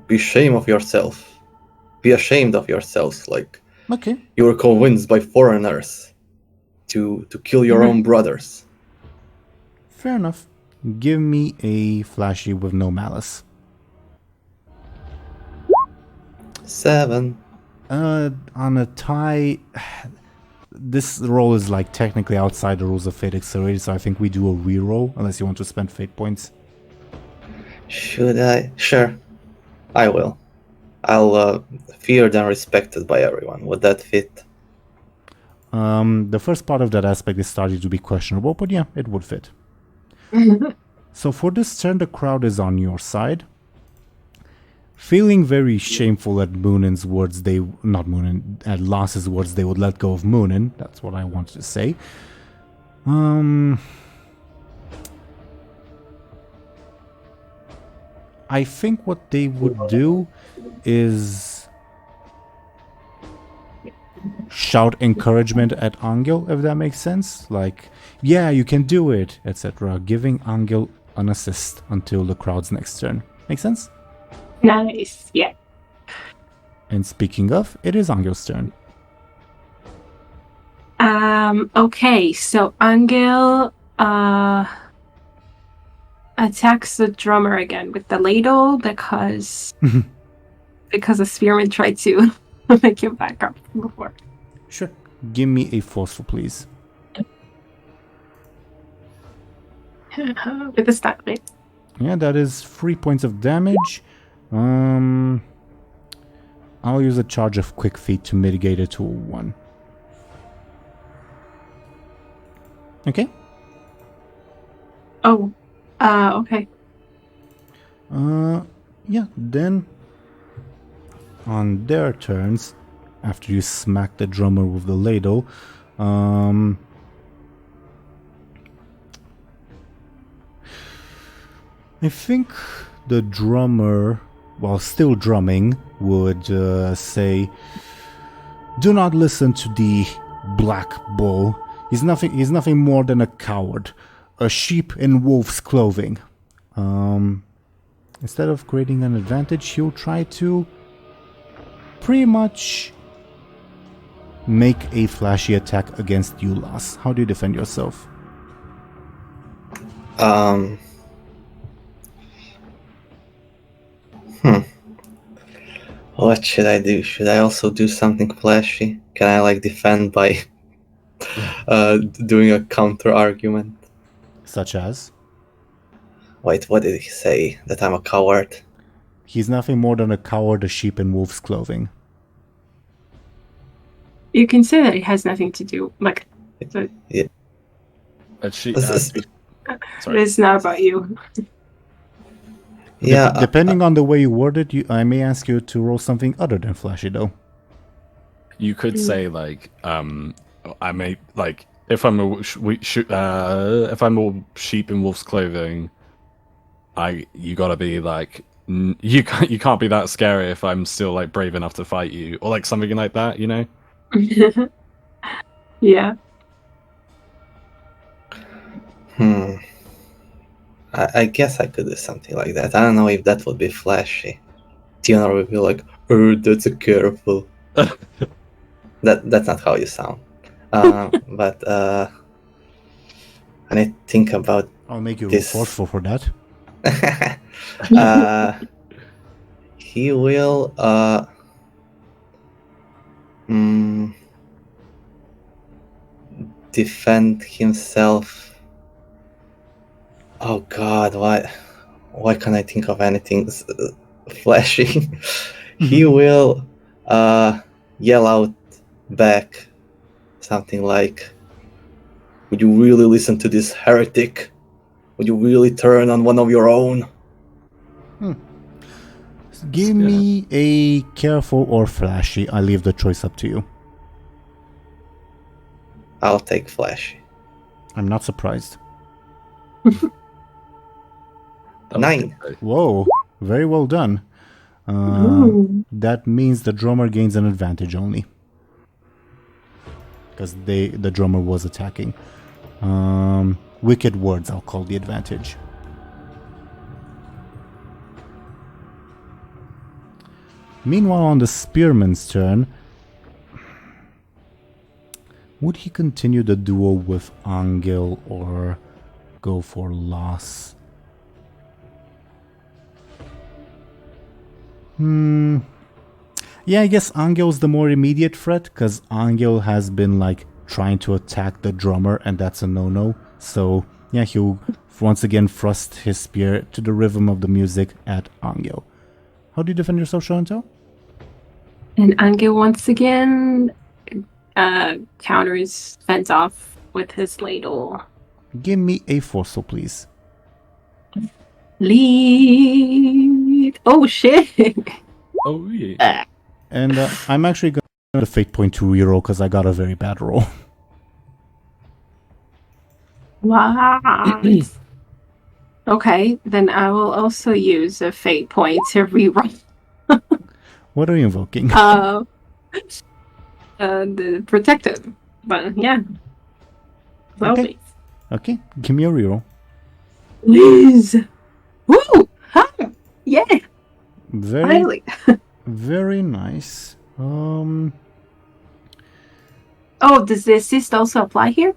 be ashamed of yourself. Be ashamed of yourselves. Okay. You were convinced by foreigners to kill your own brothers. Fair enough. Give me a flashy with no malice. 7. On a tie, this roll is technically outside the rules of Fate Accelerated, so I think we do a reroll unless you want to spend fate points. Should I? Sure. I will. I'll feared and respected by everyone. Would that fit? The first part of that aspect is starting to be questionable, but yeah, it would fit. So for this turn, the crowd is on your side. Feeling very shameful at Muninn's words, at Loss's words, they would let go of Muninn. That's what I wanted to say. I think what they would do is shout encouragement at Anghel, if that makes sense. Like, yeah, you can do it, etc. Giving Anghel an assist until the crowd's next turn. Make sense? Nice. Yeah. And speaking of, it is Angel's turn. Okay, so Anghel attacks the drummer again with the ladle because the spearman tried to make him back up before. Sure. Give me a forceful, please. With the stat, right? Yeah, that is 3 points of damage. I'll use a charge of quick feet to mitigate it to a 1. Okay. Oh, okay. Yeah, then on their turns, after you smack the drummer with the ladle, I think the drummer, while still drumming, would say, "Do not listen to the black bull. He's nothing more than a coward, a sheep in wolf's clothing." Instead of creating an advantage, he'll try to pretty much make a flashy attack against you, Lass. How do you defend yourself? What should I do? Should I also do something flashy? Can I like defend by doing a counter argument? Such as? Wait, what did he say? That I'm a coward? He's nothing more than a coward, a sheep in wolf's clothing. You can say that it has nothing to do, like, Yeah. it's not about you. Yeah. Depending on the way you word it, I may ask you to roll something other than flashy, though. You could say like, I may like if I'm a sheep in wolf's clothing, you gotta be like you can't be that scary if I'm still like brave enough to fight you, or like something like that, you know? Yeah. I guess I could do something like that. I don't know if that would be flashy. Teeironor would be like, "Oh, that's a careful." That's not how you sound. But I need to think about. I'll make you this. forceful for that. He will defend himself. Oh God, why can't I think of anything flashy? He will yell out back something like, "Would you really listen to this heretic? Would you really turn on one of your own?" Give me a careful or flashy. I leave the choice up to you. I'll take flashy. I'm not surprised. 9. Whoa, very well done. That means the drummer gains an advantage only. Because the drummer was attacking. Wicked words, I'll call the advantage. Meanwhile, on the spearman's turn, would he continue the duel with Anghel or go for Lass? Yeah, I guess Anghel's the more immediate threat, because Anghel has been like trying to attack the drummer, and that's a no-no. So yeah, he'll once again thrust his spear to the rhythm of the music at Anghel. How do you defend yourself, Show&Tell? And Anghel once again counters, fends off with his ladle. Give me a forceful, please. Lead. Oh shit. Oh yeah. And I'm actually going to fate point to reroll because I got a very bad roll. Wow. Okay, then I will also use a fate point to reroll. What are you invoking? the protective. But yeah. As always. Okay, give me a reroll. Liz! Woo! Huh! Yeah! Very, Finally! very nice. Oh, does the assist also apply here?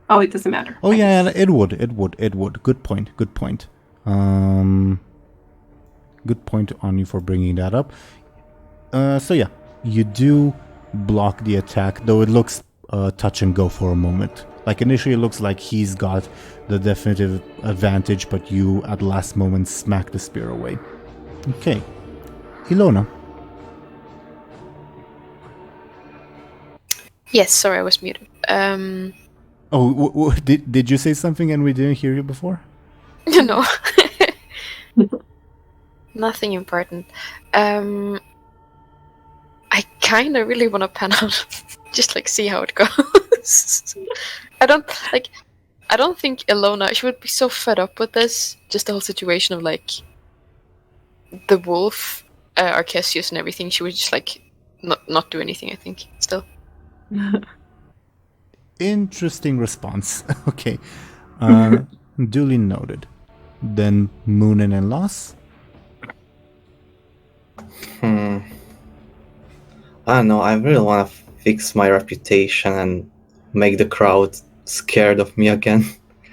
Oh, it doesn't matter. Oh yeah, it would. Good point. Good point on you for bringing that up. So yeah, you do block the attack, though it looks touch and go for a moment. Like initially it looks like he's got the definitive advantage, but you at the last moment smack the spear away. Okay. Illona. Yes, sorry, I was muted. Did you say something and we didn't hear you before? No. Nothing important. I kind of really want to pan out, just like see how it goes. I don't think Illona, she would be so fed up with this, just the whole situation of like the wolf, Arcesius and everything. She would just like not do anything, I think, still. Interesting response. Okay. Duly noted. Then Muninn and Loss. I don't know, I really want to fix my reputation and make the crowd scared of me again.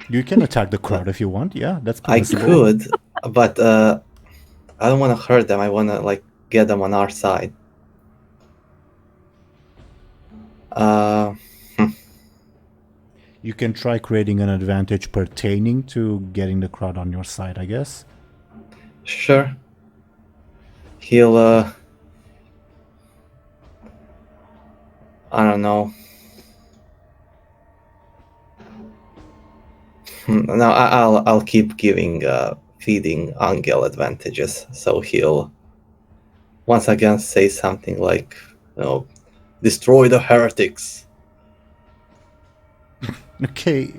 You can attack the crowd if you want. Yeah, that's I possible. could, but I don't want to hurt them. I want to like get them on our side. You can try creating an advantage pertaining to getting the crowd on your side, I guess. Sure. He'll I don't know. No, I'll keep giving feeding Anghel advantages, so he'll once again say something like, destroy the heretics. Okay,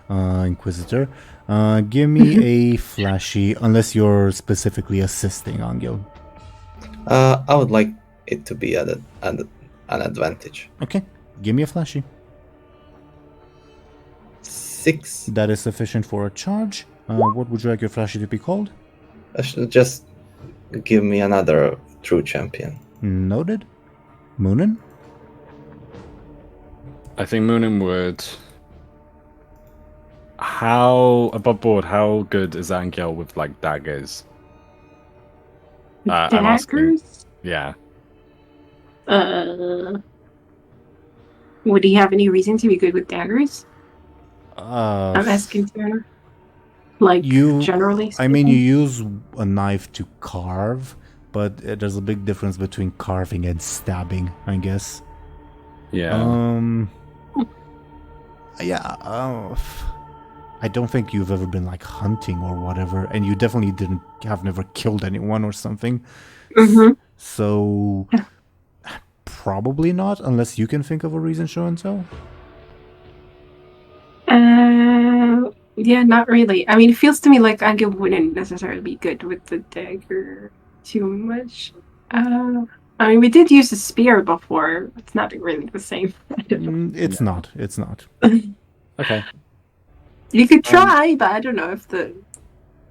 Inquisitor. Give me a flashy, unless you're specifically assisting Anghel. I would like it to be an advantage. Okay, give me a flashy. 6. That is sufficient for a charge. What would you like your flashy to be called? Just give me another true champion. Noted. Muninn? I think Muninn would. How above board? How good is Anghel with like daggers? I'm asking. Daggers? Yeah. Would he have any reason to be good with daggers? I'm asking Teeironor. Like, generally speaking? I mean, you use a knife to carve, but there's a big difference between carving and stabbing, I guess. Yeah. I don't think you've ever been like hunting or whatever, and you definitely have never killed anyone or something. Mm-hmm. So probably not, unless you can think of a reason, Show&Tell. Yeah, not really. I mean, it feels to me like Anghel wouldn't necessarily be good with the dagger too much. I mean, we did use a spear before. It's not really the same. It's not. Okay. You could try, but I don't know if the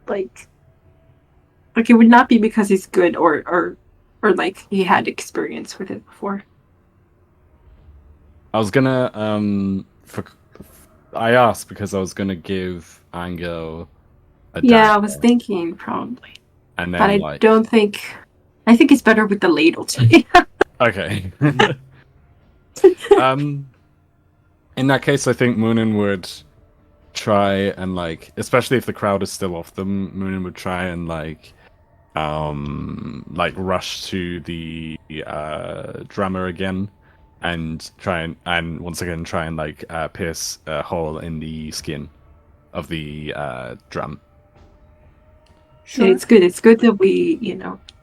like it would not be because he's good or like he had experience with it before. I was gonna I asked because I was gonna give Anghel a dagger. Yeah, I was thinking probably. And then, but I don't think. I think it's better with the ladle. Okay. In that case, I think Muninn would try and like, especially if the crowd is still off them, Muninn would try and like rush to the drummer again, and once again try and like pierce a hole in the skin of the drum. Sure. It's good. It's good that we,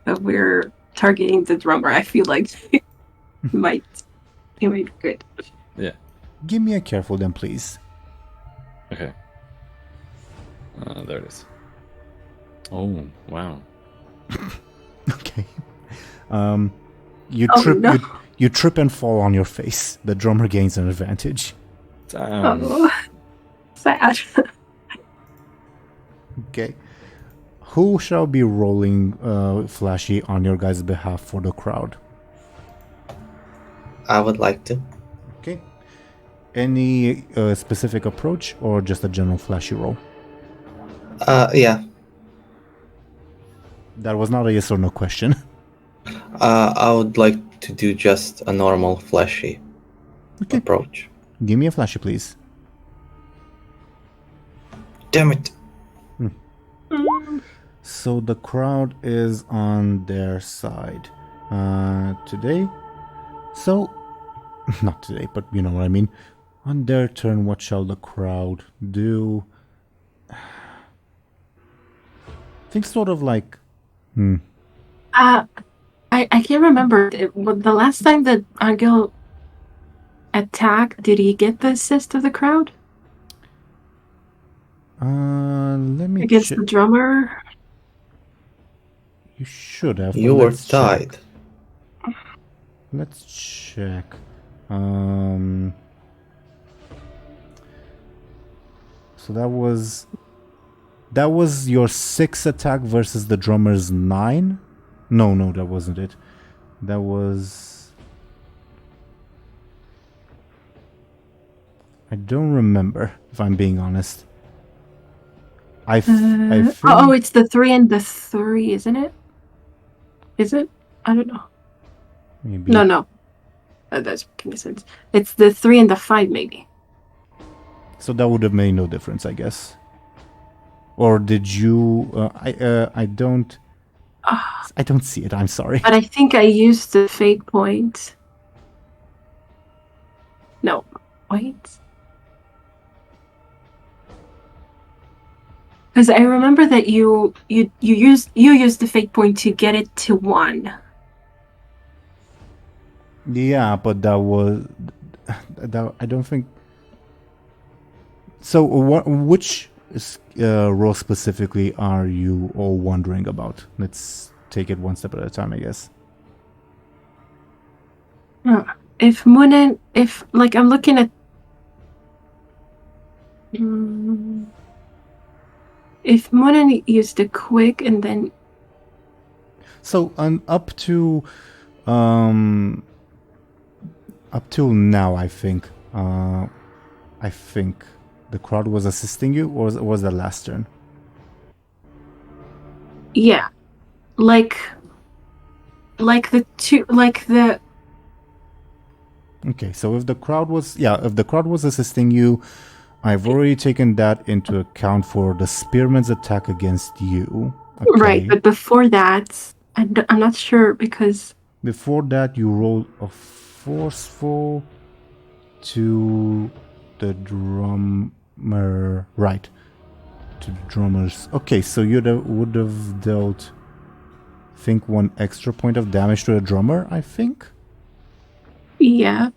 that we're targeting the drummer. I feel like it might be good. Yeah. Give me a careful then, please. Okay. There it is. Oh, wow. Okay. You You trip and fall on your face. The drummer gains an advantage. Damn. Oh, sad. Okay. Who shall be rolling flashy on your guys' behalf for the crowd? I would like to. Okay. Any specific approach or just a general flashy roll? Yeah. That was not a yes or no question. I would like to do just a normal flashy approach. Give me a flashy, please. Damn it! So the crowd is on their side today. So, not today, but you know what I mean. On their turn, what shall the crowd do? Think sort of like... I can't remember. The last time that Anghel attacked, did he get the assist of the crowd? Let me Against check. the drummer? You should have. You but were let's check. tied. Let's check. So that was your 6 attack versus the drummer's 9? No, that wasn't it. That was... I don't remember, if I'm being honest. I feel... Oh, it's the 3 and the 3, isn't it? Is it? I don't know. Maybe. No. That's making sense. It's the 3 and the 5, maybe. So that would have made no difference, I guess. Or did you... I don't see it, I'm sorry. But I think I used the fate point. No, wait. Because I remember that you used the fate point to get it to 1. Yeah, but that was... I don't think... So, which role specifically are you all wondering about? Let's take it one step at a time, I guess. If Muninn... I'm looking at... If Muninn used the quick and then... So, up till now, I think the crowd was assisting you, or was that last turn? Yeah. Like the... Okay, so if the crowd was assisting you, I've already taken that into account for the spearman's attack against you. Okay. Right, but before that, I'm not sure because... Before that, you rolled a forceful to the drummer, right? To the drummers. Okay, so you would have dealt, I think, 1 extra point of damage to the drummer. I think. Yeah.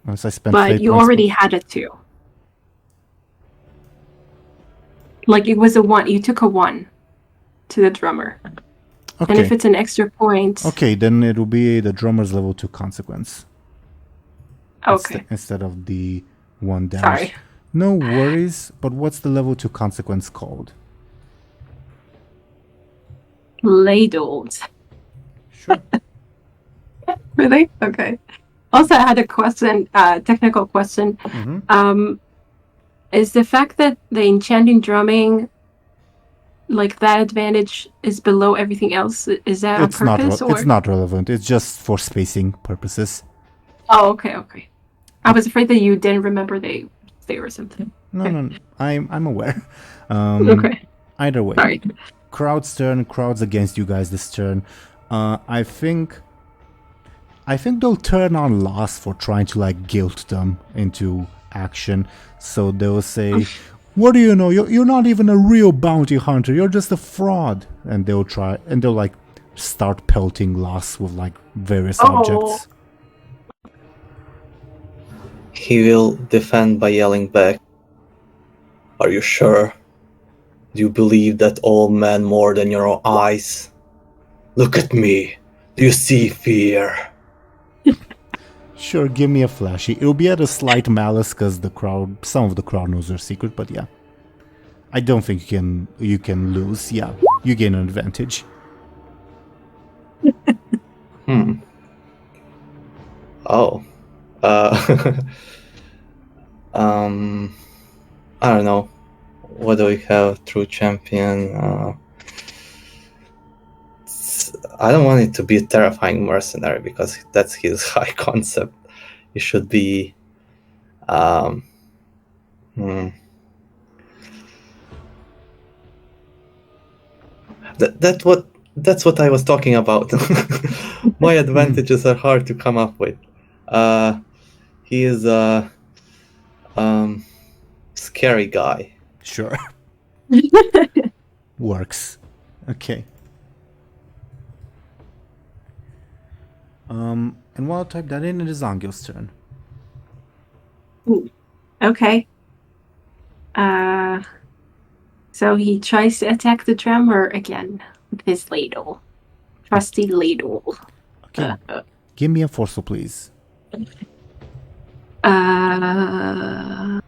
Once I spent. But you already had a 2. Like it was a 1. You took a 1 to the drummer. Okay. And if it's an extra point... Okay, then it will be the drummer's level 2 consequence. Okay. Instead of the 1 damage. Sorry. No worries, but what's the level 2 consequence called? Ladled. Sure. Really? Okay. Also, I had a question, technical question. Mm-hmm. Is the fact that the enchanting drumming, like that advantage is below everything else, is that on purpose? It's not relevant. It's just for spacing purposes. Oh, okay. I was afraid that you didn't remember they or something. No. I'm aware. Okay. Either way. Sorry. Crowd's turn. Crowd's against you guys this turn. I think they'll turn on Loss for trying to guilt them into action. So they'll say, "What do you know? You're not even a real bounty hunter. You're just a fraud." And they'll start pelting Loss with various objects. He will defend by yelling back. Are you sure? Do you believe that all men more than your eyes? Look at me. Do you see fear? Sure, give me a flashy. It'll be at a slight malice because some of the crowd knows their secret, but yeah. I don't think you can lose. Yeah, you gain an advantage. Oh. I don't know. What do we have? True champion. I don't want it to be a terrifying mercenary because that's his high concept. It should be. That's what I was talking about. My advantages are hard to come up with. He is a scary guy. Sure. Works. Okay. And while I type that in, it is Angel's turn. Ooh. Okay. So he tries to attack the drummer again with his ladle. Trusty ladle. Okay. Give me a forceful, please. Huh.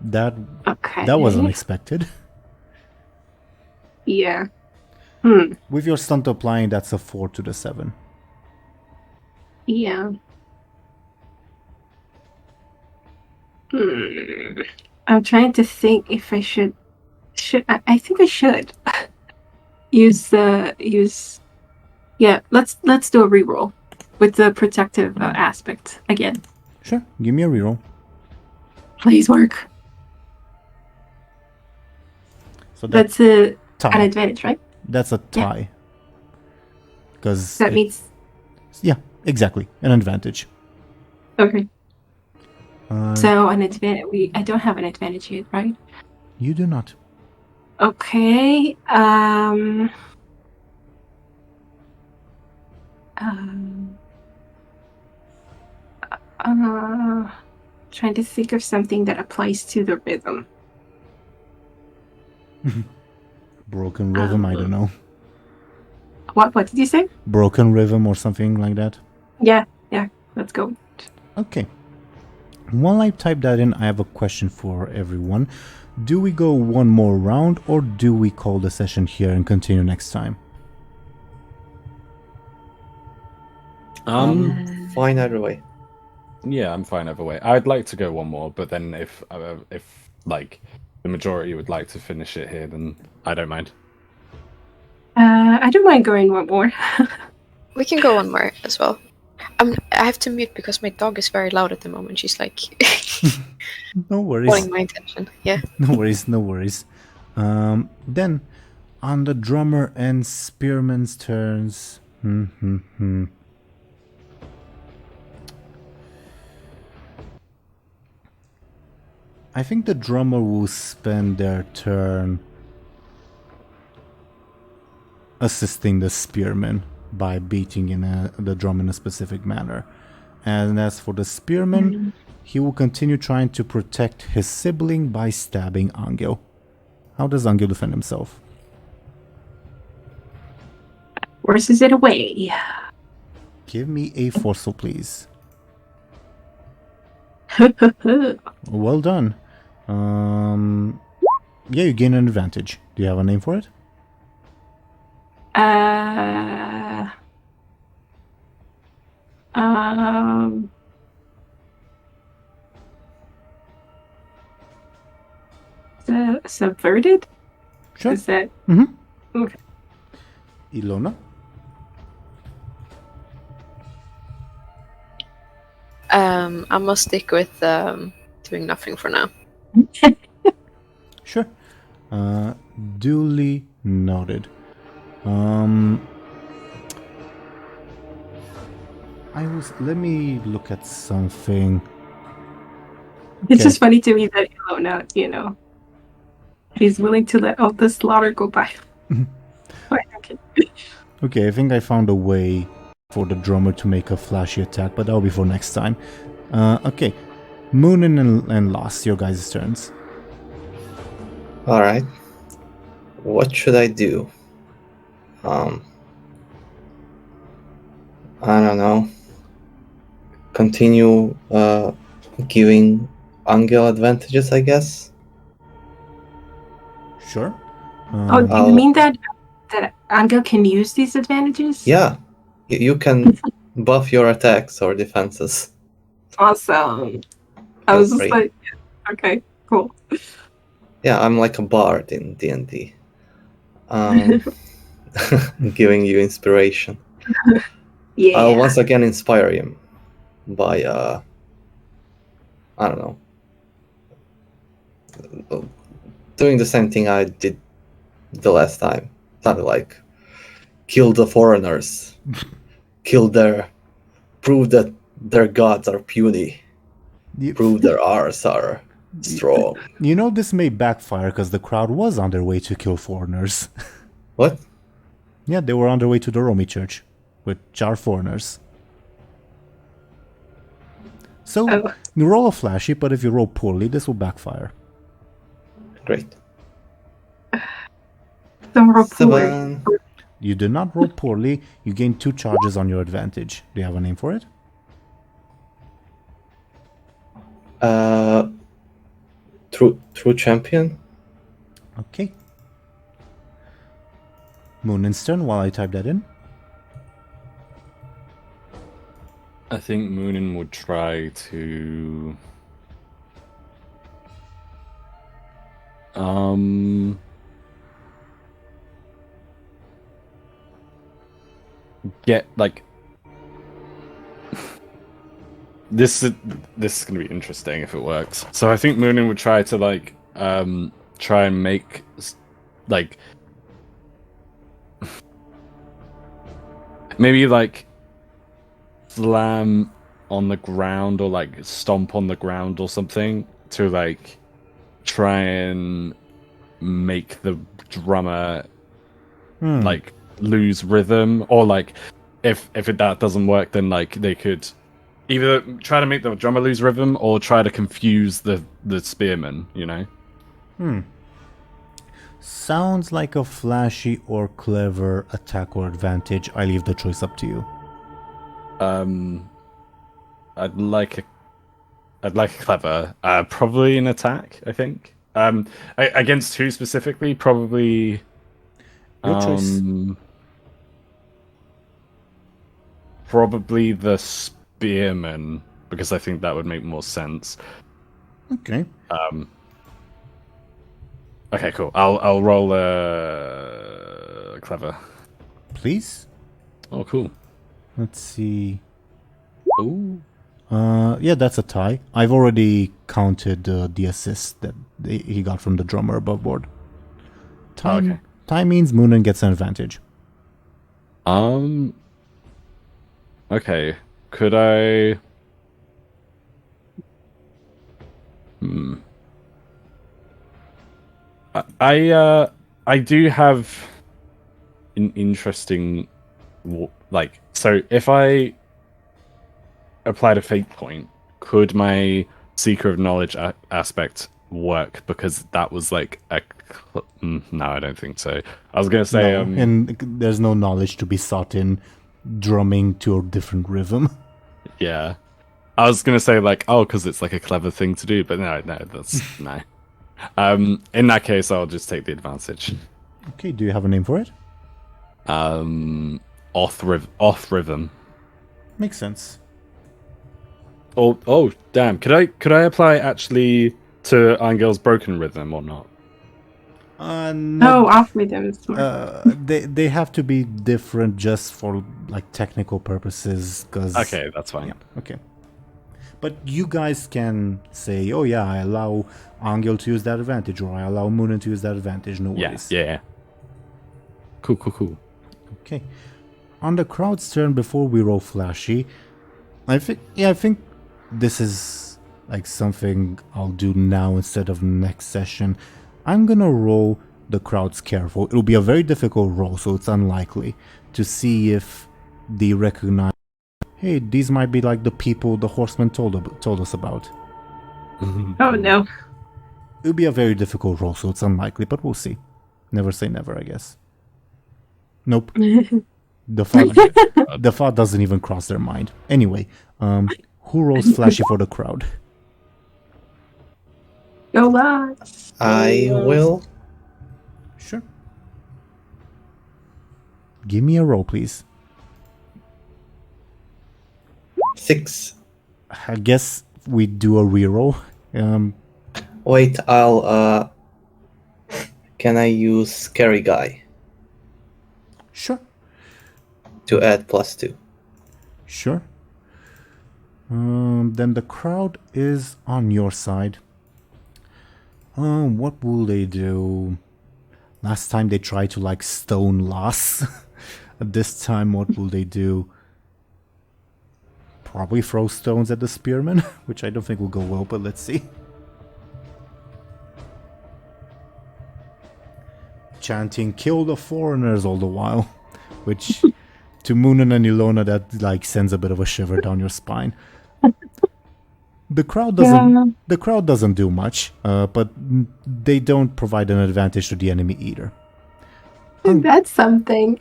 That Okay. was unexpected. Yeah. With your stunt applying, that's a 4 to the 7. Yeah. I'm trying to think if I should. I think I should use. Yeah. Let's do a reroll with the protective aspect again. Sure. Give me a reroll. Please work. So That's an advantage, right? That's a tie. Because That means. Yeah, exactly. An advantage. Okay. So an advantage. I don't have an advantage yet, right? You do not. Okay. Trying to think of something that applies to the rhythm. Broken rhythm, I don't know. What did you say? Broken rhythm or something like that? Yeah, let's go. Okay. While I type that in, I have a question for everyone. Do we go one more round or do we call the session here and continue next time? Fine either way. Yeah, I'm fine either way. I'd like to go one more, but then if like the majority would like to finish it here, then I don't mind. I don't mind going one more. We can go one more as well. I have to mute because my dog is very loud at the moment. She's like No worries. calling my attention. Yeah. No worries. Then, on the drummer and spearman's turns. I think the drummer will spend their turn assisting the spearman by beating the drum in a specific manner. And as for the spearman, he will continue trying to protect his sibling by stabbing Anghel. How does Anghel defend himself? Forces it away. Give me a forceful, please. Well done. Yeah, you gain an advantage. Do you have a name for it? Subverted? Sure. Is that... Okay. Illona? I must stick with doing nothing for now. Sure. Duly noted. Let me look at something. It's Okay. just funny to me that Illona, he's willing to let all the slaughter go by. Okay. Okay, I think I found a way for the drummer to make a flashy attack, but that'll be for next time. Okay. Muninn and Lost, your guys' turns. Alright. What should I do? I don't know, continue giving Anghel advantages, I guess. Sure. Oh, do you mean that Anghel can use these advantages? Yeah, you can buff your attacks or defenses. Awesome. I Feel was just free. like, okay, cool. Yeah, I'm like a bard in D&D. Giving you inspiration. Yeah. I'll once again inspire him by, I don't know, doing the same thing I did the last time. Something like, kill the foreigners, prove that their gods are puny, prove their ours are strong. You know, this may backfire because the crowd was on their way to kill foreigners. What? Yeah, they were on their way to the Romy church, which are foreigners. So, you roll a flashy, but if you roll poorly, this will backfire. Great. Don't roll poorly. 7. You did not roll poorly, you gain 2 charges on your advantage. Do you have a name for it? True champion. Okay. Munin's turn while I type that in. I think Muninn would try to get like this is gonna be interesting if it works. So I think Muninn would try to like try and make like maybe like slam on the ground or like stomp on the ground or something to like try and make the drummer like lose rhythm, or like if that doesn't work, then like they could either try to make the drummer lose rhythm or try to confuse the spearman, you know. Sounds like a flashy or clever attack or advantage. I leave the choice up to you. I'd like a clever, probably an attack, I think. Against who specifically? Probably Your choice. Probably the spearman, because I think that would make more sense. Okay. Okay, cool. I'll roll a clever. Please. Oh, cool. Let's see. Ooh. Yeah, that's a tie. I've already counted the assist that he got from the drummer above board. Tie, Okay. tie means Muninn gets an advantage. Okay. Could I? I do have an interesting, like, so if I applied a fate point, could my Seeker of Knowledge aspect work? Because that was like a no, I don't think so. I was gonna say No, and there's no knowledge to be sought in drumming to a different rhythm. yeah, I was gonna say like, oh, because it's like a clever thing to do, but no, that's no. In that case, I'll just take the advantage. Okay, do you have a name for it? Off rhythm. Makes sense. Oh, damn! Could I apply actually to Angel's broken rhythm or not? No, off rhythm is smart. They have to be different just for like technical purposes. Cause Okay, that's fine. yeah, okay. But you guys can say, oh yeah, I allow Anghel to use that advantage, or I allow Muninn to use that advantage. No worries. Yeah. Cool. Okay. On the crowd's turn, before we roll flashy, I think this is like something I'll do now instead of next session. I'm gonna roll the crowd's careful. It'll be a very difficult roll, so it's unlikely, to see if they recognize, hey, these might be like the people the horseman told us about. Oh no. It'll be a very difficult roll, so it's unlikely, but we'll see. Never say never, I guess. Nope. The thought doesn't even cross their mind. Anyway, who rolls flashy for the crowd? Go lots. I will. Sure. Give me a roll, please. 6. I guess we do a reroll. Wait, I'll can I use Scary Guy Sure. to add +2? Sure. Then the crowd is on your side. What will they do? Last time they tried to like stone Lass. This time, what will they do? Probably throw stones at the spearman, which I don't think will go well, but let's see. Chanting, kill the foreigners all the while, which to Muninn and Illona, that like sends a bit of a shiver down your spine. The crowd doesn't do much, but they don't provide an advantage to the enemy either. That's something.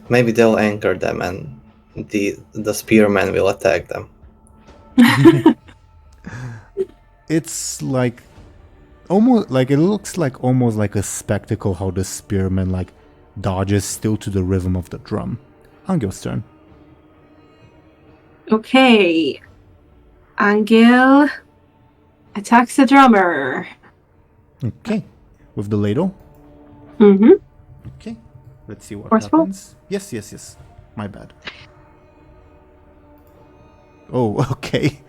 Maybe they'll anchor them and the spearman will attack them. It's like almost like it looks like almost like a spectacle how the spearman like dodges still to the rhythm of the drum. Angel's turn. Okay. Anghel attacks the drummer. Okay. With the ladle. Mm-hmm. Okay. Let's see what Forceful? happens. Yes. My bad. Oh, okay.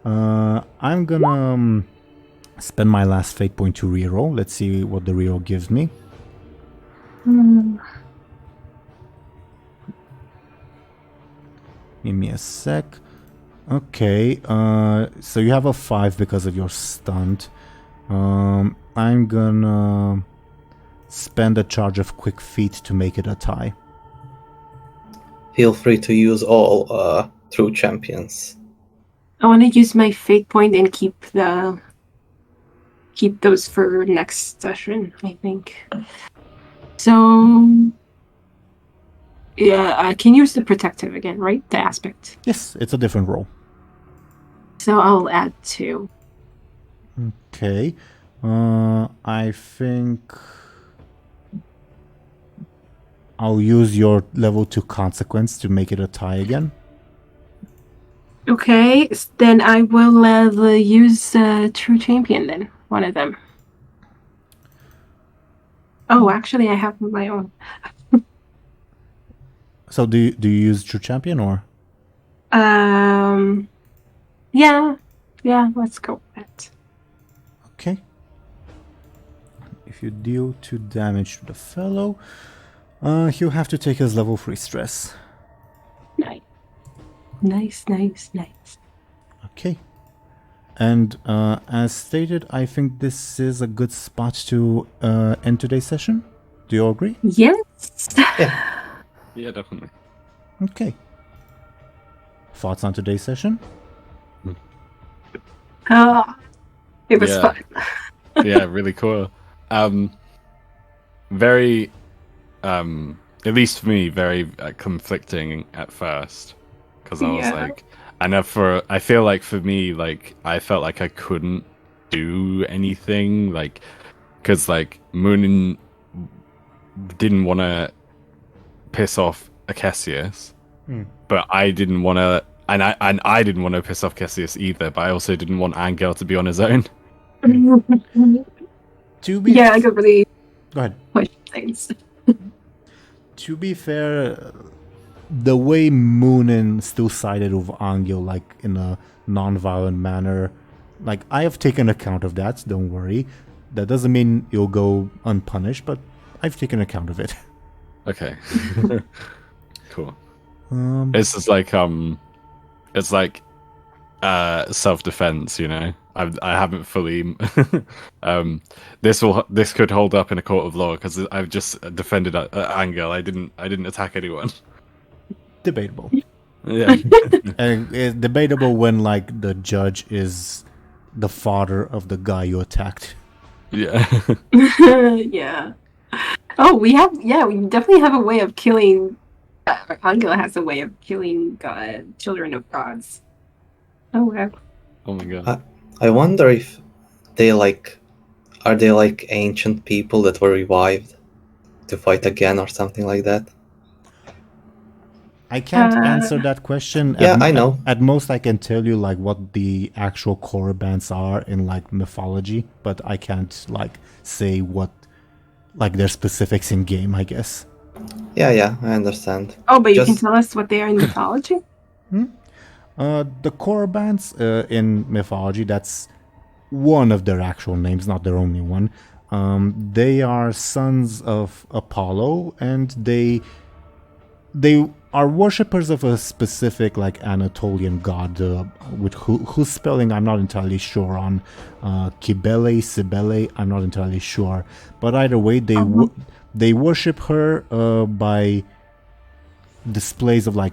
I'm gonna spend my last fate point to reroll. Let's see what the reroll gives me. Give me a sec. Okay, so you have a 5 because of your stunt. I'm gonna spend a charge of quick feet to make it a tie. Feel free to use all true champions. I want to use my fate point and keep those for next session, I think. So yeah, I can use the protective again, right? The aspect. Yes, it's a different roll. So I'll add 2. Okay. I think I'll use your level 2 consequence to make it a tie again. Okay, then I will use True Champion then. One of them. Oh, actually, I have my own. So do you use True Champion or? Yeah, let's go with that. Okay. If you deal 2 damage to the fellow, he'll have to take his level 3 stress. Nice. Okay. And as stated, I think this is a good spot to end today's session. Do you all agree? Yes. Yeah, definitely. Okay. Thoughts on today's session? It was fun. Yeah, really cool. Very, at least for me, very conflicting at first, because I was like, I feel like for me, like I felt like I couldn't do anything, like, because like Muninn didn't want to piss off Cassius, but I didn't want to. And I didn't want to piss off Cassius either, but I also didn't want Anghel to be on his own. I got really Go ahead. push things. To be fair, the way Muninn still sided with Anghel, like in a non-violent manner, like I have taken account of that. Don't worry. That doesn't mean you'll go unpunished, but I've taken account of it. Okay. Cool. It's just like it's like self-defense, you know. I haven't fully. This could hold up in a court of law because I've just defended Anghel. I didn't attack anyone. Debatable. Yeah. And it's debatable when like the judge is the father of the guy you attacked. Yeah. Yeah. Oh, we definitely have a way of killing. Anghel has a way of killing children of gods. Oh wow. Oh my god. I wonder if they are they like ancient people that were revived to fight again or something like that? I can't answer that question. Yeah, I know. At most, I can tell you like what the actual Corybants are in like mythology, but I can't like say what like their specifics in game, I guess. Yeah, I understand. Oh, but you can tell us what they are in mythology? The Corybants in mythology, that's one of their actual names, not their only one. They are sons of Apollo, and they are worshippers of a specific like Anatolian god, with whose spelling I'm not entirely sure on. Kibele, Sibele, I'm not entirely sure. But either way, they worship her by displays of like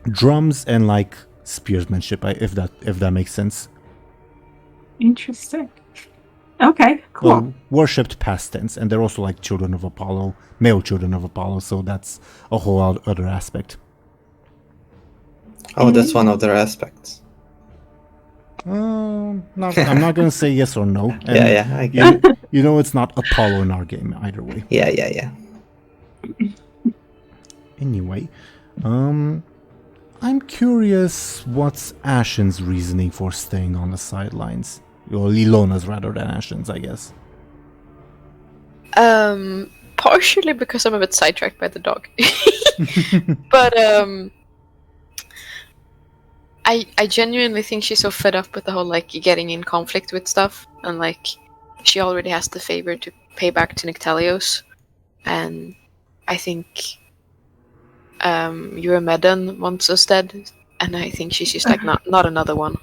drums and like spearsmanship, if that makes sense. Interesting. Okay, cool. Well, worshipped past tense, and they're also like children of Apollo, male children of Apollo, so that's a whole other aspect. Oh, that's one of their aspects. I'm not gonna say yes or no. And Yeah, I get it. you know it's not Apollo in our game either way. Yeah. Anyway, I'm curious what's Ashen's reasoning for staying on the sidelines. Or Illona's rather than Ashen's, I guess. Partially because I'm a bit sidetracked by the dog. But I genuinely think she's so fed up with the whole like getting in conflict with stuff, and like she already has the favor to pay back to Nyctelios, and I think Eurymedon wants us dead, and I think she's just like not another one.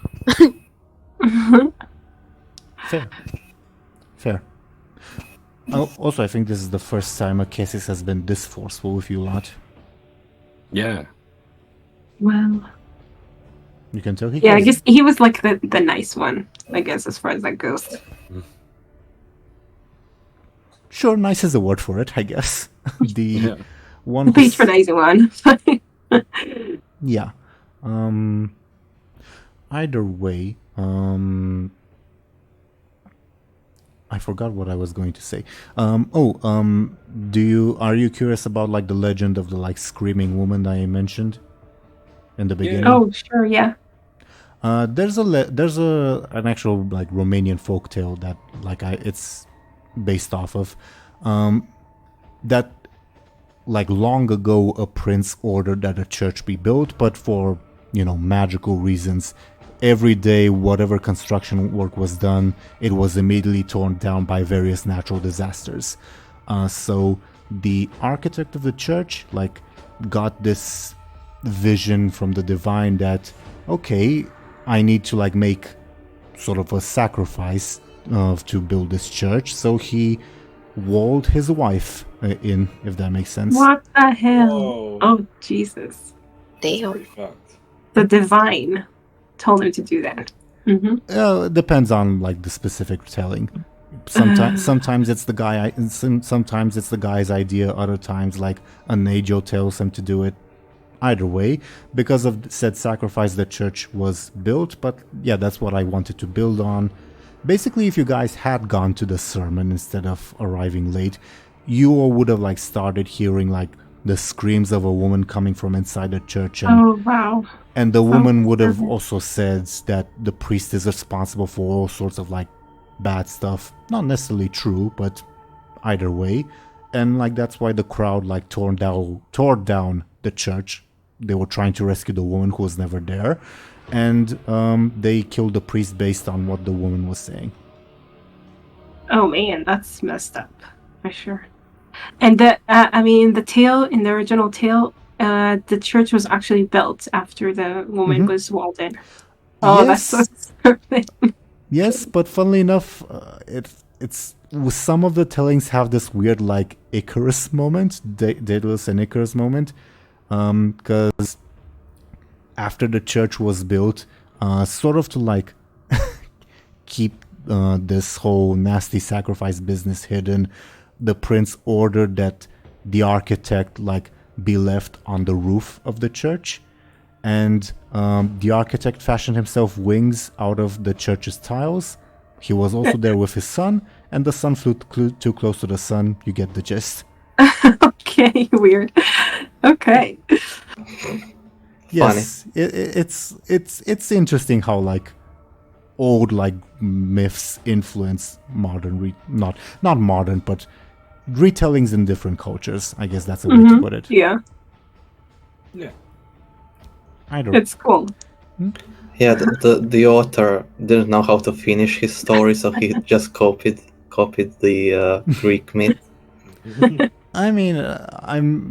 Fair. Also, I think this is the first time Akesis has been this forceful with you lot. Yeah. Well, You can tell he yeah, I cares. guess he was like the nice one, I guess, as far as that goes. Sure, nice is a word for it, I guess. The one who's- Patronizing one. Yeah. Either way, I forgot what I was going to say. Are you curious about like the legend of the like screaming woman that I mentioned in the beginning? Oh, sure, yeah. There's an actual like Romanian folktale that like it's based off of that like long ago a prince ordered that a church be built, but for magical reasons, every day whatever construction work was done, it was immediately torn down by various natural disasters. So the architect of the church like got this vision from the divine that, okay, I need to like make sort of a sacrifice to build this church. So he walled his wife in, if that makes sense. What the hell? Whoa. Oh, Jesus. Damn. Pretty fucked. The divine told him to do that. Mm-hmm. It depends on like the specific telling. Sometimes it's the guy. Sometimes it's the guy's idea. Other times, like an angel tells him to do it. Either way, because of said sacrifice, the church was built. But yeah, that's what I wanted to build on. Basically, if you guys had gone to the sermon instead of arriving late, you all would have like started hearing like the screams of a woman coming from inside the church, and Oh, wow. and the woman would have disturbing. also said that the priest is responsible for all sorts of like bad stuff. Not necessarily true, but either way. And like that's why the crowd like tore down the church. They were trying to rescue the woman who was never there. And they killed the priest based on what the woman was saying. Oh, man, that's messed up. For sure. And the tale, in the original tale, the church was actually built after the woman was walled in. Oh, Yes. that's so disturbing. Yes, but funnily enough, it's some of the tellings have this weird like Icarus moment, Daedalus and Icarus moment, because after the church was built, sort of to like keep this whole nasty sacrifice business hidden, the prince ordered that the architect like be left on the roof of the church, and the architect fashioned himself wings out of the church's tiles. He was also there with his son, and the son flew too close to the sun. You get the gist. Okay, weird. Okay. Yes, it's interesting how like old like myths influence modern not modern, but retellings in different cultures. I guess that's a way to put it. Yeah, I don't. it's cool. Yeah, the author didn't know how to finish his story, so he just copied the Greek myth. I mean,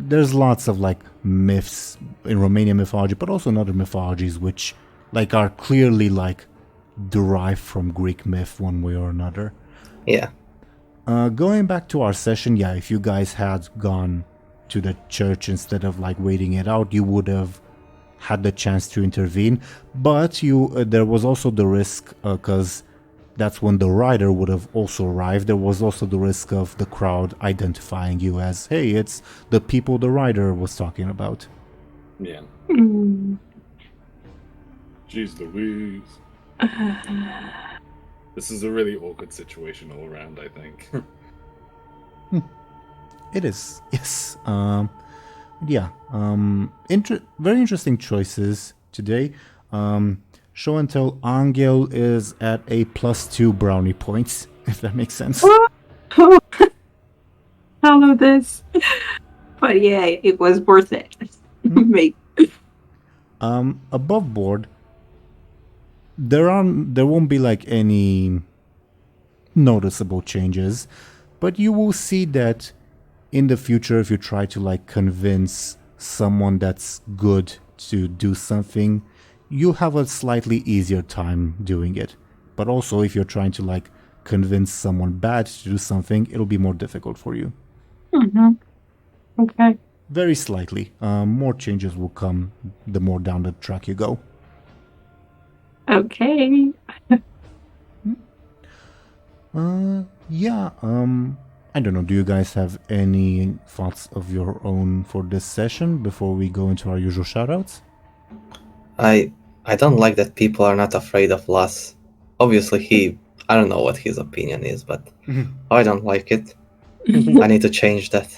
there's lots of like myths in Romanian mythology, but also in other mythologies which like are clearly like derived from Greek myth one way or another. Yeah. Going back to our session, yeah, if you guys had gone to the church instead of like waiting it out, you would have had the chance to intervene. But there was also the risk, because that's when the rider would have also arrived. There was also the risk of the crowd identifying you as, hey, it's the people the rider was talking about. Yeah. Mm. Jeez Louise. This is a really awkward situation all around, I think. It is, yes. Yeah. Very interesting choices today. Show&Tell Anghel is at a +2 brownie points, if that makes sense. I know this, but yeah, it was worth it. Mate. Above board, there won't be like any noticeable changes, but you will see that in the future, if you try to like convince someone that's good to do something, you'll have a slightly easier time doing it. But also, if you're trying to like convince someone bad to do something, it'll be more difficult for you. Okay. Very slightly. More changes will come the more down the track you go. Okay. Yeah. I don't know. Do you guys have any thoughts of your own for this session before we go into our usual shoutouts? I don't like that people are not afraid of loss. Obviously, I don't know what his opinion is, but I don't like it. I need to change that.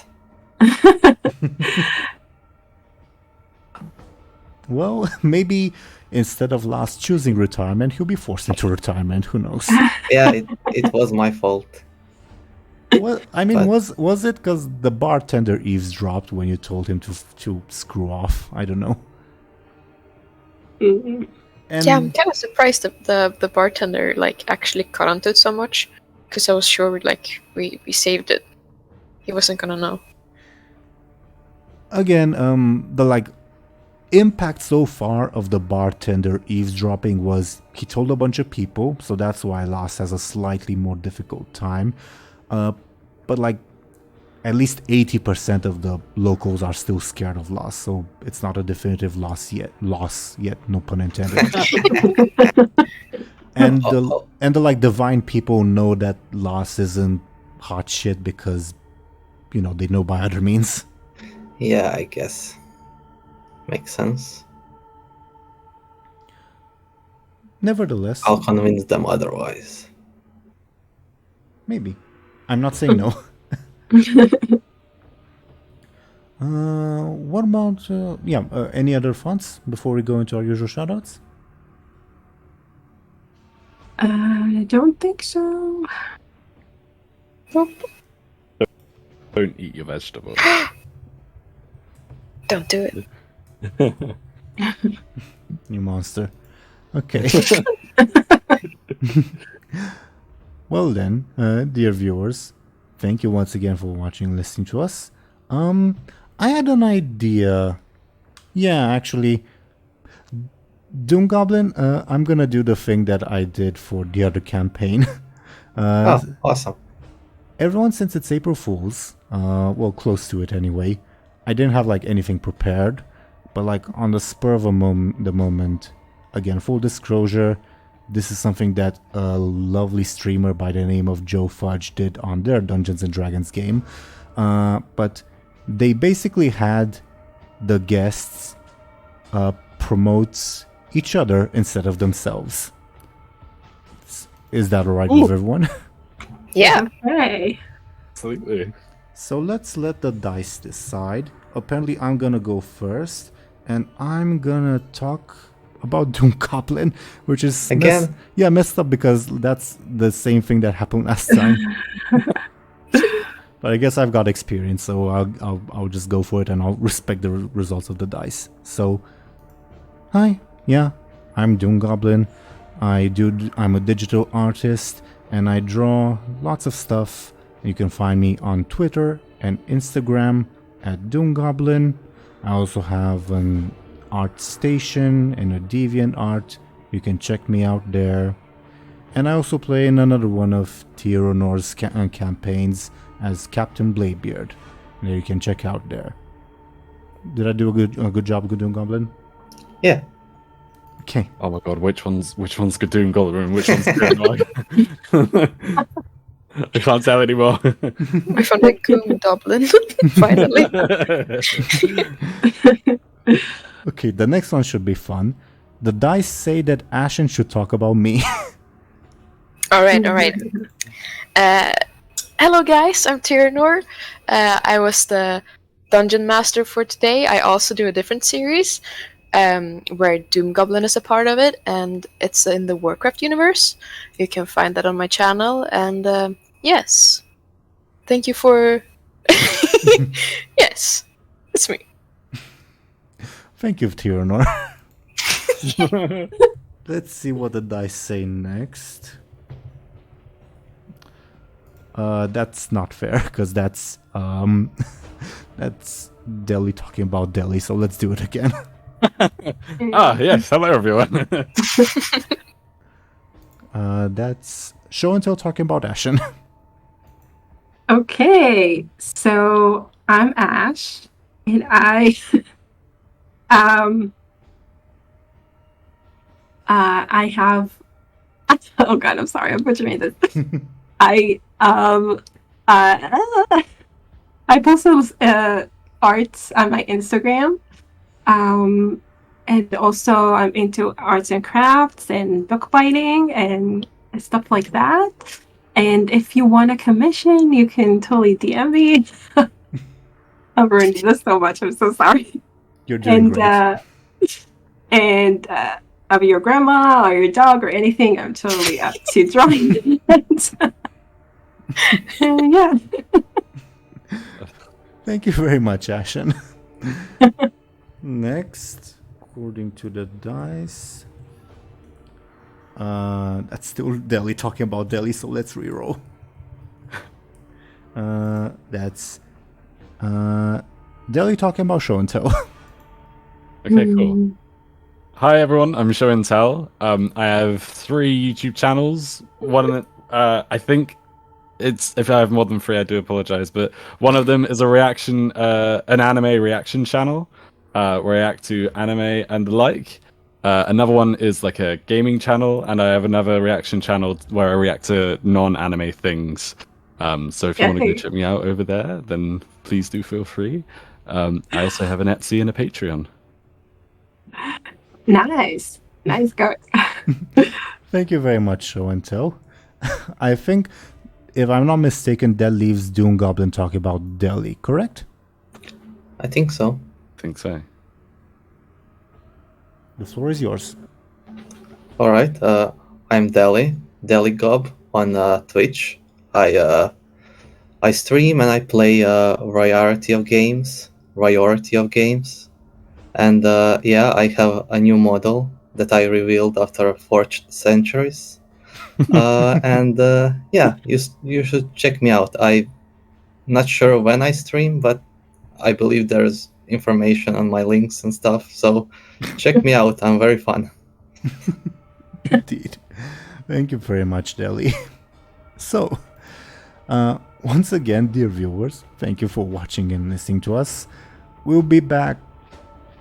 Well, maybe instead of last choosing retirement, he'll be forced into retirement. Who knows? Yeah, it was my fault. Well, I mean, But- was it because the bartender eavesdropped when you told him to screw off? I don't know. Mm. And Yeah, I'm kind of surprised that the bartender like actually caught onto it so much, because I was sure like we saved it. He wasn't gonna know. again, the like impact so far of the bartender eavesdropping was he told a bunch of people, so that's why Lost has a slightly more difficult time. But like at least 80% of the locals are still scared of Lost, so it's not a definitive loss yet, no pun intended. and the like divine people know that Lost isn't hot shit because they know by other means. Yeah, I guess. Makes sense. Nevertheless, I'll convince them otherwise. maybe. I'm not saying no. What about any other thoughts before we go into our usual shoutouts? I don't think so. Don't eat your vegetables. Don't do it. You monster. Okay. Well then, dear viewers, thank you once again for watching and listening to us. I had an idea. Yeah, actually, DoomGoblin, I'm gonna do the thing that I did for the other campaign. Oh, awesome. Everyone, since it's April Fool's, well, close to it anyway, I didn't have like anything prepared, but like on the spur of the moment, again, full disclosure, this is something that a lovely streamer by the name of Joe Fudge did on their Dungeons and Dragons game. But they basically had the guests promote each other instead of themselves. Is that alright with everyone? Yeah. Hey. Absolutely. So let's let the dice decide. Apparently I'm gonna go first, and I'm gonna talk about DoomGoblin, which is Again? messed up because that's the same thing that happened last time. But I guess I've got experience, so I'll just go for it, and I'll respect the results of the dice. So, hi, I'm DoomGoblin. I'm a digital artist, and I draw lots of stuff. You can find me on Twitter and Instagram at DoomGoblin. I also have an art station and a DeviantArt. You can check me out there. And I also play in another one of Teeironor's campaigns as Captain Bladebeard. That you can check out there. Did I do a good job with DoomGoblin? Yeah. Okay. Oh my god, which one's DoomGoblin and which one's Teeironor? I can't tell anymore. I found a DoomGoblin finally. Okay, the next one should be fun. The dice say that Ashen should talk about me. All right. Hello guys, I'm Teeironor. I was the dungeon master for today. I also do a different series where DoomGoblin is a part of it, and it's in the Warcraft universe. You can find that on my channel, and yes. Thank you for... Yes, it's me. Thank you, Teeironor. Let's see what the dice say next. That's not fair, because that's Dely talking about Dely, so let's do it again. Yes, hello everyone. That's Show&Tell talking about Ashen. Okay, so I'm Ash, and I I have oh god, I'm sorry, I'm butchering this. I post those arts on my Instagram. And also I'm into arts and crafts and book binding and stuff like that. And if you want a commission, you can totally DM me. I'm ruining this so much. I'm so sorry. You're doing great. And of your grandma or your dog or anything, I'm totally up to drawing it. Yeah. Thank you very much, Ashen. Next, according to the dice, that's still Dely talking about Dely, so let's reroll. That's Dely talking about Show&Tell. Okay, cool. Hi everyone, I'm Show&Tell. I have 3 YouTube channels. One of them, I think if I have more than 3, I do apologize, but one of them is a reaction, an anime reaction channel. Where I react to anime and the like. Another one is like a gaming channel, and I have another reaction channel where I react to non-anime things. So if you want to go check me out over there, then please do feel free. I also have an Etsy and a Patreon. Nice guys. Thank you very much, Show&Tell. I think, if I'm not mistaken, that leaves DoomGoblin talking about Dely, correct? I think so. Think so. The floor is yours. All right. I'm DelyGob on Twitch. I stream and I play a variety of games, and I have a new model that I revealed after Forged Centuries. You should check me out. I'm not sure when I stream, but I believe there's information on my links and stuff, so check me out. I'm very fun. Indeed. Thank you very much, Dely. So, once again, dear viewers, thank you for watching and listening to us. We'll be back,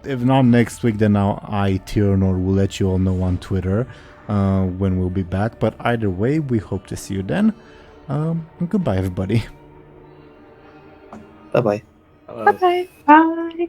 if not next week, then Teeironor will let you all know on Twitter. when we'll be back. But either way, we hope to see you then. Goodbye, everybody. Bye bye. Hello. Bye bye. Bye.